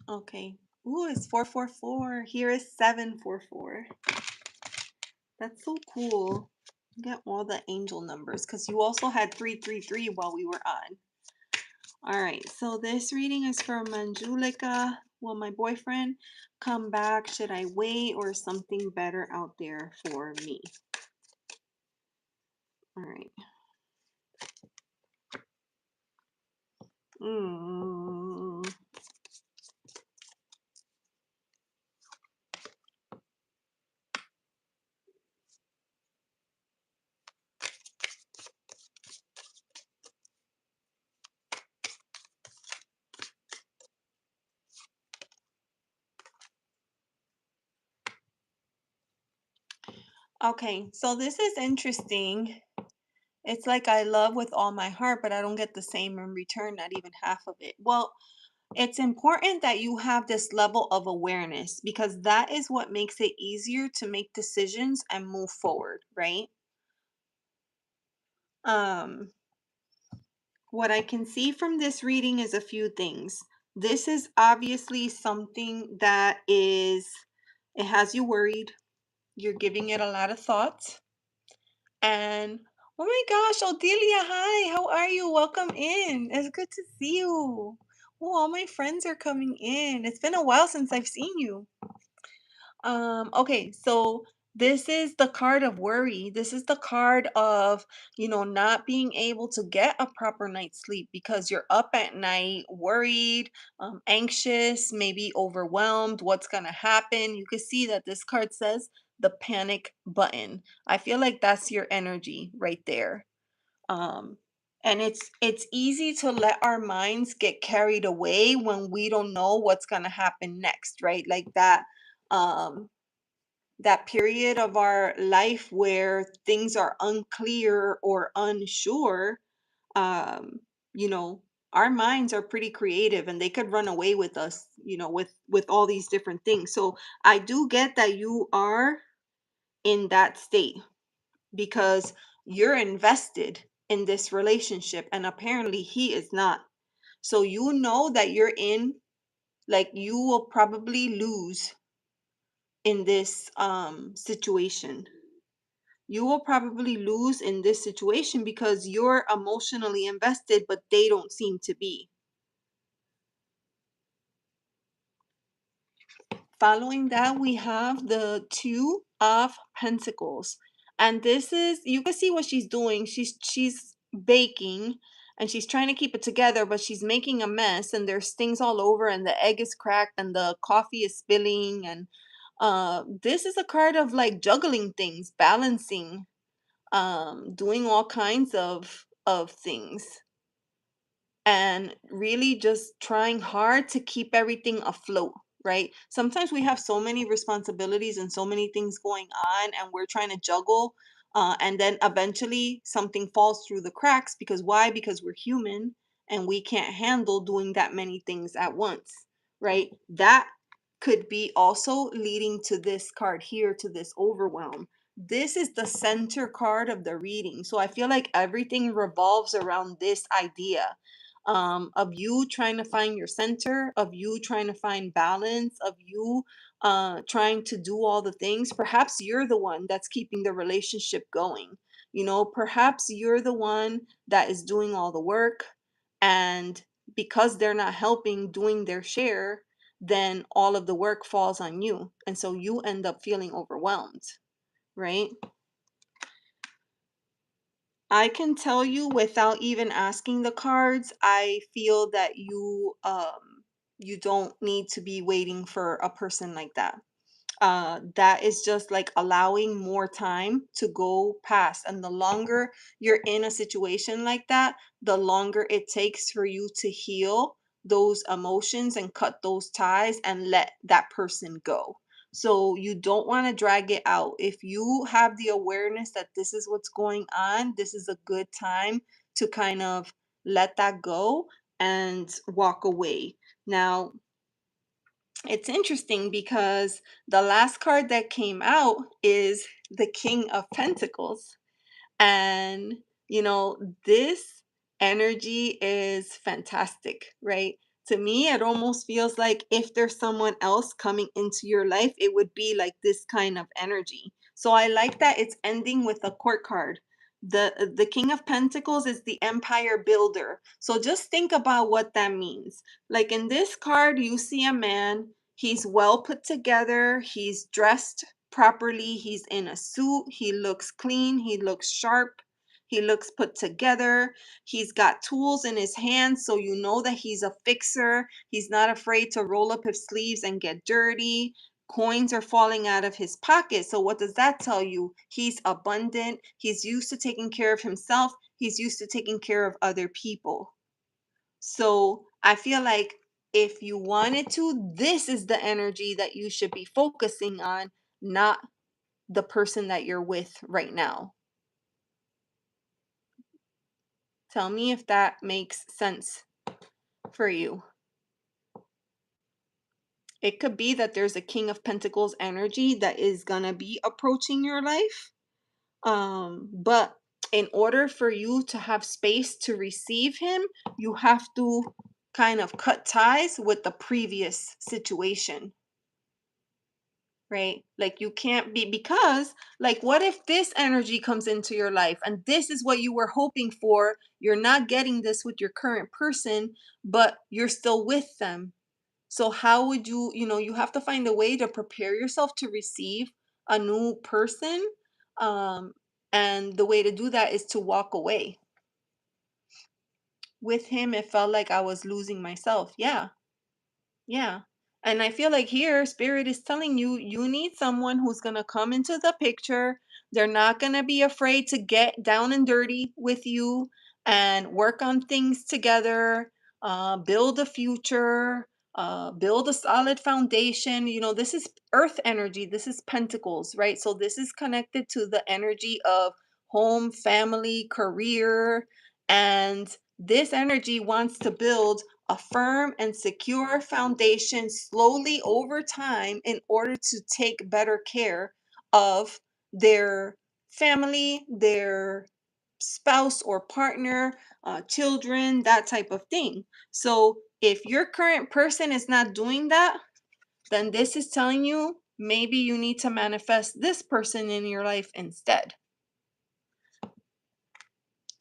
Okay. Ooh, it's 444. Here is 744. That's so cool. Get all the angel numbers because you also had 333 while we were on. All right, so this reading is for Manjulikaa. Will my boyfriend come back? Should I wait or is something better out there for me? All right. Mm. Okay, so this is interesting. It's like I love with all my heart, but I don't get the same in return, not even half of it. Well, it's important that you have this level of awareness because that is what makes it easier to make decisions and move forward, right? Um, what I can see from this reading is a few things. This is obviously something that it has you worried. You're giving it a lot of thought. And oh my gosh, Odelia, hi, how are you? Welcome in. It's good to see you. Oh, all my friends are coming in. It's been a while since I've seen you. Okay, so this is the card of worry. This is the card of, not being able to get a proper night's sleep because you're up at night, worried, anxious, maybe overwhelmed. What's gonna happen? You can see that this card says the panic button. I feel like that's your energy right there. Um, and it's easy to let our minds get carried away when we don't know what's gonna happen next, right? Like um that period of our life where things are unclear or unsure, um, you know, our minds are pretty creative and they could run away with us, with all these different things. So I do get that you are in that state. because you're invested in this relationship and apparently he is not. So you know that you're in, like, you will probably lose in this situation. You will probably lose in this situation because you're emotionally invested, but they don't seem to be. Following that, we have the Two of Pentacles. And this is, you can see what she's doing. She's baking and she's trying to keep it together, but she's making a mess and there's things all over and the egg is cracked and the coffee is spilling. And this is a card of like juggling things, balancing, doing all kinds of things, and really just trying hard to keep everything afloat, right? Sometimes we have so many responsibilities and so many things going on, and we're trying to juggle, and then eventually something falls through the cracks. Because why? Because we're human and we can't handle doing that many things at once, right? That could be also leading to this card here, to this overwhelm. This is the center card of the reading. So I feel like everything revolves around this idea, of you trying to find your center, of you trying to find balance, of you trying to do all the things. Perhaps you're the one that's keeping the relationship going. You know, perhaps you're the one that is doing all the work, and because they're not helping doing their share, then all of the work falls on you. And so you end up feeling overwhelmed, right? I can tell you without even asking the cards, I feel that you don't need to be waiting for a person like that. That is just like allowing more time to go past. And the longer you're in a situation like that, the longer it takes for you to heal those emotions and cut those ties and let that person go. So you don't want to drag it out. If you have the awareness that this is what's going on, this is a good time to kind of let that go and walk away. Now, it's interesting because the last card that came out is the King of Pentacles. And, you know, this energy is fantastic, right? To me, it almost feels like if there's someone else coming into your life, it would be like this kind of energy. So I like that it's ending with a court card. The King of Pentacles is the empire builder. So just think about what that means. Like in this card, you see a man, he's well put together, he's dressed properly, he's in a suit, he looks clean, he looks sharp, he looks put together, he's got tools in his hands, so you know that he's a fixer. He's not afraid to roll up his sleeves and get dirty. Coins are falling out of his pocket. So what does that tell you? He's abundant, he's used to taking care of himself, he's used to taking care of other people. So I feel like if you wanted to, this is the energy that you should be focusing on, not the person that you're with right now. Tell me if that makes sense for you. It could be that there's a King of Pentacles energy that is going to be approaching your life. But in order for you to have space to receive him, you have to kind of cut ties with the previous situation, right? Like you can't be, because like what if this energy comes into your life and this is what you were hoping for? You're not getting this with your current person, but you're still with them. So how would you, you know, you have to find a way to prepare yourself to receive a new person. Um, and the way to do that is to walk away. With him, it felt like I was losing myself. Yeah. Yeah. And I feel like here, Spirit is telling you, you need someone who's going to come into the picture. They're not going to be afraid to get down and dirty with you and work on things together, build a future, build a solid foundation. You know, this is earth energy. This is pentacles, right? So this is connected to the energy of home, family, career. And this energy wants to build a firm and secure foundation slowly over time in order to take better care of their family, their spouse or partner, children, that type of thing. So if your current person is not doing that, then this is telling you maybe you need to manifest this person in your life instead.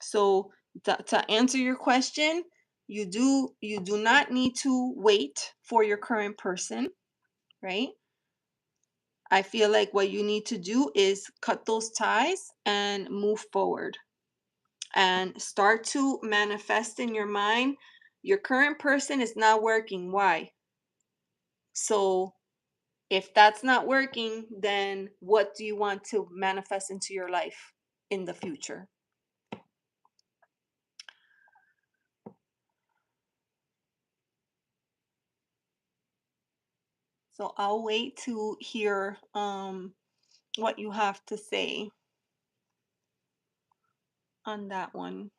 So to answer your question, you do not need to wait for your current person, right? I feel like what you need to do is cut those ties and move forward and start to manifest in your mind. Your current person is not working. Why? So if that's not working, then what do you want to manifest into your life in the future? So I'll wait to hear what you have to say on that one.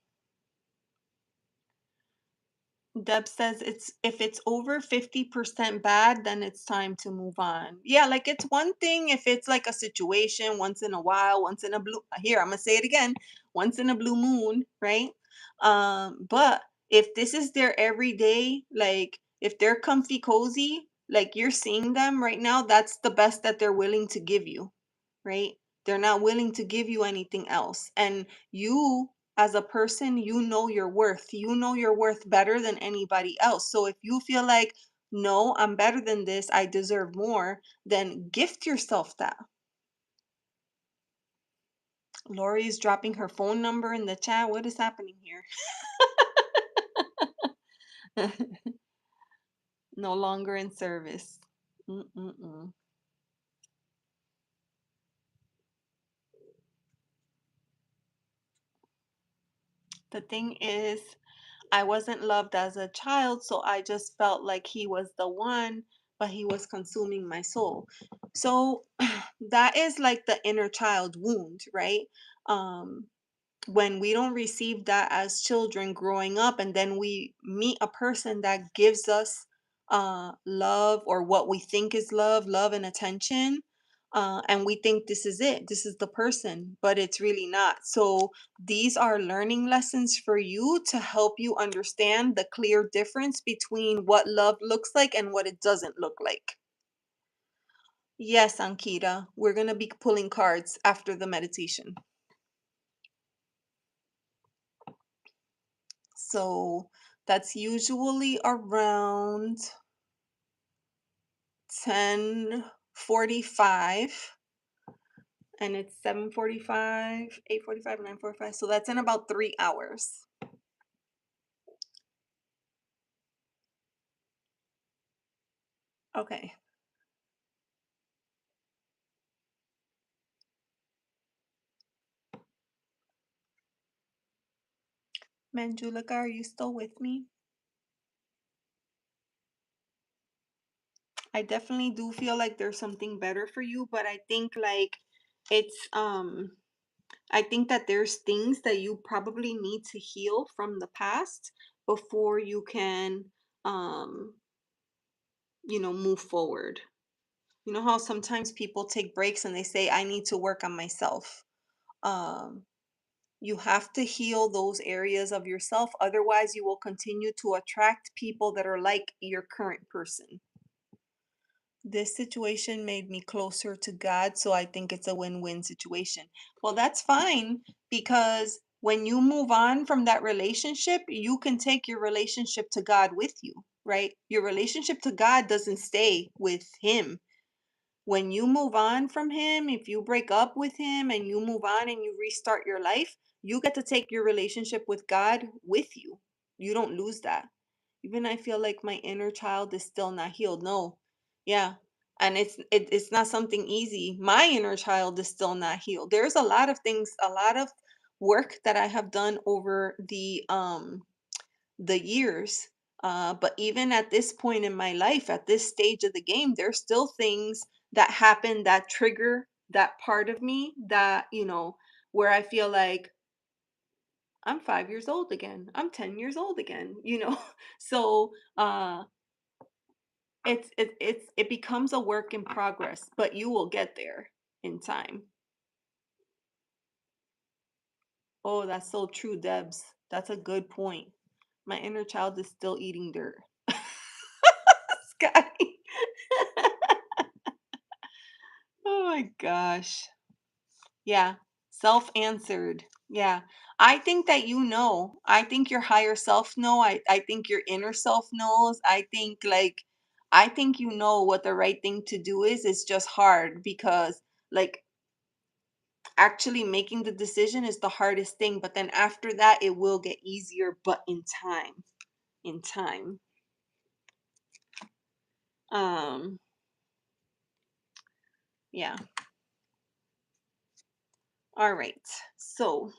Deb says it's if it's over 50% bad, then it's time to move on. Yeah, like it's one thing if it's like a situation once in a while, once in a blue here, I'm gonna say it again, once in a blue moon, right? But if this is their everyday, like if they're comfy cozy, like you're seeing them right now, that's the best that they're willing to give you, right? They're not willing to give you anything else. And you, as a person, you know your worth. You know your worth better than anybody else. So if you feel like, no, I'm better than this, I deserve more, then gift yourself that. Lori is dropping her phone number in the chat. What is happening here? No longer in service. Mm-mm-mm. The thing is, I wasn't loved as a child, so I just felt like he was the one, but he was consuming my soul. So that is like the inner child wound, right? Um, when we don't receive that as children growing up, and then we meet a person that gives us love or what we think is love and attention, and we think this is it, this is the person, but it's really not. So these are learning lessons for you to help you understand the clear difference between what love looks like and what it doesn't look like. Yes, Ankita, we're going to be pulling cards after the meditation. So that's usually around 10:45, and it's 7:45, 8:45, 9:45. So that's in about 3 hours. Okay. Manjulikaa, are you still with me? I definitely do feel like there's something better for you, but I think like it's I think that there's things that you probably need to heal from the past before you can um move forward. You know how sometimes people take breaks and they say, I need to work on myself. Um, you have to heal those areas of yourself. Otherwise, you will continue to attract people that are like your current person. This situation made me closer to God, so I think it's a win-win situation. Well, that's fine because when you move on from that relationship, you can take your relationship to God with you, right? Your relationship to God doesn't stay with Him. When you move on from him, if you break up with him and you move on and you restart your life, you get to take your relationship with God with you. You don't lose that. Even I feel like my inner child is still not healed. No. Yeah. And it's not something easy. My inner child is still not healed. There's a lot of things, a lot of work that I have done over the years. But even at this point in my life, at this stage of the game, there's still things that happen that trigger that part of me that, where I feel like I'm 5 years old again. I'm 10 years old again. So it becomes a work in progress, but you will get there in time. Oh, that's so true, Debs. That's a good point. My inner child is still eating dirt. Sky. Oh my gosh. Yeah. Self-answered. Yeah. I think that you know. I think your higher self know. I think your inner self knows. I think you know what the right thing to do is. It's just hard because like actually making the decision is the hardest thing, but then after that it will get easier, but in time. In time. Um, yeah. All right. So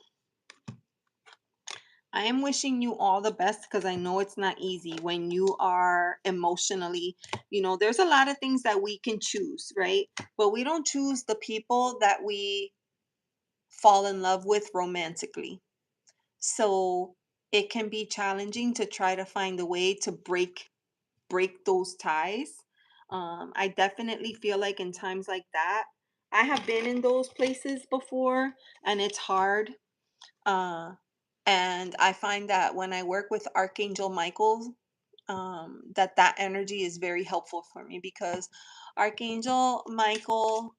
I am wishing you all the best because I know it's not easy when you are emotionally, there's a lot of things that we can choose, right? But we don't choose the people that we fall in love with romantically. So it can be challenging to try to find a way to break those ties. I definitely feel like in times like that, I have been in those places before and it's hard. Uh, and I find that when I work with Archangel Michael, that energy is very helpful for me because Archangel Michael,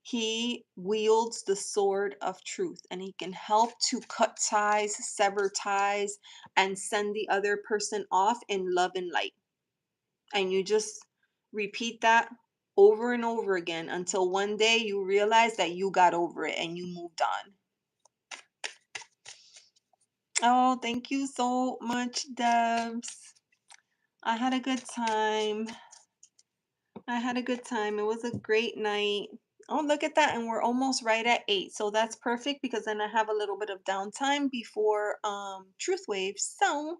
he wields the sword of truth and he can help to cut ties, sever ties, and send the other person off in love and light. And you just repeat that over and over again until one day you realize that you got over it and you moved on. Oh, thank you so much, Debs. I had a good time. I had a good time. It was a great night. Oh, look at that. And we're almost right at 8. So that's perfect because then I have a little bit of downtime before Truth Wave. So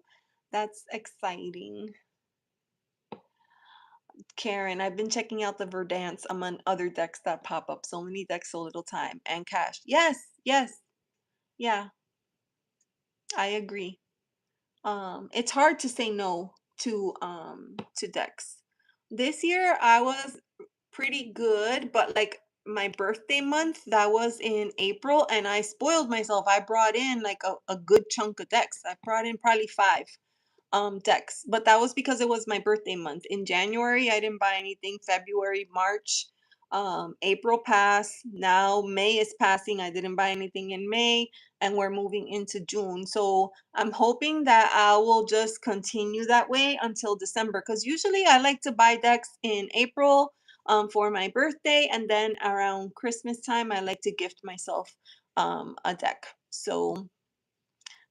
that's exciting. Karen, I've been checking out the Verdance among other decks that pop up. So many decks, so little time. And Cash. Yes, yes. Yeah, I agree. It's hard to say no to decks. This year I was pretty good, but like my birthday month, that was in April, and I spoiled myself. I brought in like a good chunk of decks. I brought in probably 5 decks, but that was because it was my birthday month. In January I didn't buy anything. February, March, April passed. Now May is passing. I didn't buy anything in May, and we're moving into June. So I'm hoping that I will just continue that way until December, because usually I like to buy decks in April for my birthday, and then around Christmas time I like to gift myself a deck. So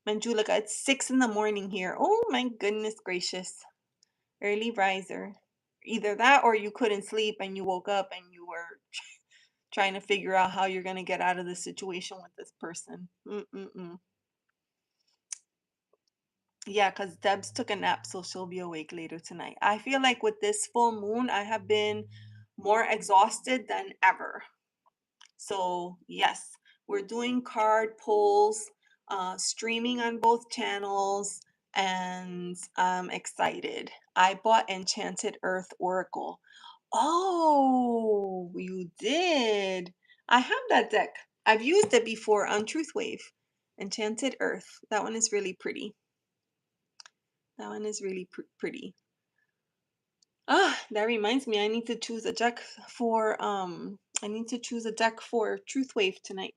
Manjulikaa, it's 6 in the morning here. Oh my goodness gracious. Early riser. Either that or you couldn't sleep and you woke up and you were trying to figure out how you're going to get out of this situation with this person. Mm-mm-mm. Yeah, because Debs took a nap, so she'll be awake later tonight. I feel like with this full moon, I have been more exhausted than ever. So, yes, we're doing card pulls, streaming on both channels, and I'm excited. I bought Enchanted Earth Oracle. Oh, you did. I have that deck. I've used it before on Truthwave. Enchanted Earth. That one is really pretty. That one is really pretty. Ah, that reminds me, I need to choose a deck for Truthwave tonight.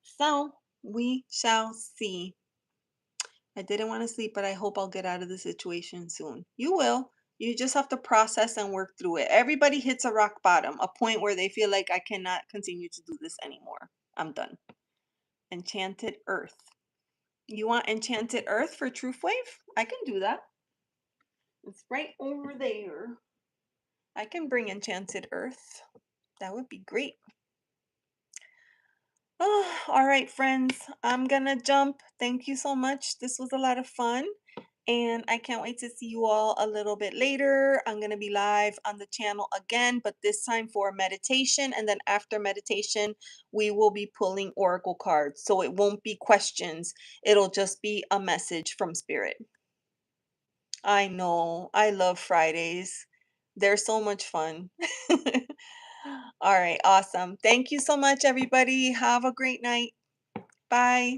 So we shall see. I didn't want to sleep, but I hope I'll get out of the situation soon. You will. You just have to process and work through it. Everybody hits a rock bottom, a point where they feel like I cannot continue to do this anymore. I'm done. Enchanted Earth. You want Enchanted Earth for Truth Wave? I can do that. It's right over there. I can bring Enchanted Earth. That would be great. Oh, all right, friends. I'm gonna jump. Thank you so much. This was a lot of fun. And I can't wait to see you all a little bit later. I'm going to be live on the channel again, but this time for meditation. And then after meditation, we will be pulling oracle cards. So it won't be questions, it'll just be a message from Spirit. I know. I love Fridays. They're so much fun. All right, awesome. Thank you so much, everybody. Have a great night. Bye.